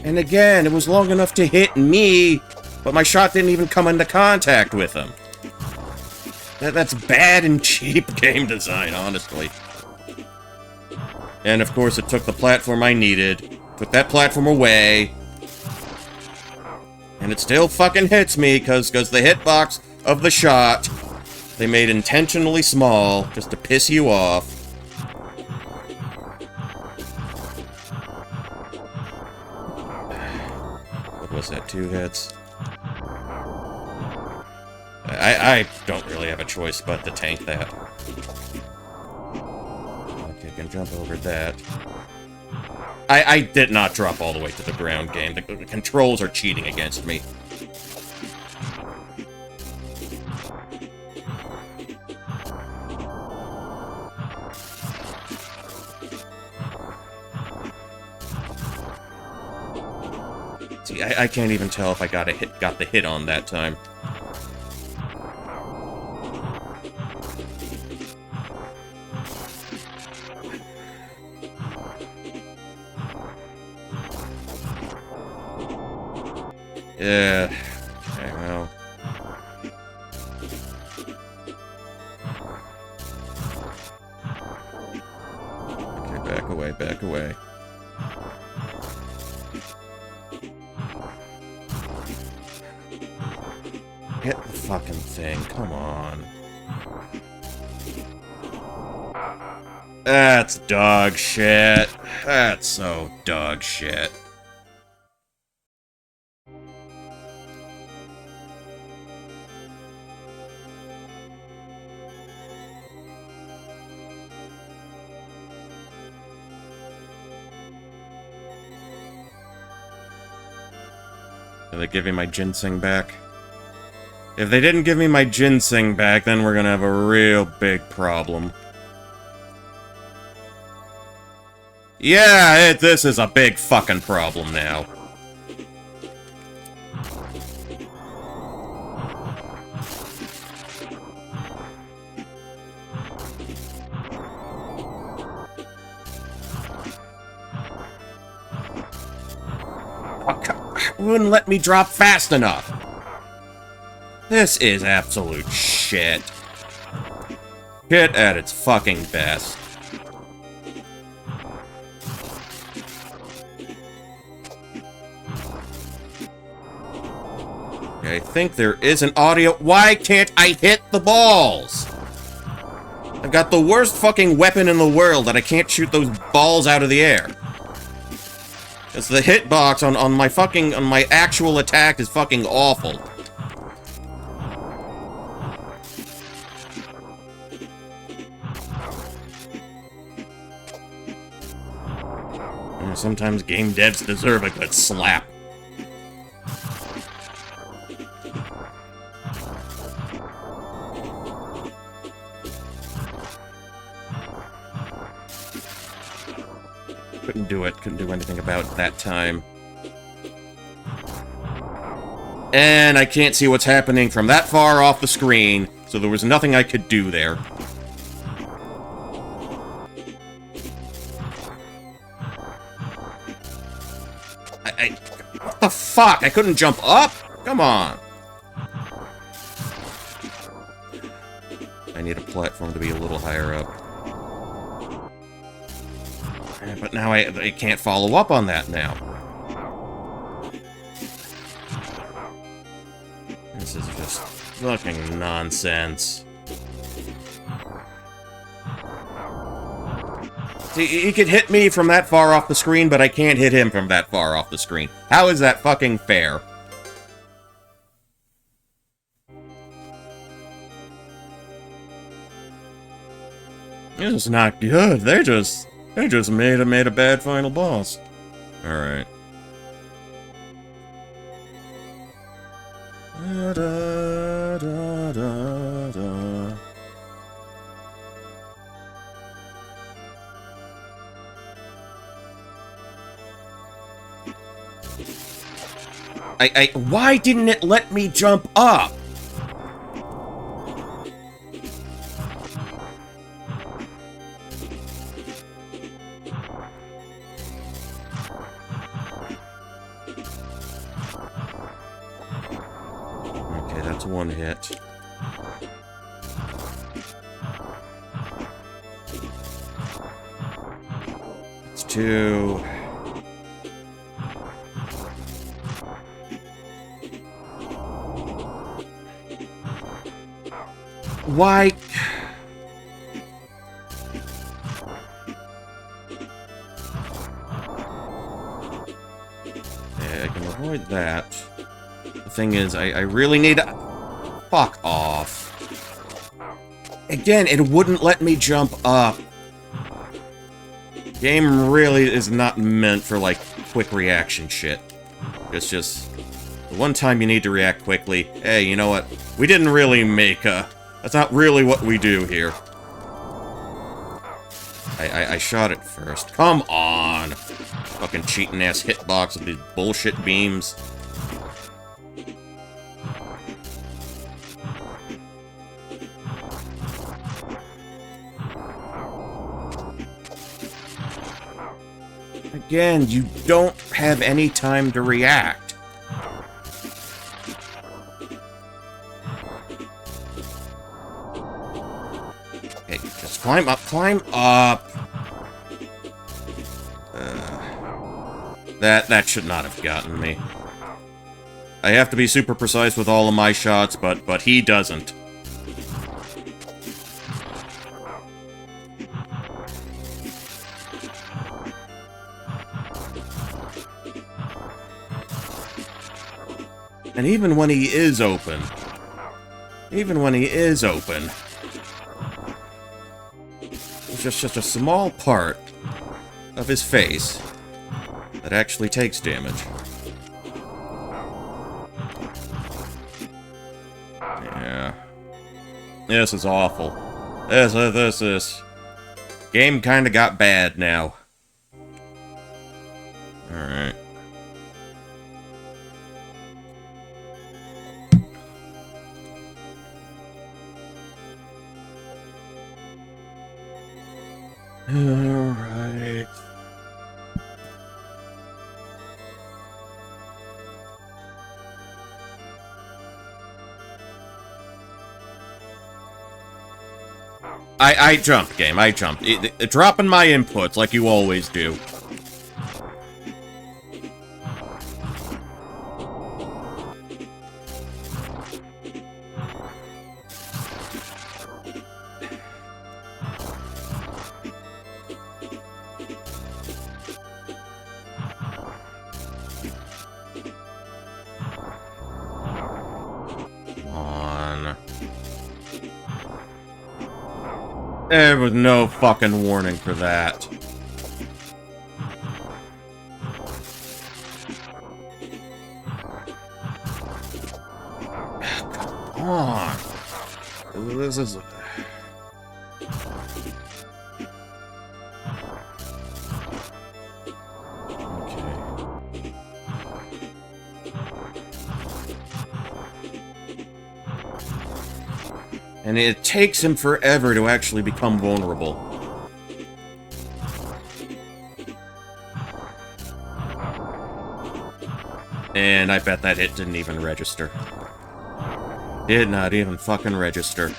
And again, it was long enough to hit me, but my shot didn't even come into contact with him. That's bad and cheap game design, honestly. And of course, it took the platform I needed, took that platform away, and it still fucking hits me, because the hitbox of the shot, they made intentionally small, just to piss you off. What was that, 2 hits? I don't really have a choice but to tank that. Okay, I can jump over that. I did not drop all the way to the ground, game. The controls are cheating against me. See, I can't even tell if I got the hit on that time. Yeah. Okay, well. Okay, back away, back away. Hit the fucking thing, come on. That's dog shit. That's so dog shit. Are they giving my ginseng back? If they didn't give me my ginseng back, then we're gonna have a real big problem. Yeah, this is a big fucking problem now. Wouldn't let me drop fast enough. This is absolute shit. Shit at its fucking best. Okay, I think there is an audio. Why can't I hit the balls? I've got the worst fucking weapon in the world and I can't shoot those balls out of the air. It's the hitbox on my actual attack is fucking awful. Sometimes game devs deserve a good slap. Couldn't do it. Couldn't do anything about it that time. And I can't see what's happening from that far off the screen, so there was nothing I could do there. What the fuck? I couldn't jump up? Come on. I need a platform to be a little higher up. But now I can't follow up on that now. This is just fucking nonsense. See, he could hit me from that far off the screen, but I can't hit him from that far off the screen. How is that fucking fair? This is not good. They just made a bad final boss. Alright. Da, da, da, da, da. Why didn't it let me jump up? Okay, that's one hit. It's two. Why? Yeah, I can avoid that. The thing is, I really need to... Fuck off. Again, it wouldn't let me jump up. Game really is not meant for, like, quick reaction shit. It's just... The one time you need to react quickly, hey, you know what? We didn't really make a... That's not really what we do here. I shot it first. Come on! Fucking cheating-ass hitbox with these bullshit beams. Again, you don't have any time to react. Okay, just climb up, climb up! That should not have gotten me. I have to be super precise with all of my shots, but he doesn't. And even when he is open, it's just a small part of his face that actually takes damage. Yeah. This is awful. This is... Game kinda got bad now. Alright. Alright. I jumped, game. I jumped. Dropping my inputs like you always do. There was no fucking warning for that. This is... And it takes him forever to actually become vulnerable. And I bet that hit didn't even register. Did not even fucking register.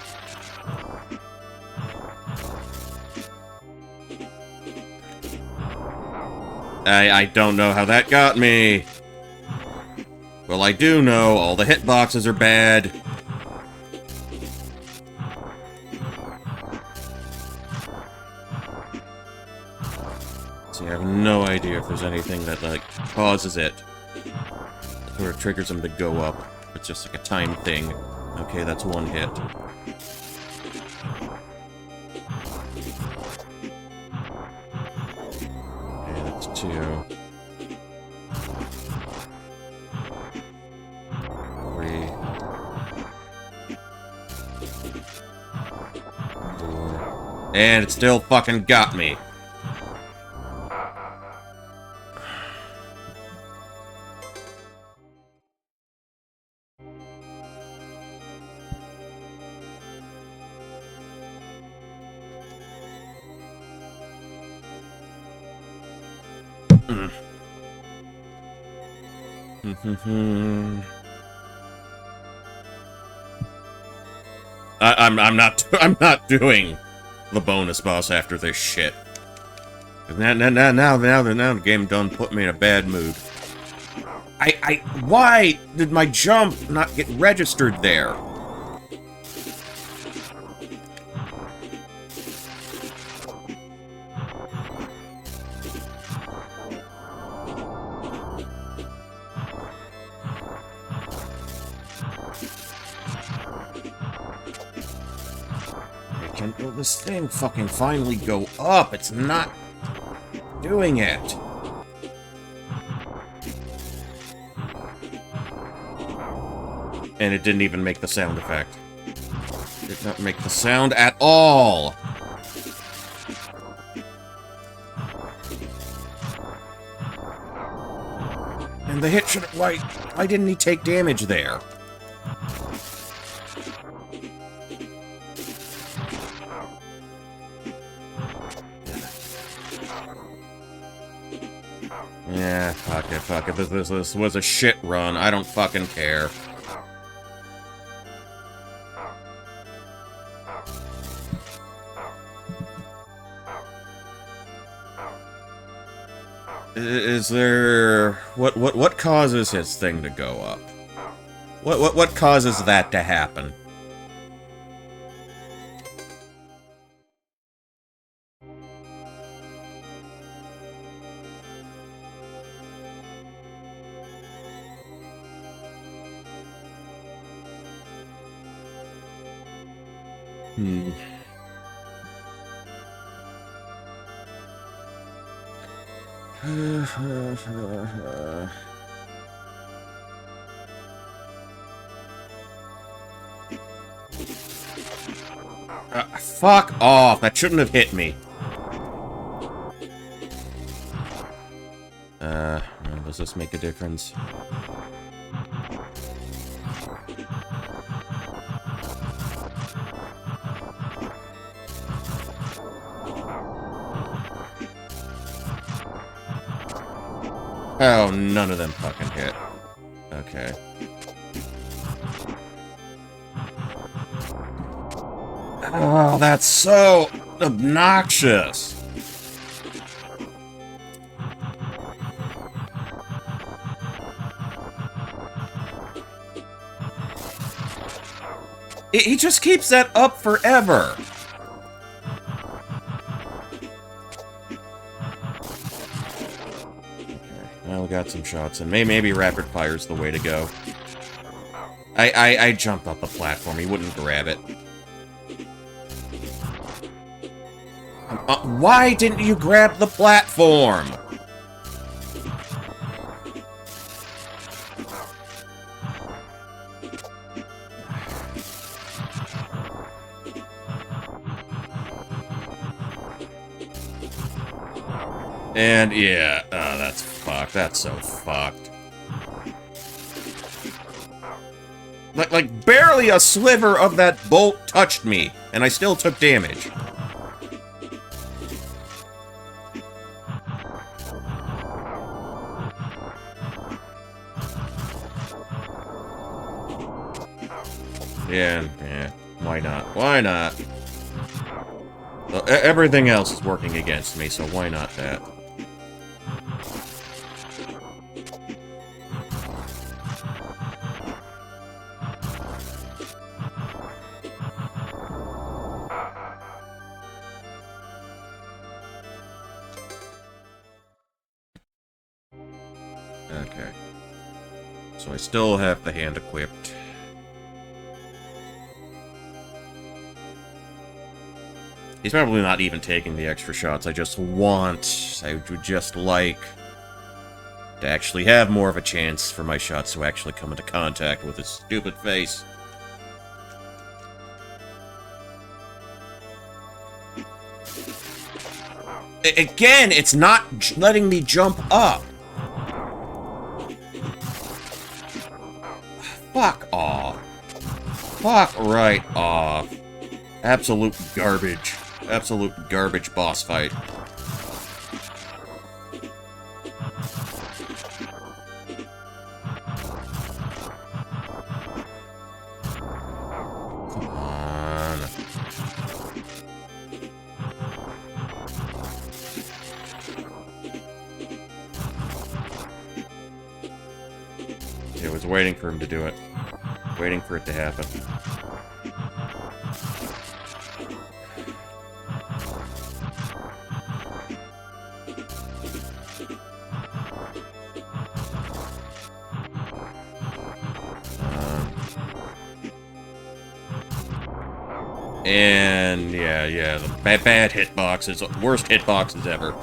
I don't know how that got me. Well, I do know all the hitboxes are bad. See, I have no idea if there's anything that, like, causes it. Or triggers them to go up. It's just like a time thing. Okay, that's one hit. Okay, that's two. 3. 4. And it still fucking got me. I'm not doing the bonus boss after this shit. Now the game done put me in a bad mood. Why did my jump not get registered there? Will this thing fucking finally go up? It's not doing it. And it didn't even make the sound effect. Did not make the sound at all. And the hit should... Why didn't he take damage there? Yeah, fuck it. This was a shit run. I don't fucking care. Is there... What causes his thing to go up? What causes that to happen? Fuck off! That shouldn't have hit me. Does this make a difference? Oh, none of them fucking hit. Okay. Oh, that's so obnoxious. He just keeps that up forever. Well, we got some shots, and maybe rapid fire's the way to go. I jumped up the platform. He wouldn't grab it. Why didn't you grab the platform? And yeah, that's fucked. That's so fucked. Like, barely a sliver of that bolt touched me, and I still took damage. Yeah, why not? Why not? Everything else is working against me, so why not that? Okay. So I still have the hand equipped. He's probably not even taking the extra shots. I would just like to actually have more of a chance for my shots to actually come into contact with his stupid face. Again, it's not letting me jump up. Fuck off. Fuck right off. Absolute garbage. Absolute garbage boss fight. Come on. I was waiting for him to do it. Waiting for it to happen. And yeah, the bad hitboxes, worst hitboxes ever. Come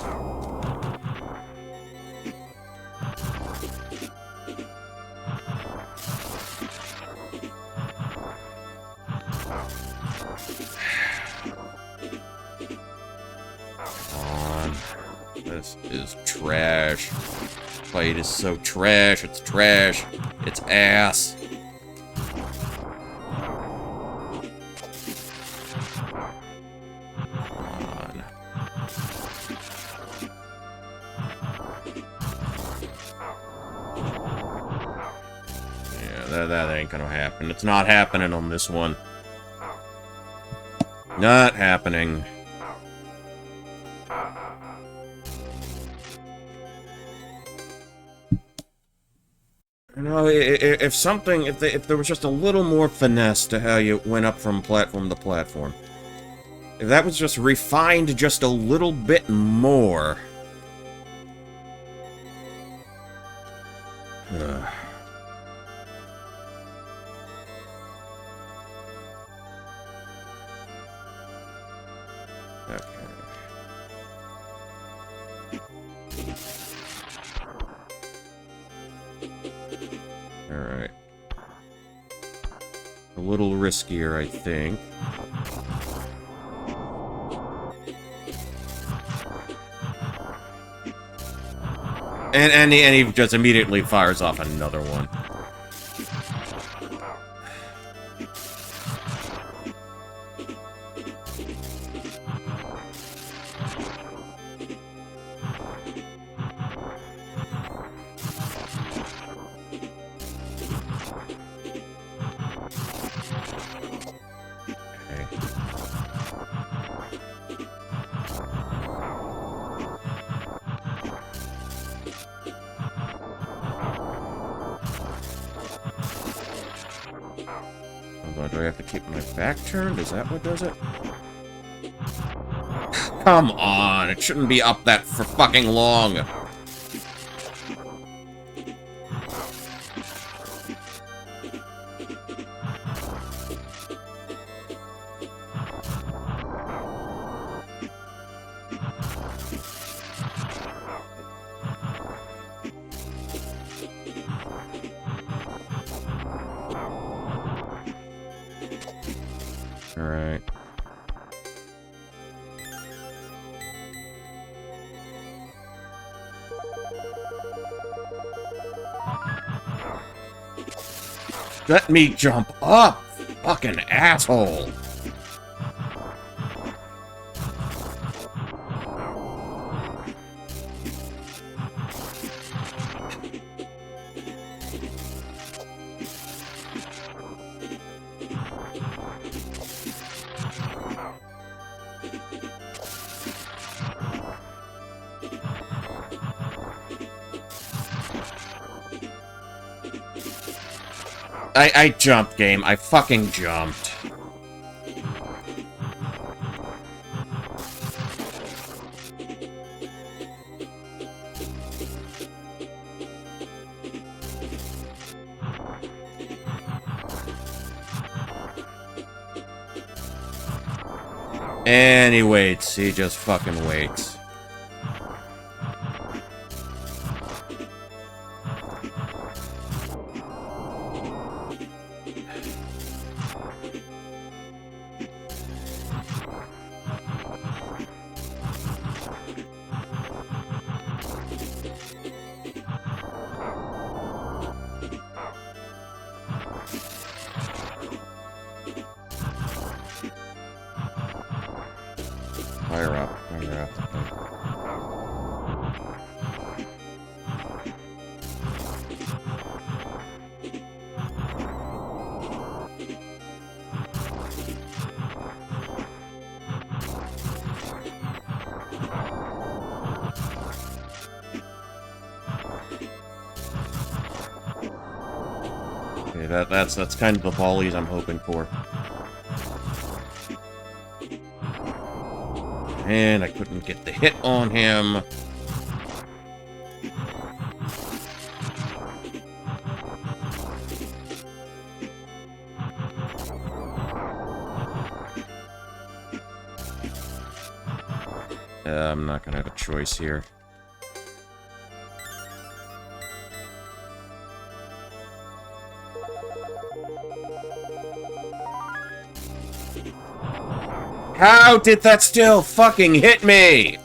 on. This is trash. Fight is so trash, it's trash. It's ass. That ain't gonna happen. It's not happening on this one. Not happening. You know, if there was just a little more finesse to how you went up from platform to platform. If that was just refined just a little bit more. Alright. A little riskier, I think. And he just immediately fires off another one. Do I have to keep my back turned? Is that what does it? Come on, it shouldn't be up that for fucking long. Alright. Let me jump up! Fucking asshole! I jumped, game. I fucking jumped. And he waits. He just fucking waits. Fire up, fire up. Okay, that's kind of the volleys I'm hoping for. And I couldn't get the hit on him. I'm not gonna have a choice here. How did that still fucking hit me?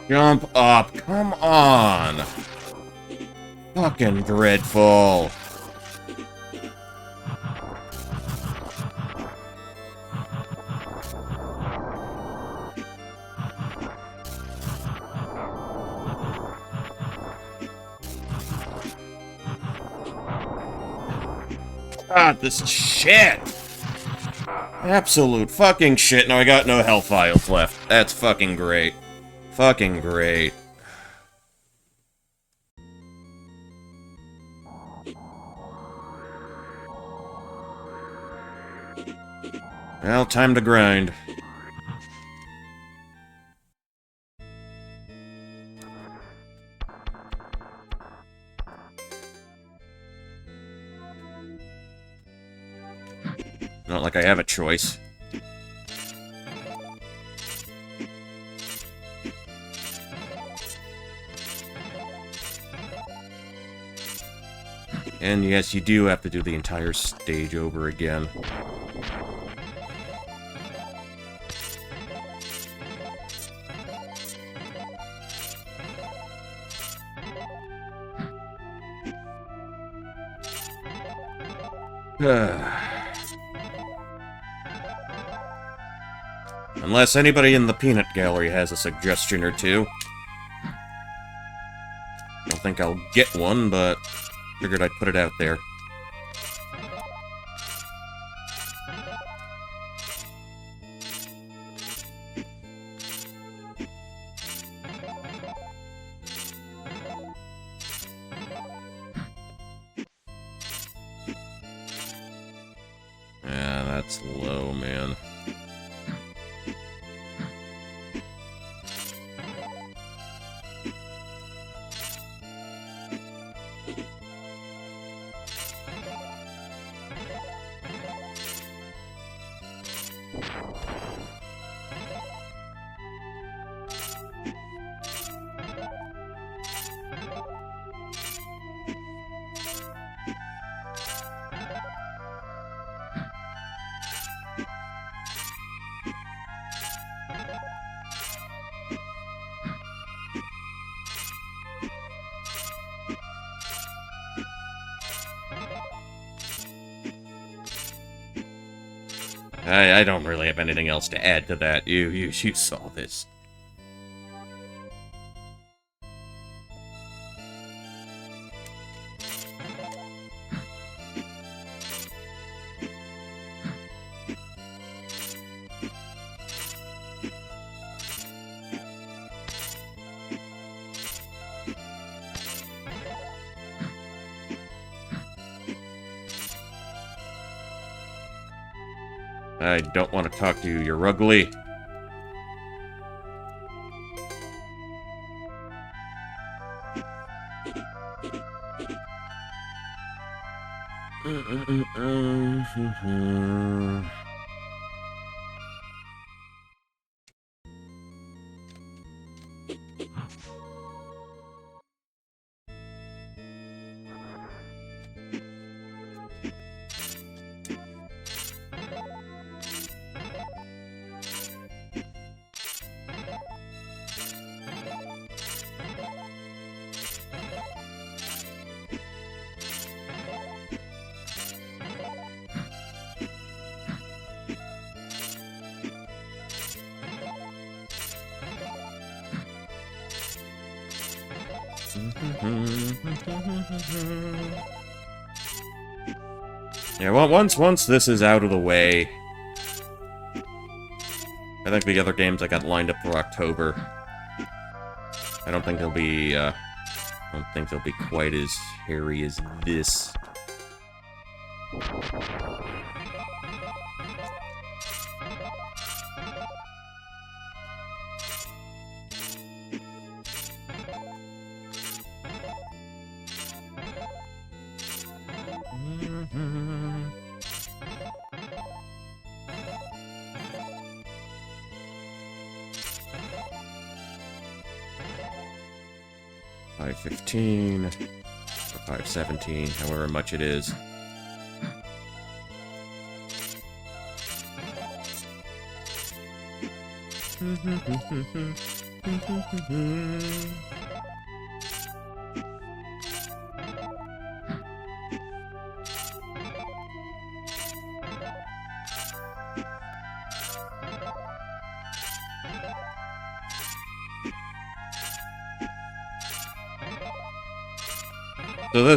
Jump up, come on! Fucking dreadful. God, this is shit! Absolute fucking shit. Now I got no health vials left. That's fucking great. Fucking great. Well, time to grind. Not like I have a choice. And yes, you do have to do the entire stage over again. Unless anybody in the peanut gallery has a suggestion or two. Don't think I'll get one, but figured I'd put it out there. slow, man. I don't really have anything else to add to that. You saw this. I don't want to talk to you. You're ugly. Yeah, well, once this is out of the way, I think the other games I got lined up for October, I don't think they'll be quite as hairy as this. $5.15 or $5.17, however much it is.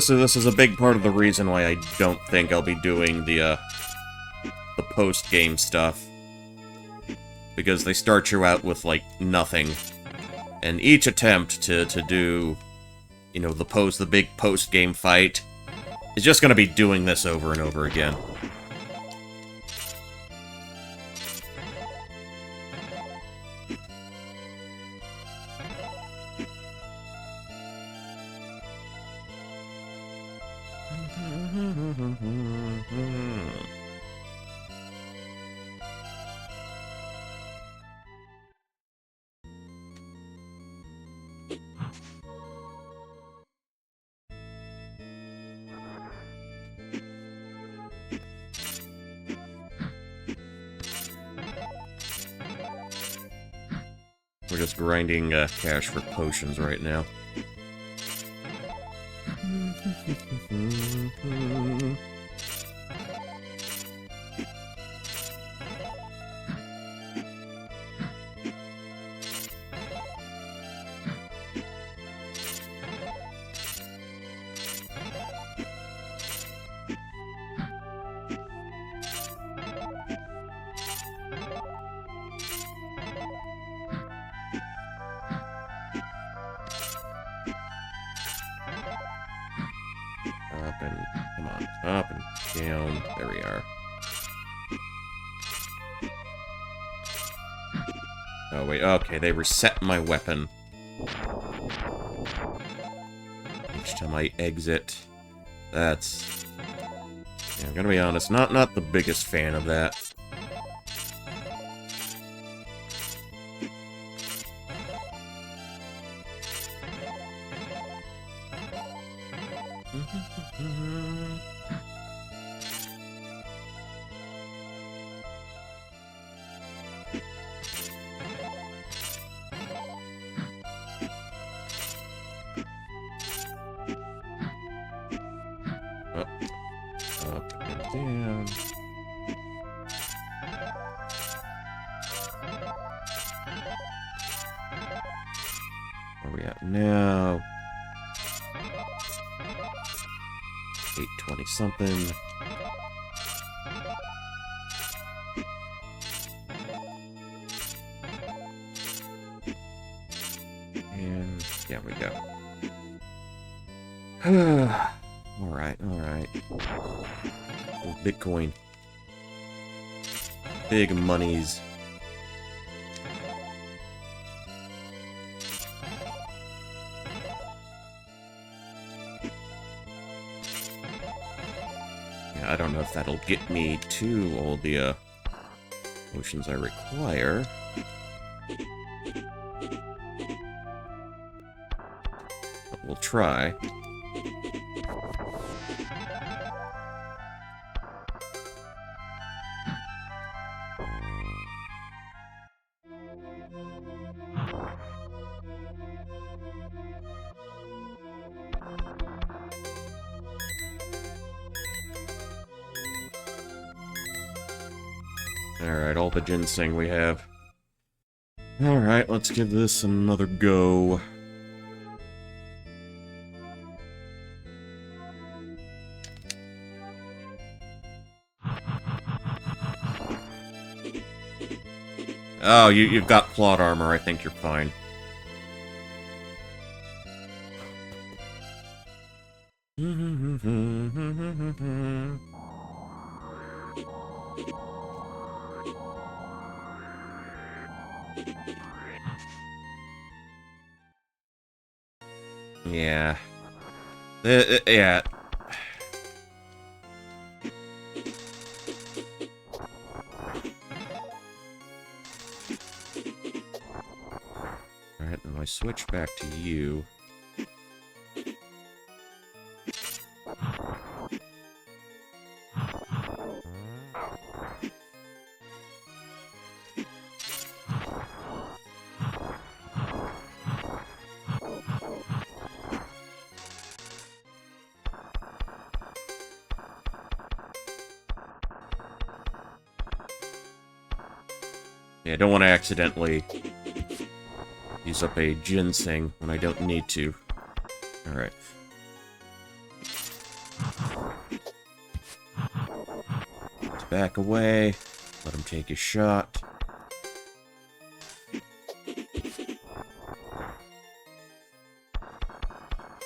So this is a big part of the reason why I don't think I'll be doing the post-game stuff. Because they start you out with, like, nothing. And each attempt to do, you know, the big post-game fight is just gonna be doing this over and over again. We're just grinding cash for potions right now. Up and, come on, up and down. There we are. Oh, wait. Okay, they reset my weapon. Each time I exit. That's... Yeah, I'm gonna be honest, not the biggest fan of that. Up and down. Where are we at now? 820 something. And there we go. Alright, alright. Bitcoin. Big monies. Yeah, I don't know if that'll get me to all the potions I require. But we'll try. Alright, all the ginseng we have. Alright, let's give this another go. Oh, you've got plot armor. I think you're fine. Yeah. Yeah. Alright, then I switch back to you. Yeah, I don't want to accidentally use up a ginseng when I don't need to. Alright. Let's back away. Let him take his shot.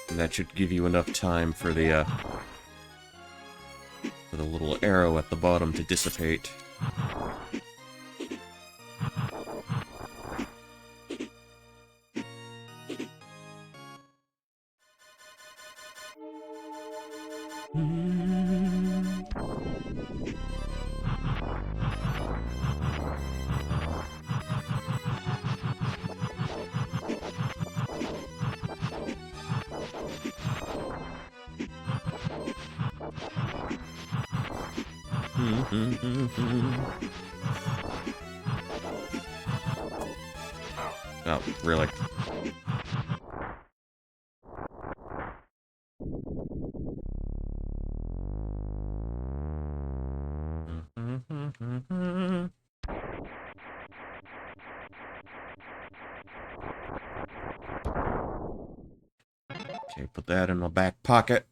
And that should give you enough time for the little arrow at the bottom to dissipate. Oh, really? Okay, put that in my back pocket.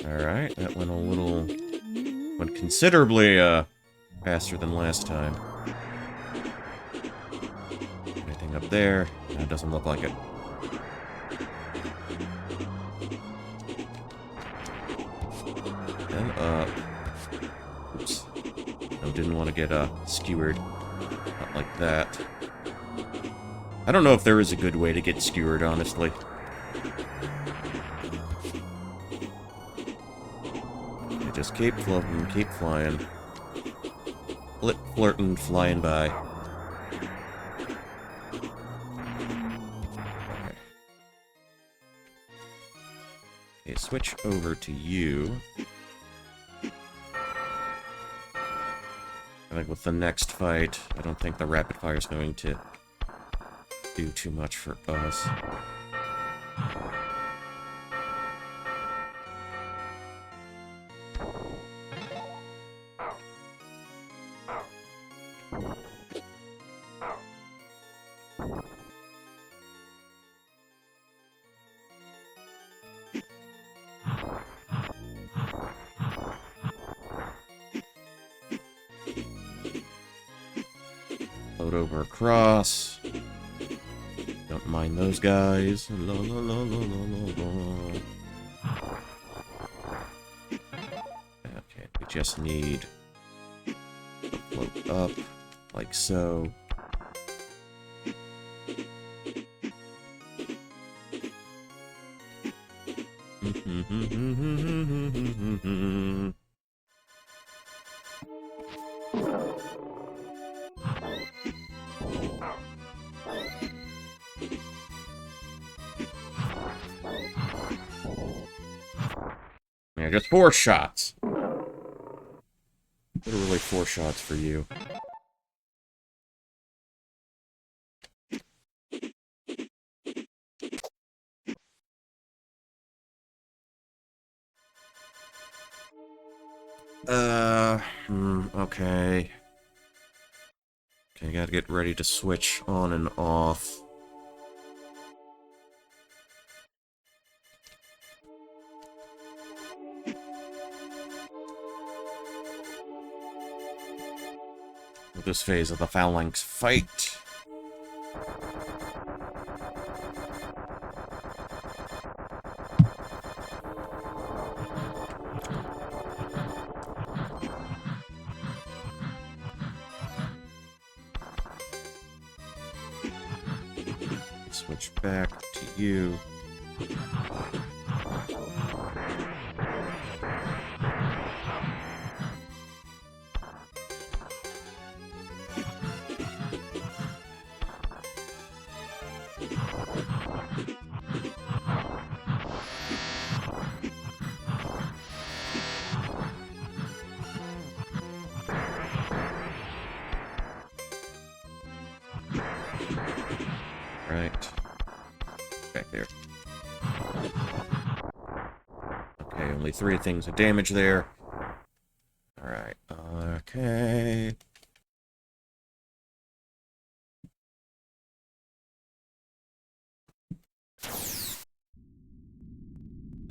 Alright, that went considerably, faster than last time. Anything up there? That doesn't look like it. Then up. Oops. No, didn't want to get skewered. Not like that. I don't know if there is a good way to get skewered, honestly. Okay, just keep floating, keep flying. Flirting, flying by. Okay, switch over to you. I think with the next fight, I don't think the rapid fire is going to do too much for us. Float over across. Don't mind those guys. La, la, la, la, la, la. Okay, we just need to float up, like so. Yeah, just 4 shots. Literally 4 shots for you. Okay. Okay, gotta get ready to switch on and off. With this phase of the Phalanx fight. Switch back to you. Right. Back there. Okay, only 3 things of damage there. Alright, okay.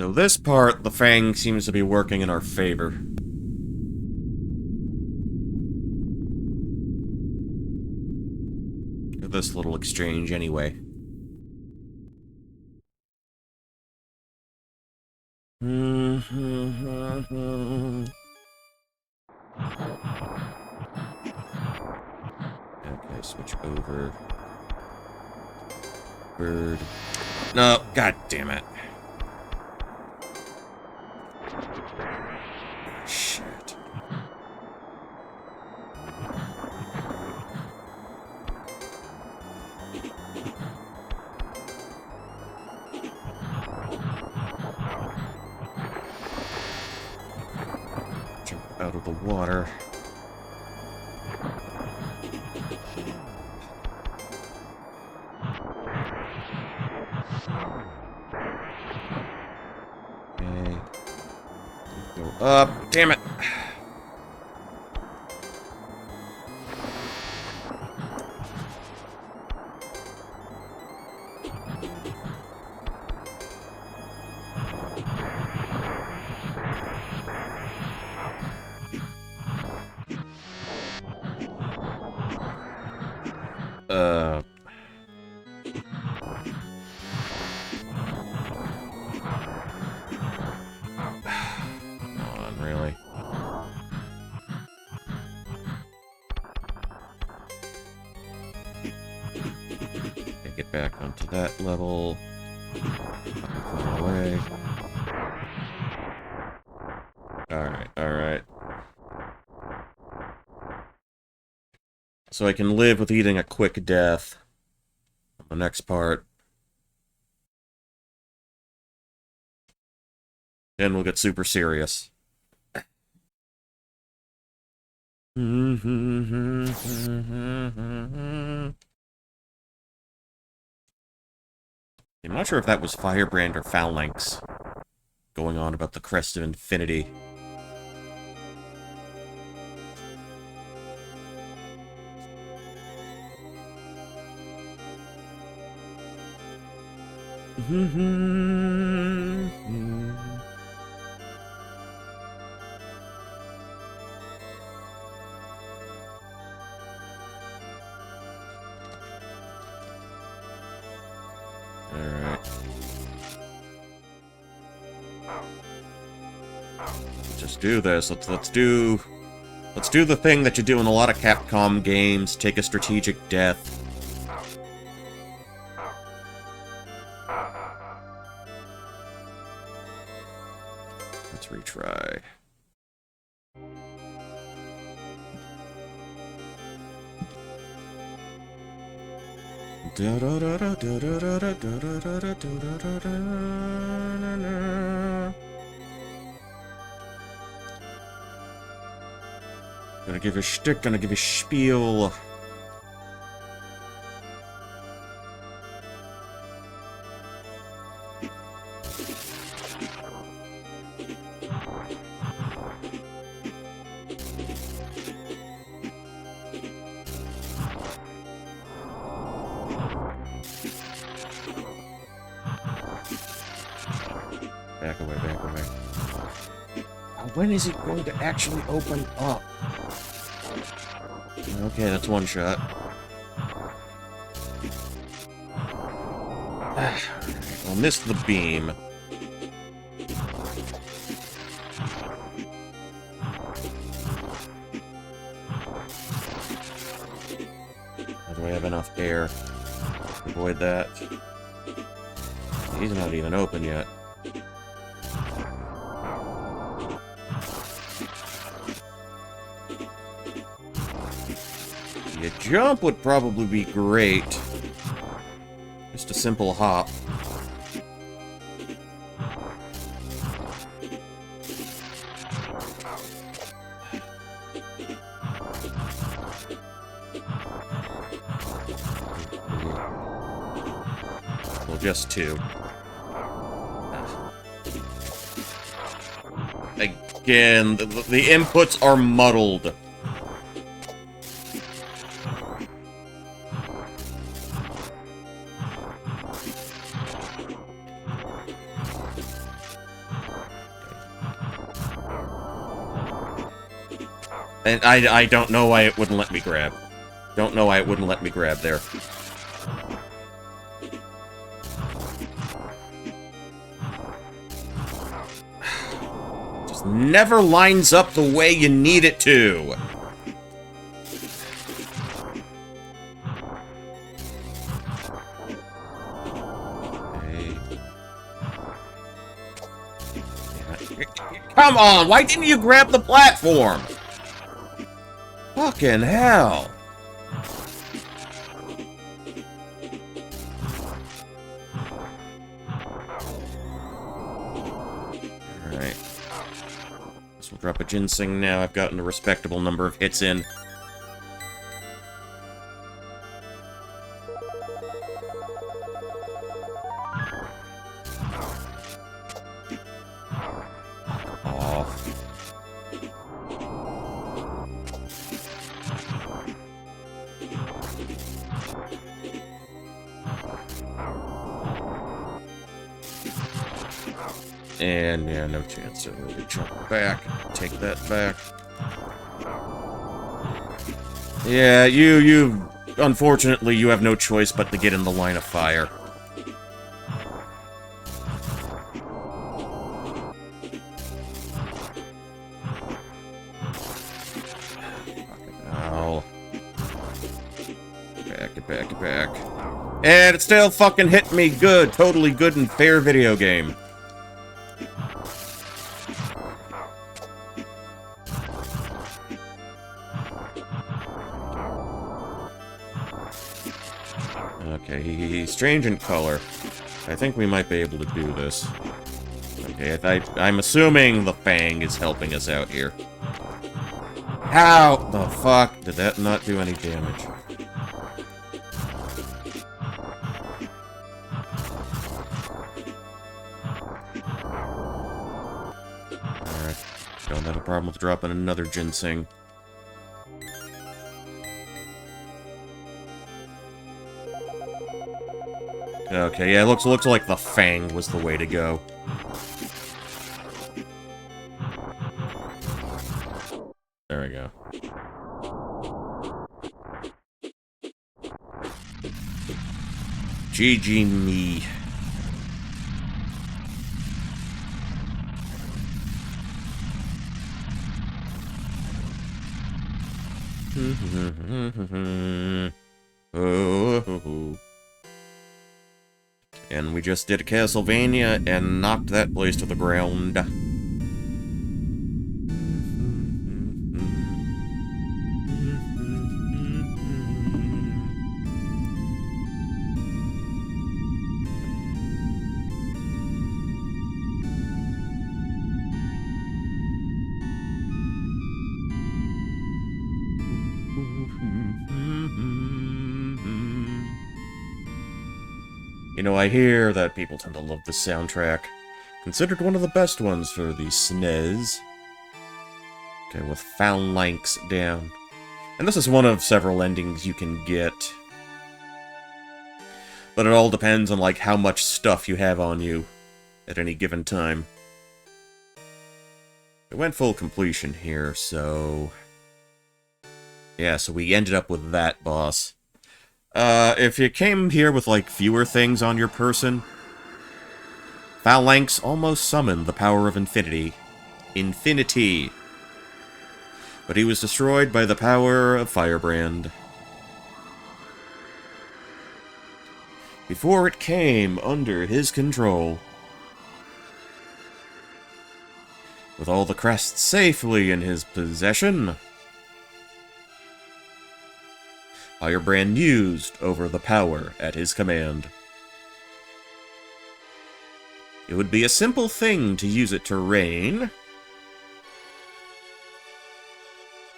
So this part, the Fang seems to be working in our favor. This little exchange anyway. Okay, switch over. Bird. No, god damn it. Shit. Out of the water. Okay. Go up. Damn it. back onto that level. Far away. Alright, alright. So I can live with eating a quick death on the next part. Then we'll get super serious. I'm not sure if that was Firebrand or Phalanx going on about the Crest of Infinity. Alright. Just do this. Let's do the thing that you do in a lot of Capcom games. Take a strategic death. Let's retry. Gonna give a shtick, gonna give a spiel. Back away, back away. When is it going to actually open up? Okay, that's one shot. I'll miss the beam. Do I have enough air to avoid that? He's not even open yet. A jump would probably be great. Just a simple hop. Well, just two. Again, the inputs are muddled. And I don't know why it wouldn't let me grab. Don't know why it wouldn't let me grab there. Just never lines up the way you need it to. Okay. Come on, why didn't you grab the platform? Fucking hell. Alright. Guess we'll drop a ginseng now. I've gotten a respectable number of hits in. And, yeah, no chance. So we'll jump back. Take that back. Yeah, you... Unfortunately, you have no choice but to get in the line of fire. Fucking hell. Get back, get back, get back. And it still fucking hit me good. Totally good and fair video game. Okay, he's strange in color. I think we might be able to do this. Okay, I'm assuming the Fang is helping us out here. How the fuck did that not do any damage? Alright, don't have a problem with dropping another ginseng. Okay, yeah, it looks like the Fang was the way to go. There we go. GG me. And we just did a Castlevania and knocked that place to the ground. You know, I hear that people tend to love the soundtrack. Considered one of the best ones for the SNES. Okay, with phalanx down. And this is one of several endings you can get. But it all depends on, like, how much stuff you have on you at any given time. It went full completion here, so... yeah, so we ended up with that boss. If you came here with, like, fewer things on your person, Phalanx almost summoned the power of infinity. Infinity! But he was destroyed by the power of Firebrand. Before it came under his control. With all the crests safely in his possession, Firebrand used over the power at his command. It would be a simple thing to use it to reign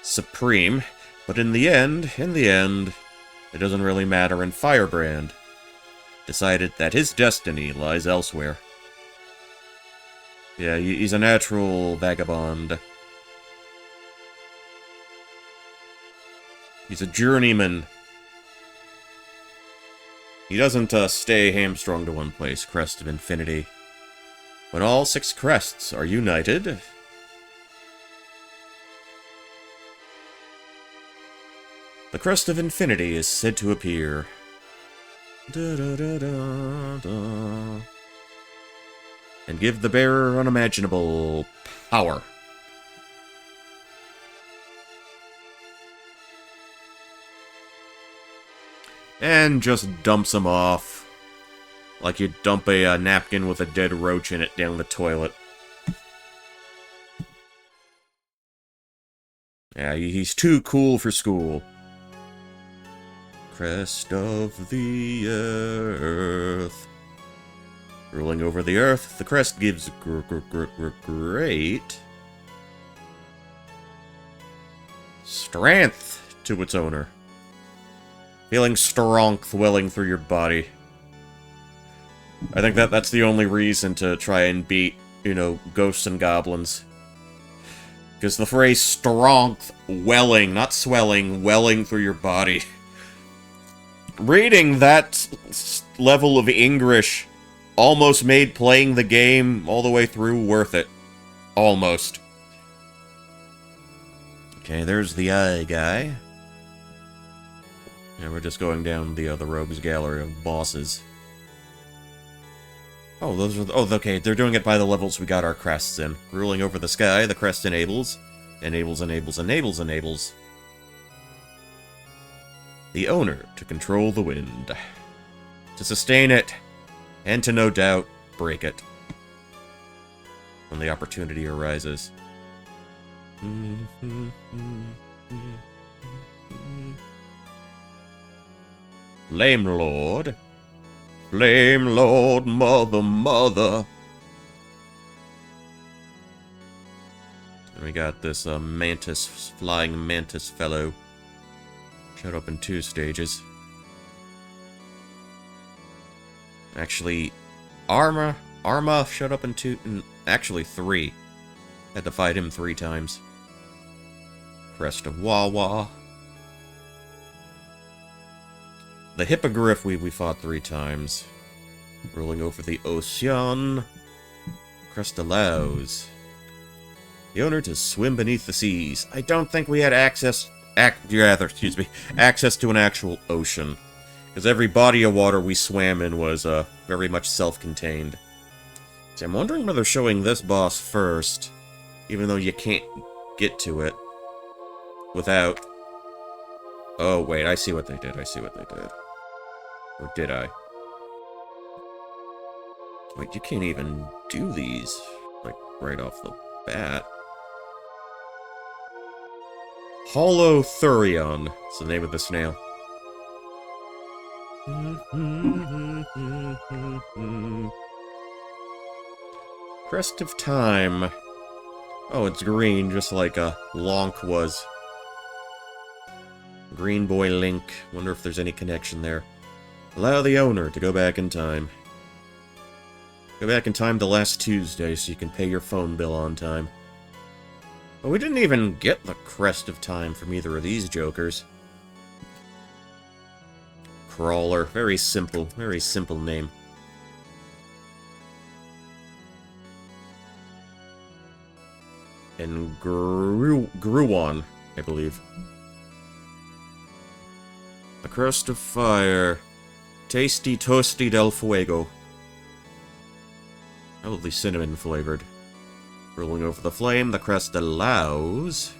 supreme, but in the end, it doesn't really matter, and Firebrand decided that his destiny lies elsewhere. Yeah, he's a natural vagabond. He's a journeyman. He doesn't stay hamstrung to one place, Crest of Infinity. When all 6 crests are united, the Crest of Infinity is said to appear. And give the bearer unimaginable power. And just dumps him off. Like you dump a napkin with a dead roach in it down the toilet. Yeah, he's too cool for school. Crest of the earth. Ruling over the earth, the crest gives great strength to its owner. Feeling strength welling through your body. I think that's the only reason to try and beat, you know, ghosts and goblins. Because the phrase strength welling, not swelling, welling through your body. Reading that level of English almost made playing the game all the way through worth it. Almost. Okay, there's the eye guy. And we're just going down the rogues gallery of bosses. Oh, those are... oh, okay, they're doing it by the levels we got our crests in. Ruling over the sky, the crest enables. Enables. The owner to control the wind. to sustain it, and to no doubt break it when the opportunity arises. Flame Lord. Flame Lord, mother, mother. And we got this mantis, flying mantis fellow. Showed up in 2 stages. Actually, Arma showed up in 2, actually 3. Had to fight him 3 times. Crest of Wawa. The Hippogriff we fought 3 times. Rolling over the ocean. Crest allows the owner to swim beneath the seas. I don't think we had access to an actual ocean. Because every body of water we swam in was very much self-contained. So I'm wondering whether showing this boss first, even though you can't get to it without... Oh, wait, I see what they did. Or did I? Wait, you can't even do these, like, right off the bat. Holothurion is the name of the snail. Crest of Time. Oh, it's green, just like Lonk was. Green Boy Link. Wonder if there's any connection there. Allow the owner to go back in time. Go back in time to last Tuesday so you can pay your phone bill on time. But we didn't even get the Crest of Time from either of these jokers. Crawler. Very simple name. And Gruon, I believe. The Crest of Fire. Tasty Toasty del Fuego. Probably cinnamon flavored. Rolling over the flame, the crest allows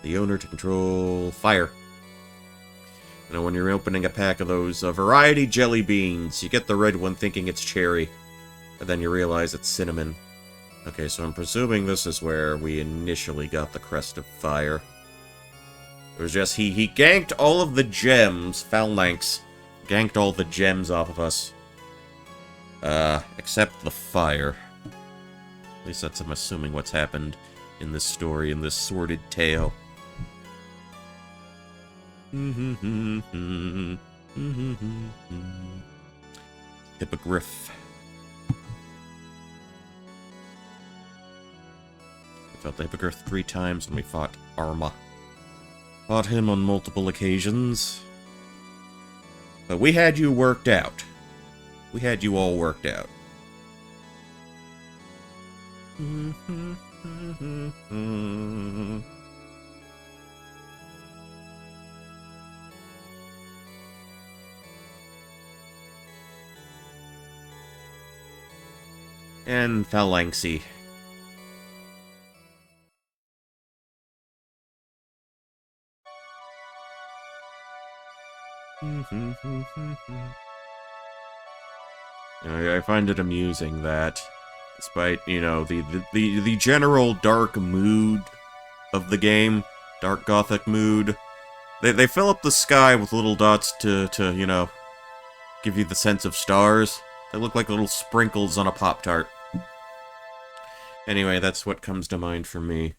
the owner to control fire. You know, when you're opening a pack of those variety jelly beans, you get the red one thinking it's cherry, but then you realize it's cinnamon. Okay, so I'm presuming this is where we initially got the Crest of Fire. It was just he ganked all of the gems, Phalanx, ganked all the gems off of us. Except the fire. At least that's, I'm assuming, what's happened in this story, in this sordid tale. Hippogriff. We fought the Hippogriff 3 times when we fought Arma. Fought him on multiple occasions. But we had you worked out. We had you all worked out. And Phalanxy. I find it amusing that, despite, you know, the general dark mood of the game, dark gothic mood, they fill up the sky with little dots to, you know, give you the sense of stars. They look like little sprinkles on a Pop-Tart. Anyway, that's what comes to mind for me.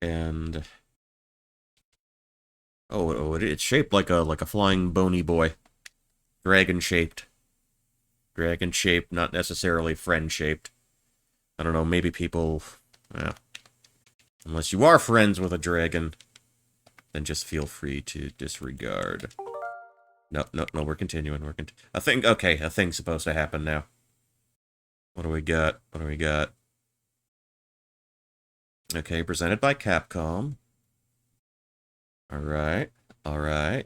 And... Oh, it's shaped like a flying bony boy. Dragon-shaped. Dragon-shaped, not necessarily friend-shaped. I don't know, maybe people... Well, unless you are friends with a dragon, then just feel free to disregard. No, we're continuing. A thing's supposed to happen now. What do we got? Okay, presented by Capcom. Alright. Yeah,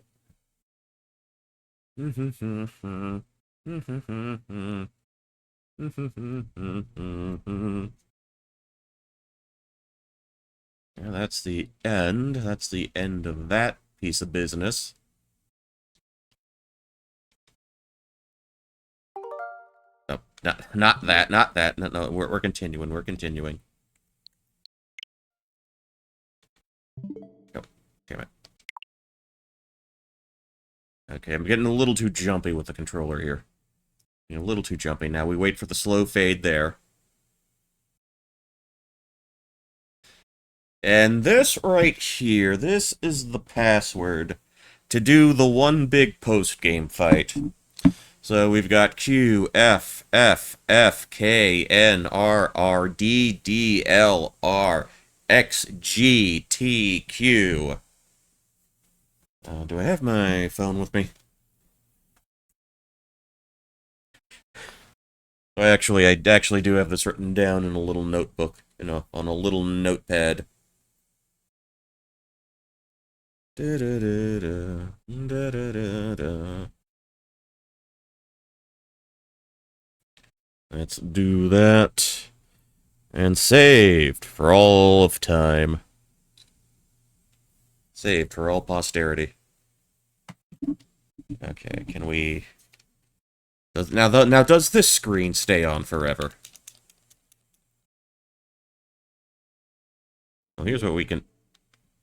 that's the end. That's the end of that piece of business. Not that, not that. No, we're continuing, we're continuing. Oh, damn it. Okay, I'm getting a little too jumpy with the controller here. A little too jumpy. Now we wait for the slow fade there. And this right here, this is the password to do the one big post-game fight. So we've got Q, F, F, F, K, N, R, R, D, D, L, R, X, G, T, Q. Do I have my phone with me? I actually do have this written down in a little notebook, on a little notepad. Da, da, da, da, da, da, da, da. Let's do that. And saved for all of time. Saved for all posterity. Okay, can we... Now, does this screen stay on forever? Well, here's what we can...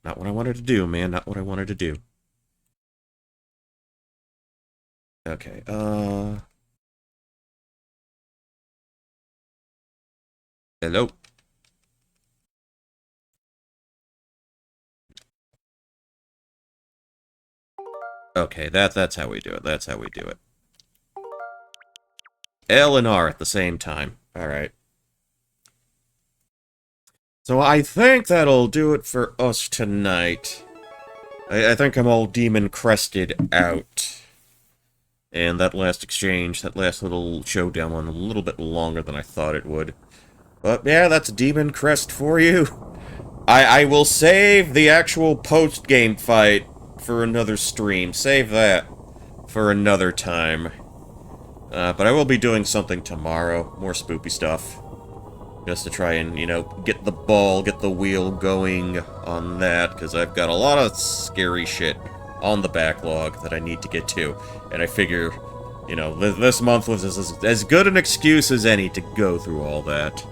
Not what I wanted to do, man. Not what I wanted to do. Okay, Hello? Okay, that's how we do it. That's how we do it. L and R at the same time. Alright. So I think that'll do it for us tonight. I think I'm all demon-crested out. And that last exchange, that last little showdown went a little bit longer than I thought it would. But yeah, that's Demon Crest for you. I will save the actual post-game fight for another stream. Save that for another time. But I will be doing something tomorrow. More spoopy stuff. Just to try and, get the wheel going on that. Because I've got a lot of scary shit on the backlog that I need to get to. And I figure, this month was as good an excuse as any to go through all that.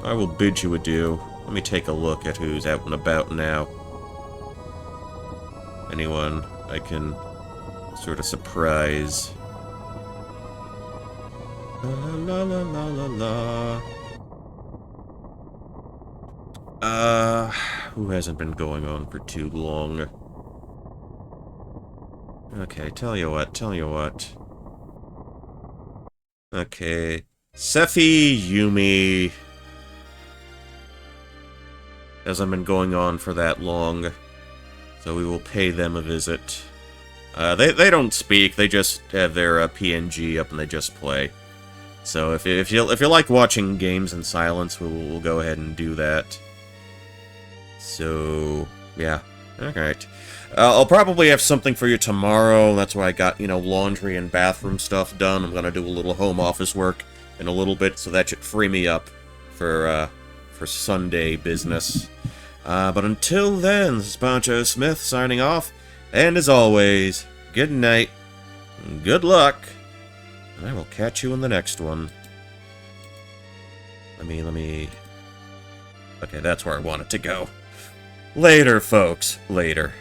I will bid you adieu. Let me take a look at who's out and about now. Anyone I can sort of surprise. La la la la la la. Who hasn't been going on for too long? Okay, tell you what. Okay. Sephi, Yumi... hasn't been going on for that long, so we will pay them a visit. They don't speak, they just have their PNG up and they just play. So if you like watching games in silence, we'll go ahead and do that. So, yeah. Alright. I'll probably have something for you tomorrow. That's why I got, laundry and bathroom stuff done. I'm gonna do a little home office work in a little bit, so that should free me up for Sunday business. But until then, this is Poncho Smith signing off, and as always, good night, good luck, and I will catch you in the next one. Let me... Okay, that's where I want it to go. Later, folks. Later.